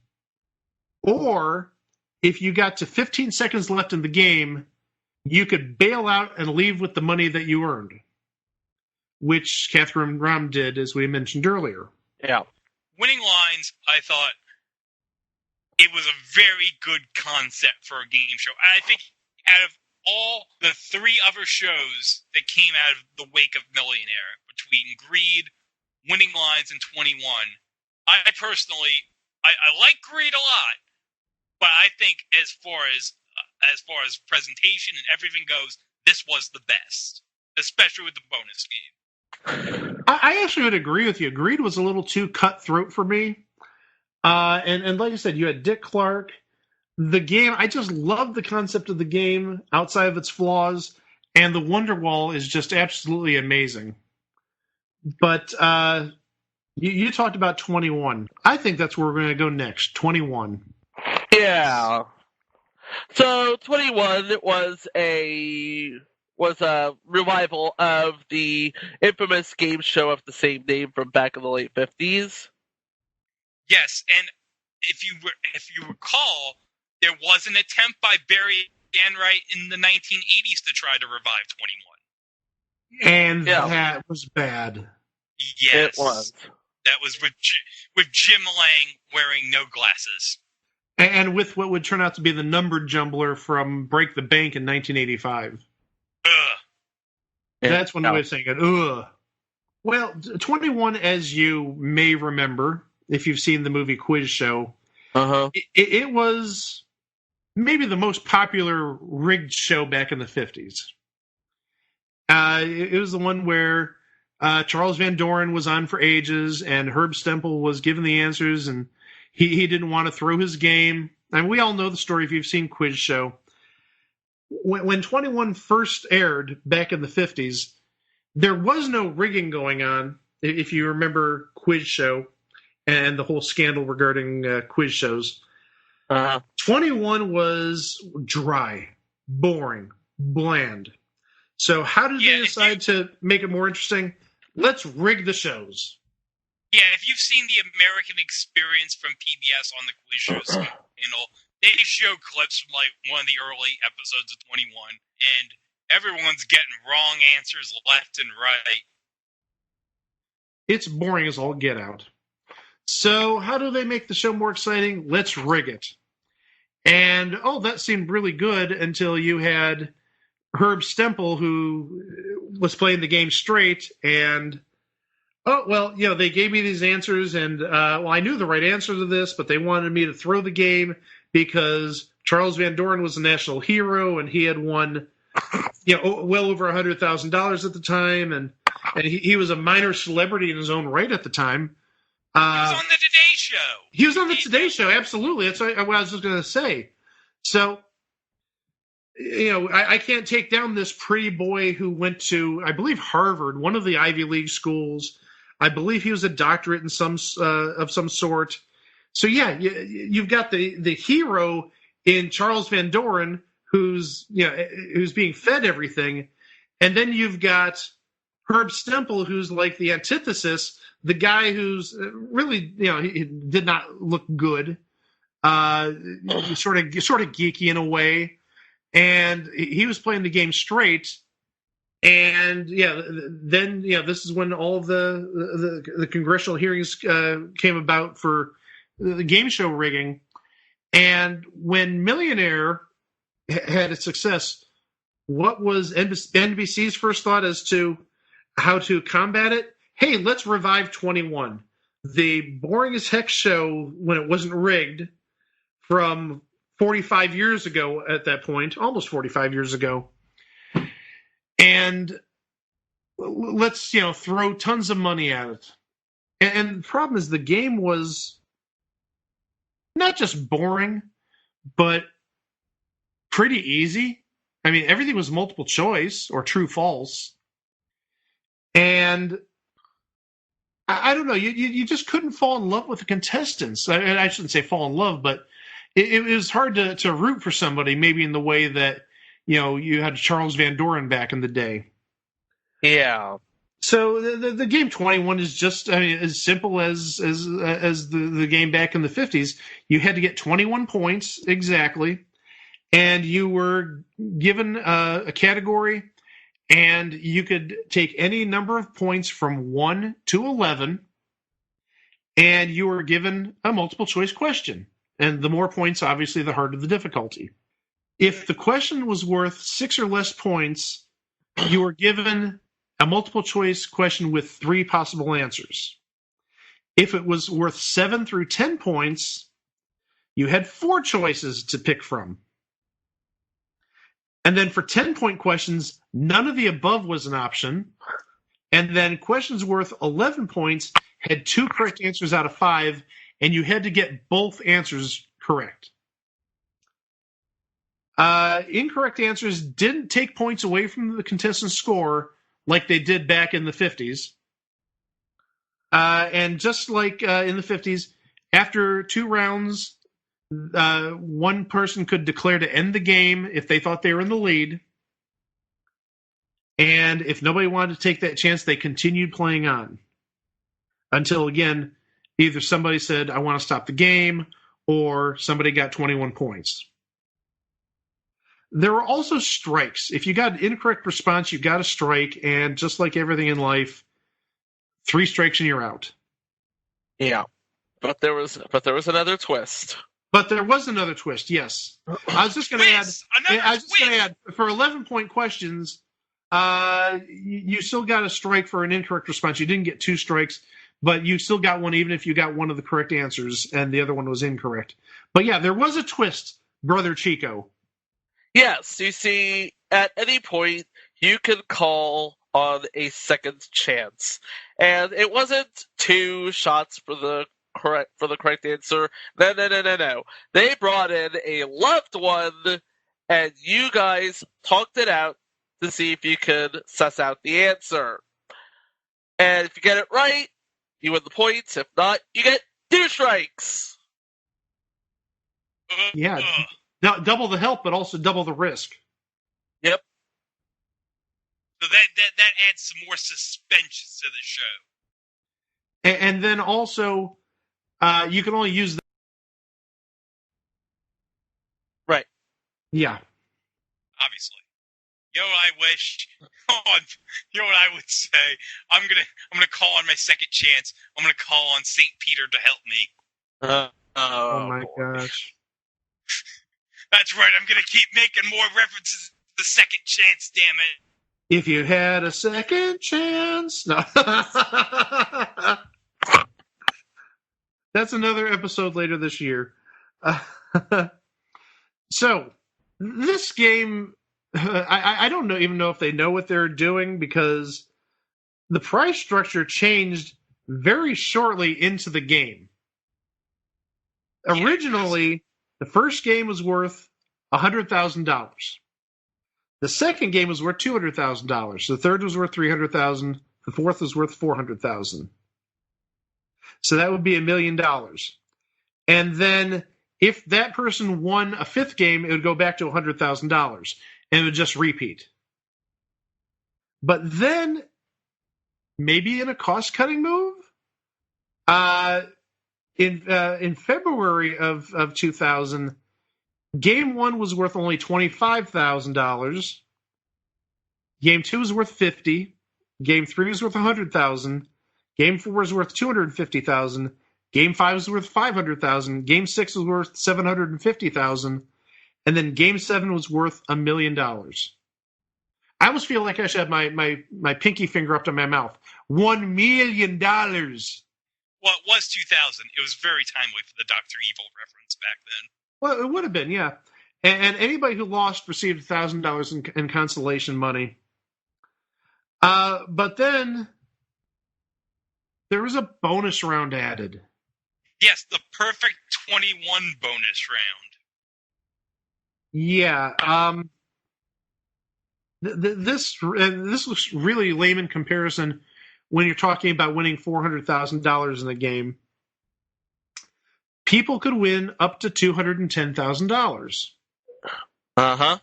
or if you got to 15 seconds left in the game, you could bail out and leave with the money that you earned, which Catherine Ram did, as we mentioned earlier. Yeah. Winning Lines, I thought it was a very good concept for a game show. I think out of all the 3 other shows that came out of the wake of Millionaire, between Greed, Winning Lines, and 21, I personally, I like Greed a lot, but I think as far as presentation and everything goes, this was the best, especially with the bonus game. I actually would agree with you. Greed was a little too cutthroat for me. And like I said, you had Dick Clark. The game, I just love the concept of the game outside of its flaws, and the Wonderwall is just absolutely amazing. But you talked about 21. I think that's where we're going to go next, 21. Yeah. So 21 was a revival of the infamous game show of the same name from back in the late 50s. Yes, and if you recall, there was an attempt by Barry Enright in the 1980s to try to revive 21. And that was bad. Yes. It was. That was with Jim Lang wearing no glasses. And with what would turn out to be the numbered jumbler from Break the Bank in 1985. Ugh. That's one way of saying it. Ugh. Well, 21, as you may remember, if you've seen the movie Quiz Show, it was maybe the most popular rigged show back in the 50s. It was the one where Charles Van Doren was on for ages, and Herb Stempel was given the answers, and he didn't want to throw his game. And we all know the story if you've seen Quiz Show. When 21 first aired back in the 50s, there was no rigging going on, if you remember Quiz Show and the whole scandal regarding quiz shows. 21 was dry, boring, bland. So how did they decide to make it more interesting? Let's rig the shows. Yeah, if you've seen the American Experience from PBS on the quiz shows channel, they show clips from like one of the early episodes of 21, and everyone's getting wrong answers left and right. It's boring as all get out. So how do they make the show more exciting? Let's rig it. And, that seemed really good until you had Herb Stempel, who was playing the game straight, and, they gave me these answers, and, I knew the right answer to this, but they wanted me to throw the game because Charles Van Doren was a national hero, and he had won, well over $100,000 at the time, and he was a minor celebrity in his own right at the time. He was on the Today Show. He was on the Today Show, absolutely. That's what I was just going to say. So, I can't take down this pretty boy who went to, I believe, Harvard, one of the Ivy League schools. I believe he was a doctorate in some sort. So yeah, you've got the hero in Charles Van Doren who's being fed everything, and then you've got Herb Stempel who's like the antithesis, the guy who's really he did not look good, sort of geeky in a way. And he was playing the game straight, and then this is when all the congressional hearings came about for the game show rigging. And when Millionaire had its success, what was NBC's first thought as to how to combat it? Hey, let's revive 21, the boring as heck show when it wasn't rigged from 45 years ago at that point, almost 45 years ago. And let's, throw tons of money at it. And the problem is the game was not just boring, but pretty easy. I mean, everything was multiple choice or true false. And I don't know, you just couldn't fall in love with the contestants. I shouldn't say fall in love, but it was hard to root for somebody, maybe in the way that, you had Charles Van Doren back in the day. Yeah. So the game 21 is just, as simple as the game back in the 50s. You had to get 21 points exactly, and you were given a category, and you could take any number of points from 1 to 11, and you were given a multiple choice question. And the more points, obviously, the harder the difficulty. If the question was worth 6 or less points, you were given a multiple choice question with 3 possible answers. If it was worth 7 through 10 points, you had 4 choices to pick from. And then for 10-point questions, none of the above was an option. And then questions worth 11 points had 2 correct answers out of 5, and you had to get both answers correct. Incorrect answers didn't take points away from the contestant's score like they did back in the 50s. And just like in the 50s, after 2 rounds, one person could declare to end the game if they thought they were in the lead. And if nobody wanted to take that chance, they continued playing on. Until, again, either somebody said, I want to stop the game, or somebody got 21 points. There were also strikes. If you got an incorrect response, you got a strike, and just like everything in life, 3 strikes and you're out. Yeah. But there was another twist. But there was another twist, yes. I was just going to add, for 11-point questions, you still got a strike for an incorrect response. You didn't get 2 strikes, but you still got one even if you got one of the correct answers and the other one was incorrect. But yeah, there was a twist, Brother Chico. Yes, you see, at any point, you could call on a second chance. And it wasn't 2 shots for the correct answer. No. They brought in a left one, and you guys talked it out to see if you could suss out the answer. And if you get it right, you win the points. If not, you get 2 strikes. Yeah, double the help, but also double the risk. Yep. So that adds some more suspense to the show. And then also, you can only use that. Right. Yeah. Obviously. You know what I wish? You know what I would say? I'm gonna call on my second chance. I'm gonna call on St. Peter to help me. Oh my gosh. That's right. I'm gonna keep making more references to the second chance. Damn it! If you had a second chance, no. That's another episode later this year. So, this game, I don't even know if they know what they're doing because the price structure changed very shortly into the game. Originally, the first game was worth $100,000. The second game was worth $200,000. The third was worth $300,000. The fourth was worth $400,000. So that would be $1 million. And then if that person won a fifth game, it would go back to $100,000 and it would just repeat. But then, maybe in a cost-cutting move, in February of 2000, Game 1 was worth only $25,000. Game 2 was worth $50,000. Game 3 was worth $100,000. Game 4 was worth $250,000. Game 5 was worth $500,000. Game 6 was worth $750,000. And then Game 7 was worth $1 million. I almost feel like I should have my pinky finger up to my mouth. $1 million. Well, it was 2000. It was very timely for the Dr. Evil reference back then. Well, it would have been, yeah. And anybody who lost received $1,000 in consolation money. But then there was a bonus round added. Yes, the perfect 21 bonus round. Yeah. This looks really lame in comparison when you're talking about winning $400,000 in a game. People could win up to $210,000. Uh-huh.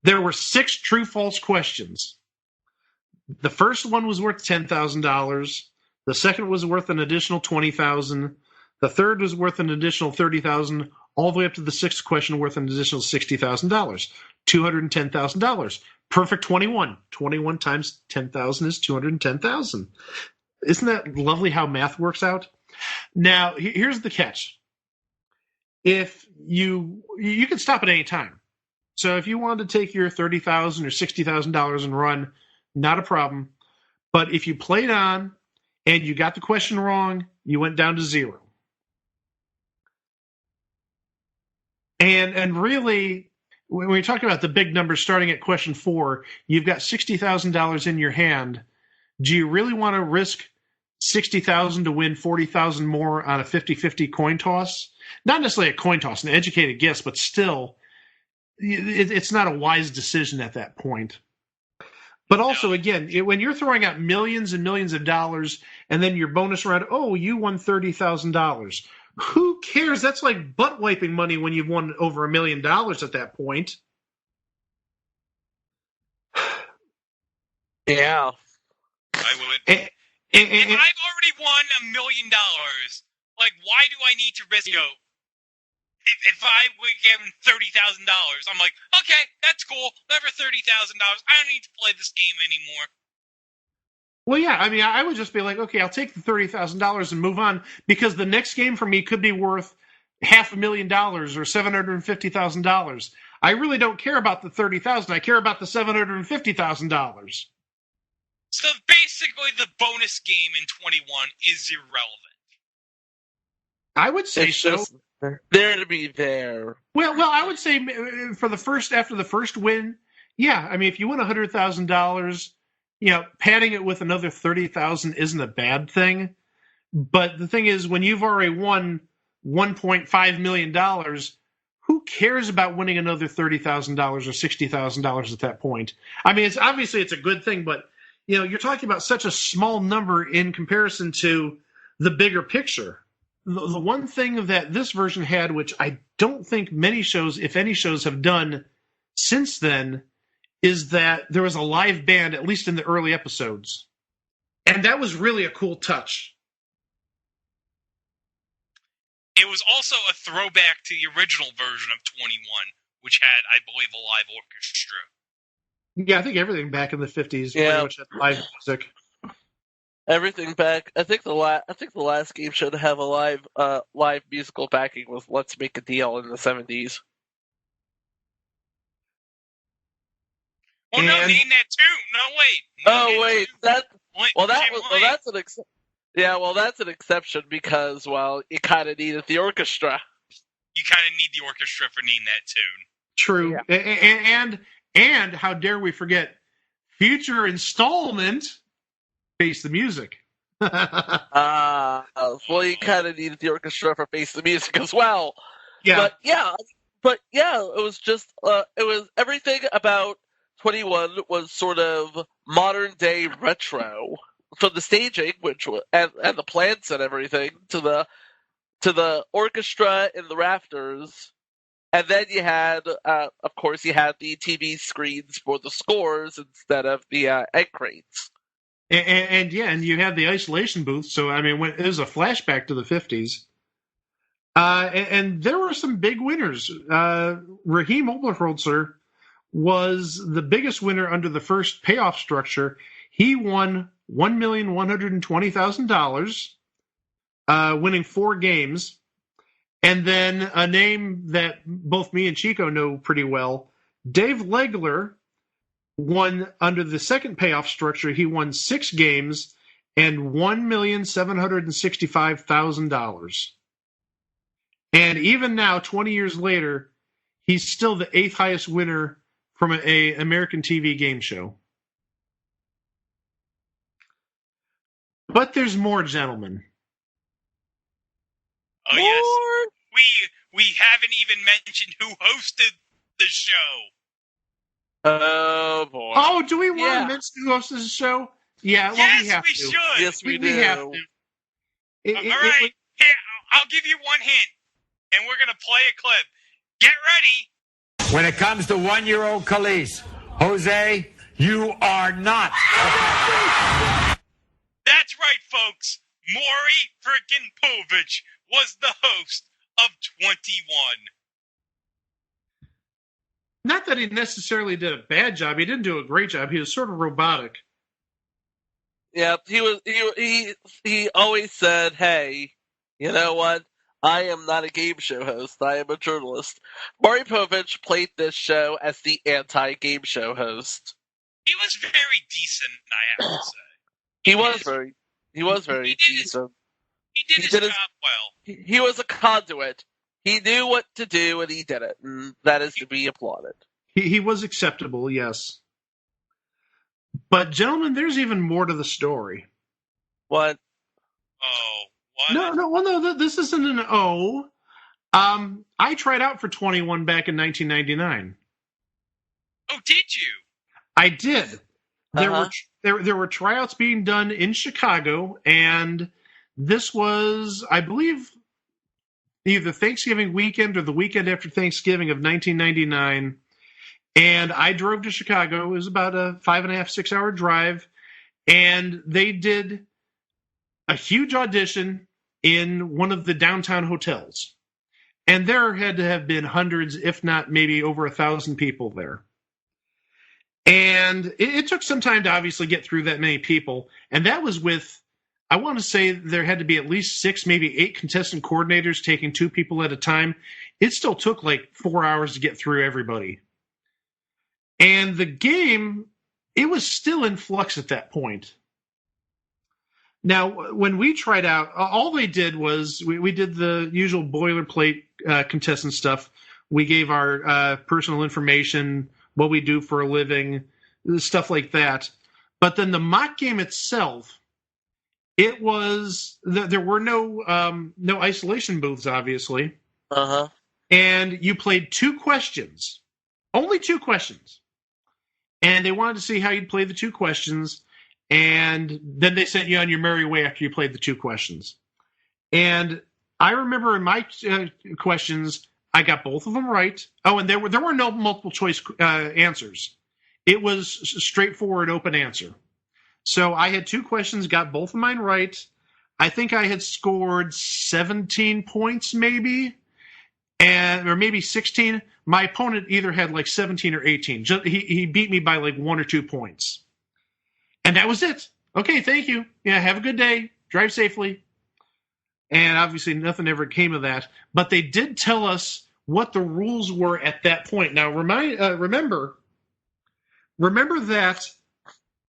There were 6 true-false questions. The first one was worth $10,000. The second was worth an additional $20,000. The third was worth an additional $30,000, all the way up to the sixth question worth an additional $60,000. $210,000. Perfect 21. 21 times 10,000 is 210,000. Isn't that lovely how math works out? Now, here's the catch. If you can stop at any time. So if you wanted to take your $30,000 or $60,000 and run, not a problem. But if you played on and you got the question wrong, you went down to 0. And really, when we're talking about the big numbers starting at question 4, you've got $60,000 in your hand. Do you really want to risk $60,000 to win $40,000 more on a 50-50 coin toss? Not necessarily a coin toss, an educated guess, but still, it's not a wise decision at that point. But also, again, when you're throwing out millions and millions of dollars, and then your bonus round, oh, you won $30,000. Who cares? That's like butt wiping money when you've won over $1 million at that point. Yeah. I would. If I've already won $1 million, like, why do I need to risk, if I would give him $30,000, I'm like, okay, that's cool. Never $30,000. I don't need to play this game anymore. Well, yeah, I mean, I would just be like, okay, I'll take the $30,000 and move on, because the next game for me could be worth $500,000 or $750,000. I really don't care about the $30,000. I care about the $750,000. So basically, the bonus game in 21 is irrelevant. I would say It's so. just there to be there. Well, I would say after the first win, yeah. I mean, if you win $100,000, padding it with another $30,000 isn't a bad thing. But the thing is, when you've already won $1.5 million, who cares about winning another $30,000 or $60,000 at that point? I mean, it's a good thing, but you're talking about such a small number in comparison to the bigger picture. The one thing that this version had, which I don't think many shows, if any shows, have done since then, is that there was a live band, at least in the early episodes. And that was really a cool touch. It was also a throwback to the original version of 21, which had, I believe, a live orchestra. Yeah, I think everything back in the 50s pretty much had live music. Everything back. I think the last game should have a live musical backing with "Let's Make a Deal" in the 70s. Oh no, name that too. No wait. That's an exception because, well, you kind of needed the orchestra. you kind of need the orchestra for name that tune. True. Yeah. And how dare we forget future installment, Face the Music. Well, you kind of needed the orchestra for Face the Music as well. Yeah. But yeah, it was just, it was everything about 21 was sort of modern day retro. From the staging, which was, and the plants and everything, to the orchestra in the rafters. And then you had, of course, you had the TV screens for the scores instead of the egg crates. And you had the isolation booth. So, I mean, it was a flashback to the 50s. And there were some big winners. Raheem Oberholzer was the biggest winner under the first payoff structure. He won $1,120,000, winning 4 games. And then a name that both me and Chico know pretty well, Dave Legler, won under the second payoff structure. He won 6 games and $1,765,000. And even now, 20 years later, he's still the 8th highest winner from an American TV game show. But there's more, gentlemen. Oh, yes. We haven't even mentioned who hosted the show. Oh, boy. Oh, do we want to mention who hosted the show? Yeah, well, yes, we have to. Should. Yes, we do. We have to. All right. Here, I'll give you one hint, and we're going to play a clip. Get ready. When it comes to 1-year-old Khalees, Jose, you are not. That's right, folks. Maury frickin' Povich was the host of 21. Not that he necessarily did a bad job. He didn't do a great job. He was sort of robotic. Yeah, he always said, hey, you know what? I am not a game show host. I am a journalist. Maury Povich played this show as the anti-game show host. He was very decent, I have to say. He was very decent. He did his job well. He was a conduit. He knew what to do, and he did it, and that is to be applauded. He was acceptable, yes. But, gentlemen, there's even more to the story. What? Oh, what? No, this isn't an O. I tried out for 21 back in 1999. Oh, did you? I did. There were tryouts being done in Chicago, and this was, I believe, either Thanksgiving weekend or the weekend after Thanksgiving of 1999. And I drove to Chicago. It was about a 5.5, 6 hour drive. And they did a huge audition in one of the downtown hotels. And there had to have been hundreds, if not maybe over 1,000 people there. And it took some time to obviously get through that many people. And that was with, I want to say there had to be at least 6, maybe 8 contestant coordinators taking 2 people at a time. It still took like 4 hours to get through everybody. And the game, it was still in flux at that point. Now, when we tried out, all they did was we did the usual boilerplate contestant stuff. We gave our personal information, what we do for a living, stuff like that. But then the mock game itself, it was there were no isolation booths, obviously. And you played 2 questions, only 2 questions, and they wanted to see how you'd play the 2 questions. And then they sent you on your merry way after you played the 2 questions. And I remember in my questions, I got both of them right. Oh, and there were no multiple choice answers. It was a straightforward open answer. So I had 2 questions, got both of mine right. I think I had scored 17 points maybe, or maybe 16. My opponent either had like 17 or 18. He beat me by like 1 or 2 points. And that was it. Okay, thank you. Yeah, have a good day. Drive safely. And obviously nothing ever came of that. But they did tell us what the rules were at that point. Now, remember that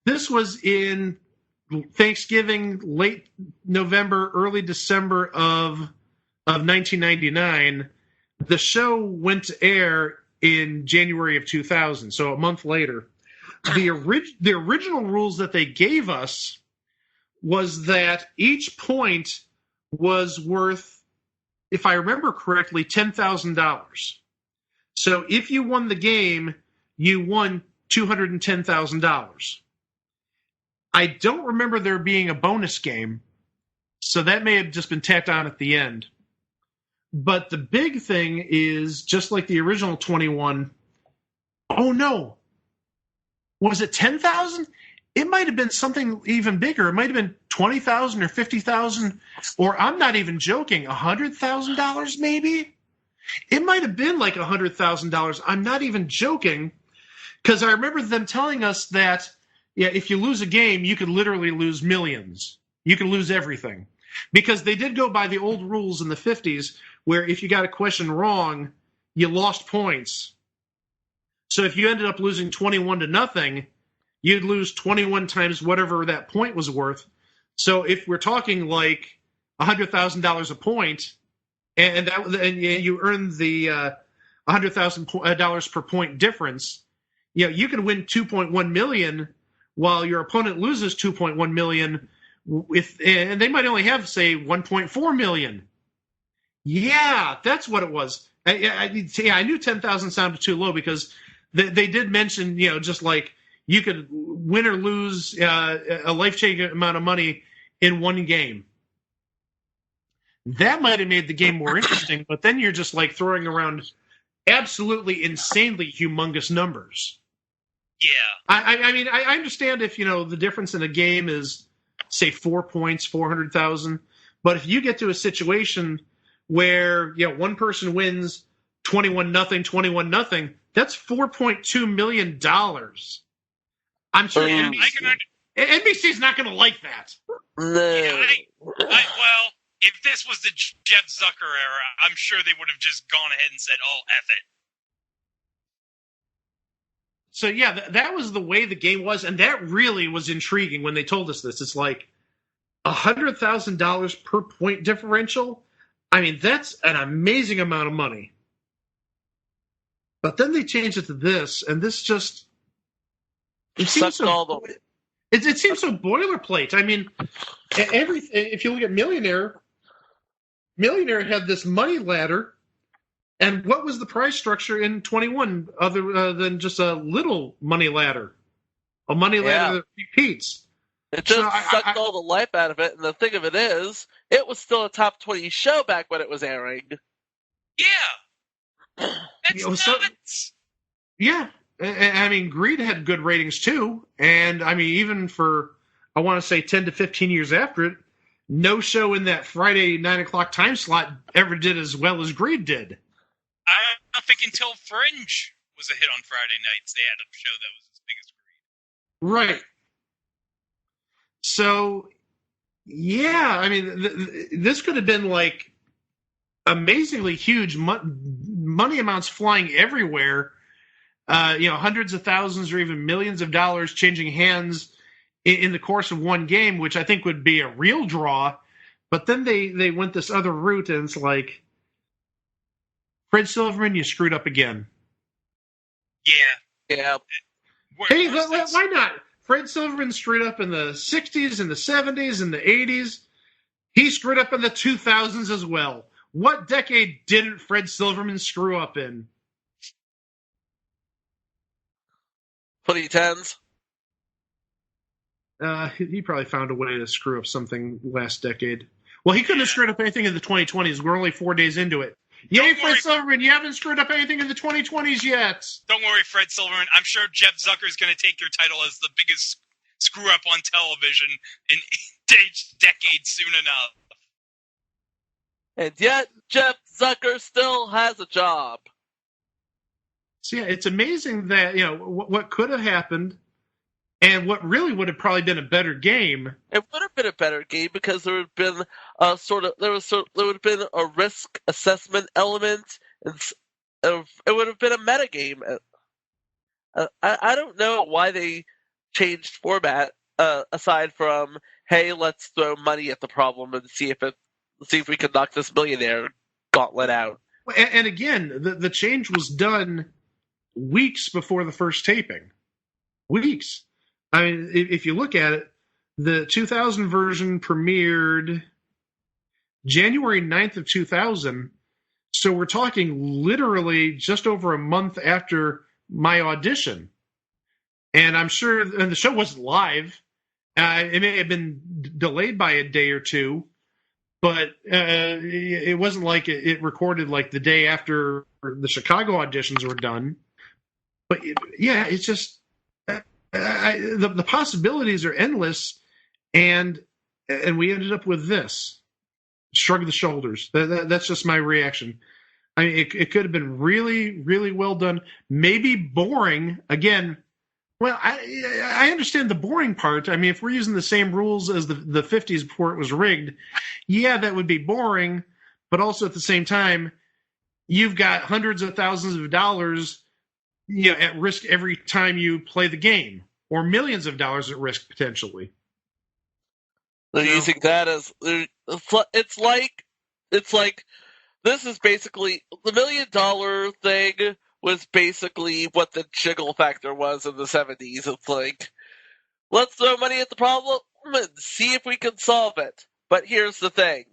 this was in Thanksgiving, late November, early December of 1999. The show went to air in January of 2000, so a month later. The original rules that they gave us was that each point was worth, if I remember correctly, $10,000. So if you won the game, you won $210,000. I don't remember there being a bonus game, so that may have just been tacked on at the end. But the big thing is, just like the original 21, oh no, was it 10,000? It might have been something even bigger. It might have been 20,000 or 50,000, or I'm not even joking, $100,000 maybe? It might have been like $100,000. I'm not even joking, because I remember them telling us that, yeah, if you lose a game, you could literally lose millions. You could lose everything. Because they did go by the old rules in the 50s, where if you got a question wrong, you lost points. So if you ended up losing 21-0, you'd lose 21 times whatever that point was worth. So if we're talking like $100,000 a point, and you earn the $100,000 per point difference, you can win $2.1 million while your opponent loses $2.1 million. And they might only have, say, $1.4 million. Yeah, that's what it was. I knew 10,000 sounded too low, because they did mention, just like you could win or lose a life-changing amount of money in one game. That might have made the game more interesting, but then you're just like throwing around absolutely insanely humongous numbers. Yeah. I mean, I understand if, the difference in a game is, say, 4 points, 400,000. But if you get to a situation where, one person wins 21-0, 21-0, that's $4.2 million. I'm sure NBC's not going to like that. No. Yeah, well, if this was the Jeff Zucker era, I'm sure they would have just gone ahead and said, oh, F it. So, yeah, that was the way the game was, and that really was intriguing when they told us this. It's like $100,000 per point differential. I mean, that's an amazing amount of money. But then they changed it to this, and this just... It seems so boilerplate. I mean, if you look at Millionaire had this money ladder. And what was the prize structure in 21 other than just a little money ladder? A money ladder that repeats. It just sucked all the life out of it, and the thing of it is, it was still a top 20 show back when it was airing. Yeah! That's nuts! Yeah. I mean, Greed had good ratings too, and I mean, even for, I want to say 10 to 15 years after it, no show in that Friday 9 o'clock time slot ever did as well as Greed did. I don't think until Fringe was a hit on Friday nights, they had a show that was as big as Greed. Right. So, yeah, I mean, this could have been like amazingly huge money amounts flying everywhere. Hundreds of thousands or even millions of dollars changing hands in the course of one game, which I think would be a real draw. But then they went this other route, and it's like, Fred Silverman, you screwed up again. Yeah. Hey, why not? Fred Silverman screwed up in the 60s, and the 70s, and the 80s. He screwed up in the 2000s as well. What decade didn't Fred Silverman screw up in? 2010s. He probably found a way to screw up something last decade. Well, he couldn't have screwed up anything in the 2020s. We're only 4 days into it. Yay, Fred Silverman, you haven't screwed up anything in the 2020s yet. Don't worry, Fred Silverman. I'm sure Jeff Zucker is going to take your title as the biggest screw-up on television in decades soon enough. And yet, Jeff Zucker still has a job. So, yeah, it's amazing that, what could have happened and what really would have probably been a better game. It would have been a better game because there would have been there would have been a risk assessment element, and it would have been a meta game. I don't know why they changed format aside from, hey, let's throw money at the problem and see if we can knock this Millionaire gauntlet out. And again, the change was done weeks before the first taping. Weeks. I mean, if you look at it, the 2000 version premiered January 9th of 2000. So we're talking literally just over a month after my audition. And I'm sure, and the show wasn't live. It may have been delayed by a day or two, but it wasn't like it recorded like the day after the Chicago auditions were done. But yeah, it's just the possibilities are endless, and we ended up with this. Shrug the shoulders. That's just my reaction. I mean, it could have been really, really well done. Maybe boring again. Well, I understand the boring part. I mean, if we're using the same rules as the 50s before it was rigged, yeah, that would be boring. But also at the same time, you've got hundreds of thousands of dollars, at risk every time you play the game, or millions of dollars at risk potentially. They're using that as it's like this is basically the $1 million thing was basically what the jiggle factor was in the 70s. It's like, let's throw money at the problem and see if we can solve it. But here's the thing.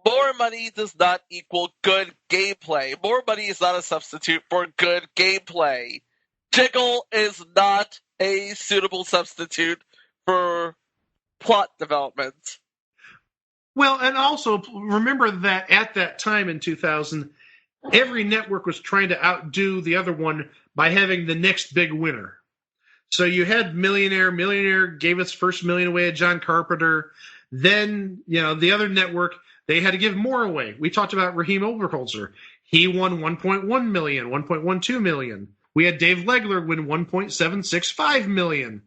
More money does not equal good gameplay. More money is not a substitute for good gameplay. Jiggle is not a suitable substitute for plot development. Well, and also remember that at that time in 2000, every network was trying to outdo the other one by having the next big winner. So you had Millionaire gave its first $1 million away to John Carpenter. Then, the other network, they had to give more away. We talked about Raheem Oberholzer. He won $1.1 million, $1.12 million. We had Dave Legler win $1.765 million.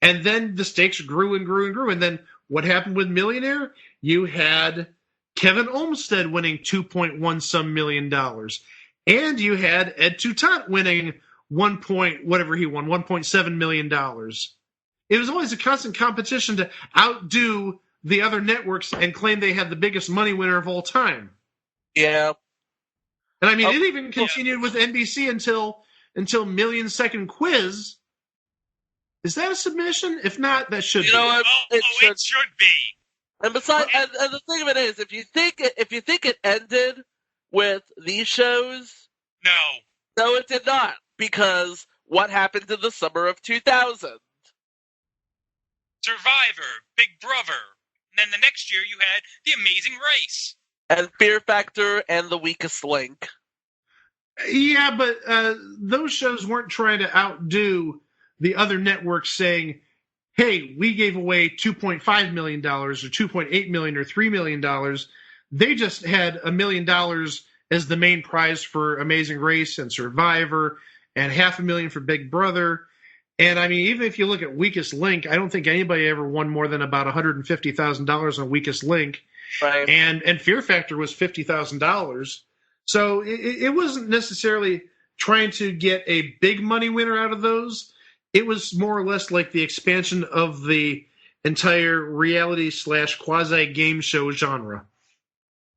And then the stakes grew and grew and grew. And then what happened with Millionaire? You had Kevin Olmsted winning $2.1 million. And you had Ed Toutant winning $1.7 million. It was always a constant competition to outdo the other networks and claim they had the biggest money winner of all time. Yeah. And I mean, it even continued with NBC until Million Second Quiz. Is that a submission? If not, that should be. It should be. And besides, and the thing of it is, if you think it ended with these shows, no, it did not. Because what happened in the summer of 2000? Survivor, Big Brother, and then the next year you had The Amazing Race, and Fear Factor, and The Weakest Link. Yeah, but those shows weren't trying to outdo the other networks saying, hey, we gave away $2.5 million or $2.8 million or $3 million. They just had $1 million as the main prize for Amazing Race and Survivor and $500,000 for Big Brother. And I mean, even if you look at Weakest Link, I don't think anybody ever won more than about $150,000 on Weakest Link. Right. And Fear Factor was $50,000. So it wasn't necessarily trying to get a big money winner out of those. It was more or less like the expansion of the entire reality / quasi game show genre.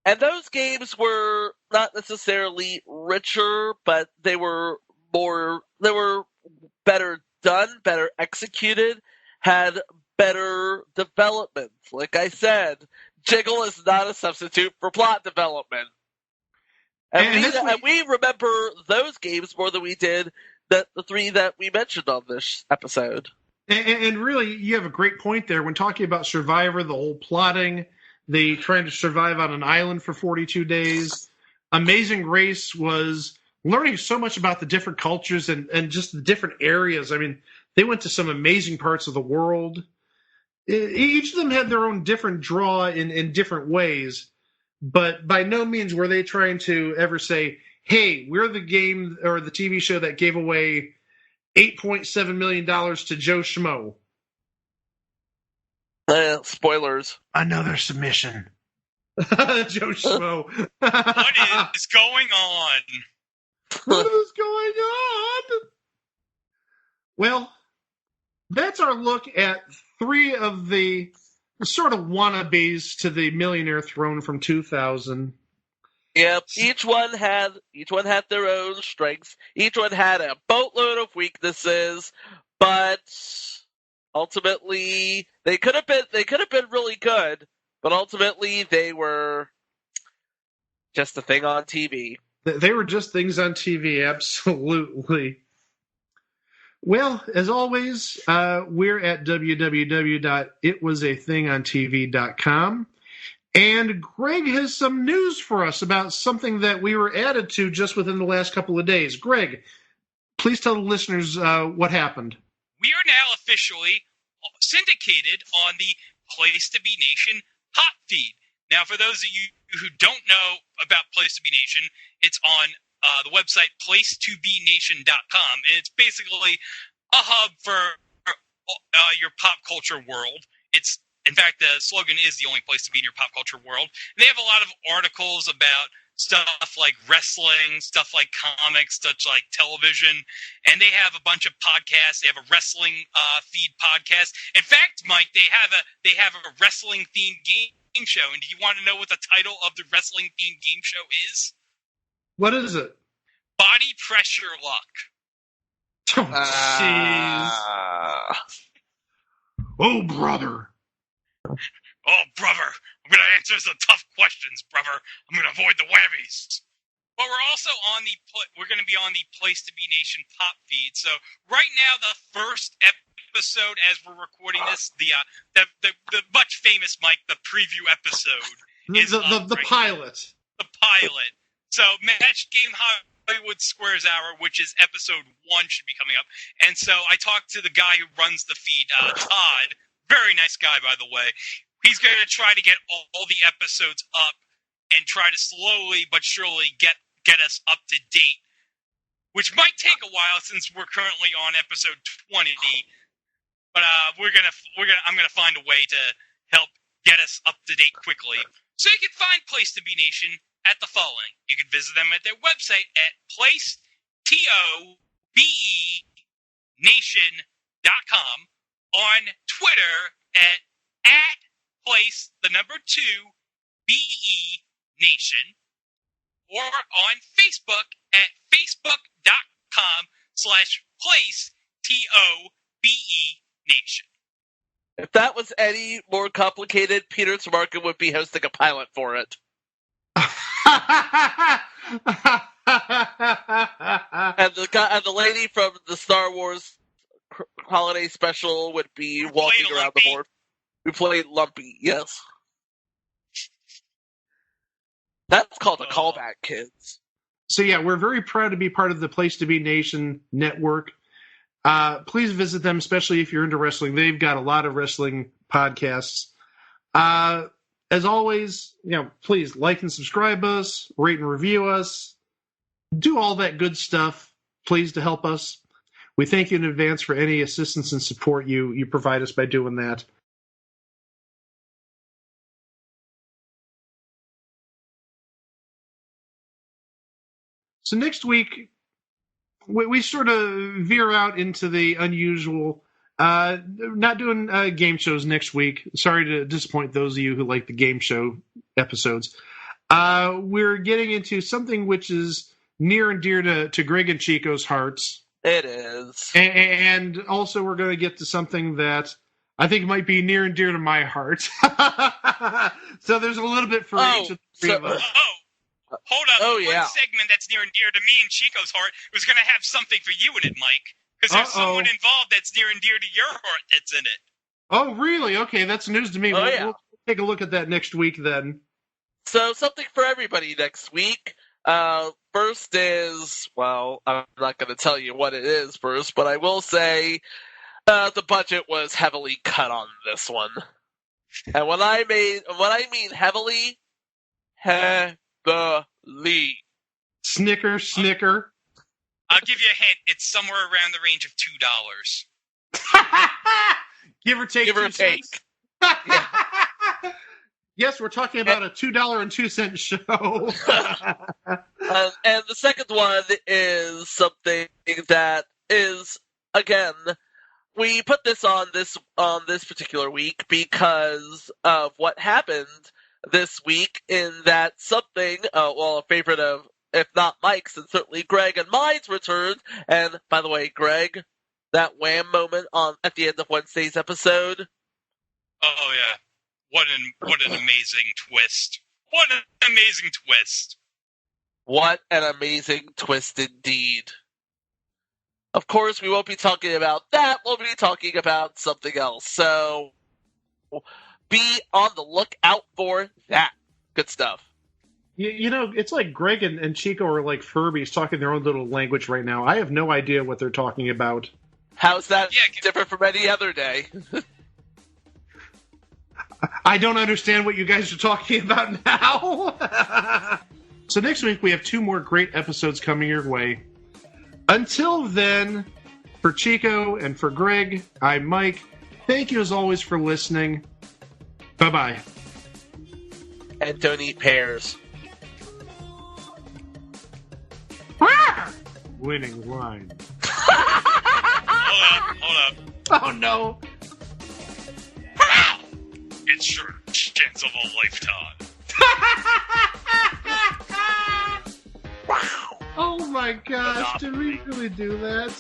And those games were not necessarily richer, but they were better done, better executed, had better development. Like I said, Jiggle is not a substitute for plot development. And we remember those games more than we did the three that we mentioned on this episode. And really, you have a great point there when talking about Survivor, the whole plotting, the trying to survive on an island for 42 days. Amazing Race was learning so much about the different cultures and just the different areas. I mean, they went to some amazing parts of the world. Each of them had their own different draw in different ways, but by no means were they trying to ever say, hey, we're the game or the TV show that gave away $8.7 million to Joe Schmo. Spoilers. Another submission. Joe Schmo. What is going on? What is going on? Well, that's our look at three of the sort of wannabes to the Millionaire Throne from 2000. Yep, each one had their own strengths. Each one had a boatload of weaknesses, but ultimately they could have been really good, but ultimately they were just a thing on TV. They were just things on TV, absolutely. Well, as always, we're at www.itwasathingontv.com. And Greg has some news for us about something that we were added to just within the last couple of days. Greg, please tell the listeners what happened. We are now officially syndicated on the Place to Be Nation hot feed. Now, for those of you who don't know about Place to Be Nation, it's on the website placetobenation.com, and it's basically a hub for your pop culture world. In fact, the slogan is the only place to be in your pop culture world. And they have a lot of articles about stuff like wrestling, stuff like comics, stuff like television, and they have a bunch of podcasts. They have a wrestling feed podcast. In fact, Mike, they have a wrestling themed game show. And do you want to know what the title of the wrestling themed game show is? What is it? Body Pressure Luck. Oh, jeez. Oh, brother. Oh, brother, I'm going to answer some tough questions, brother. I'm going to avoid the whammies. But we're also we're going to be on the Place to Be Nation pop feed. So right now, the first episode, as we're recording this, the much famous, Mike, the preview episode is the pilot. The pilot. So Match Game Hollywood Squares Hour, which is episode 1, should be coming up. And so I talked to the guy who runs the feed, Todd. Very nice guy, by the way. He's going to try to get all the episodes up and try to slowly but surely get us up to date, which might take a while since we're currently on episode 20. But I'm gonna find a way to help get us up to date quickly. So you can find Place to Be Nation at the following. You can visit them at their website at placetobenation.com, on Twitter at place2BE_Nation, or on Facebook at facebook.com/placetobenation. If that was any more complicated, Peter Tamarkin would be hosting a pilot for it. And the lady from the Star Wars holiday special would be walking around the board. We played Lumpy, yes. That's called a callback, kids. So yeah, we're very proud to be part of the Place to Be Nation network. Please visit them, especially if you're into wrestling. They've got a lot of wrestling podcasts. As always, please like and subscribe us, rate and review us, do all that good stuff, please, to help us. We thank you in advance for any assistance and support you provide us by doing that. So next week, we sort of veer out into the unusual. Not doing game shows next week. Sorry to disappoint those of you who like the game show episodes. We're getting into something which is near and dear to Greg and Chico's hearts. It is. And also we're going to get to something that I think might be near and dear to my heart. So there's a little bit for each of the three of us. Hold up. One segment that's near and dear to me and Chico's heart was going to have something for you in it, Mike. Because there's someone involved that's near and dear to your heart that's in it. Oh, really? Okay, that's news to me. We'll take a look at that next week then. So something for everybody next week. First is, well, I'm not going to tell you what it is first, but I will say the budget was heavily cut on this one. And when I mean heavily, heavily. Snicker. I'll give you a hint. It's somewhere around the range of $2. Give or take. Yeah. Yes, we're talking about a $2.02 show. And the second one is something that is, again, we put this on this particular week because of what happened this week in that something, a favorite of, if not Mike's, and certainly Greg and mine's returned. And by the way, Greg, that Wham moment at the end of Wednesday's episode. Oh yeah, what an amazing twist! What an amazing twist! What an amazing twist indeed. Of course, we won't be talking about that. We'll be talking about something else. So be on the lookout for that. Good stuff. You know, it's like Greg and Chico are like Furbies talking their own little language right now. I have no idea what they're talking about. How's that different from any other day? I don't understand what you guys are talking about now. So next week we have 2 more great episodes coming your way. Until then, for Chico and for Greg, I'm Mike. Thank you as always for listening. Bye-bye. And don't eat pears. Winning line. Hold up. Oh no. It's your chance of a lifetime. Oh my gosh, did we really do that?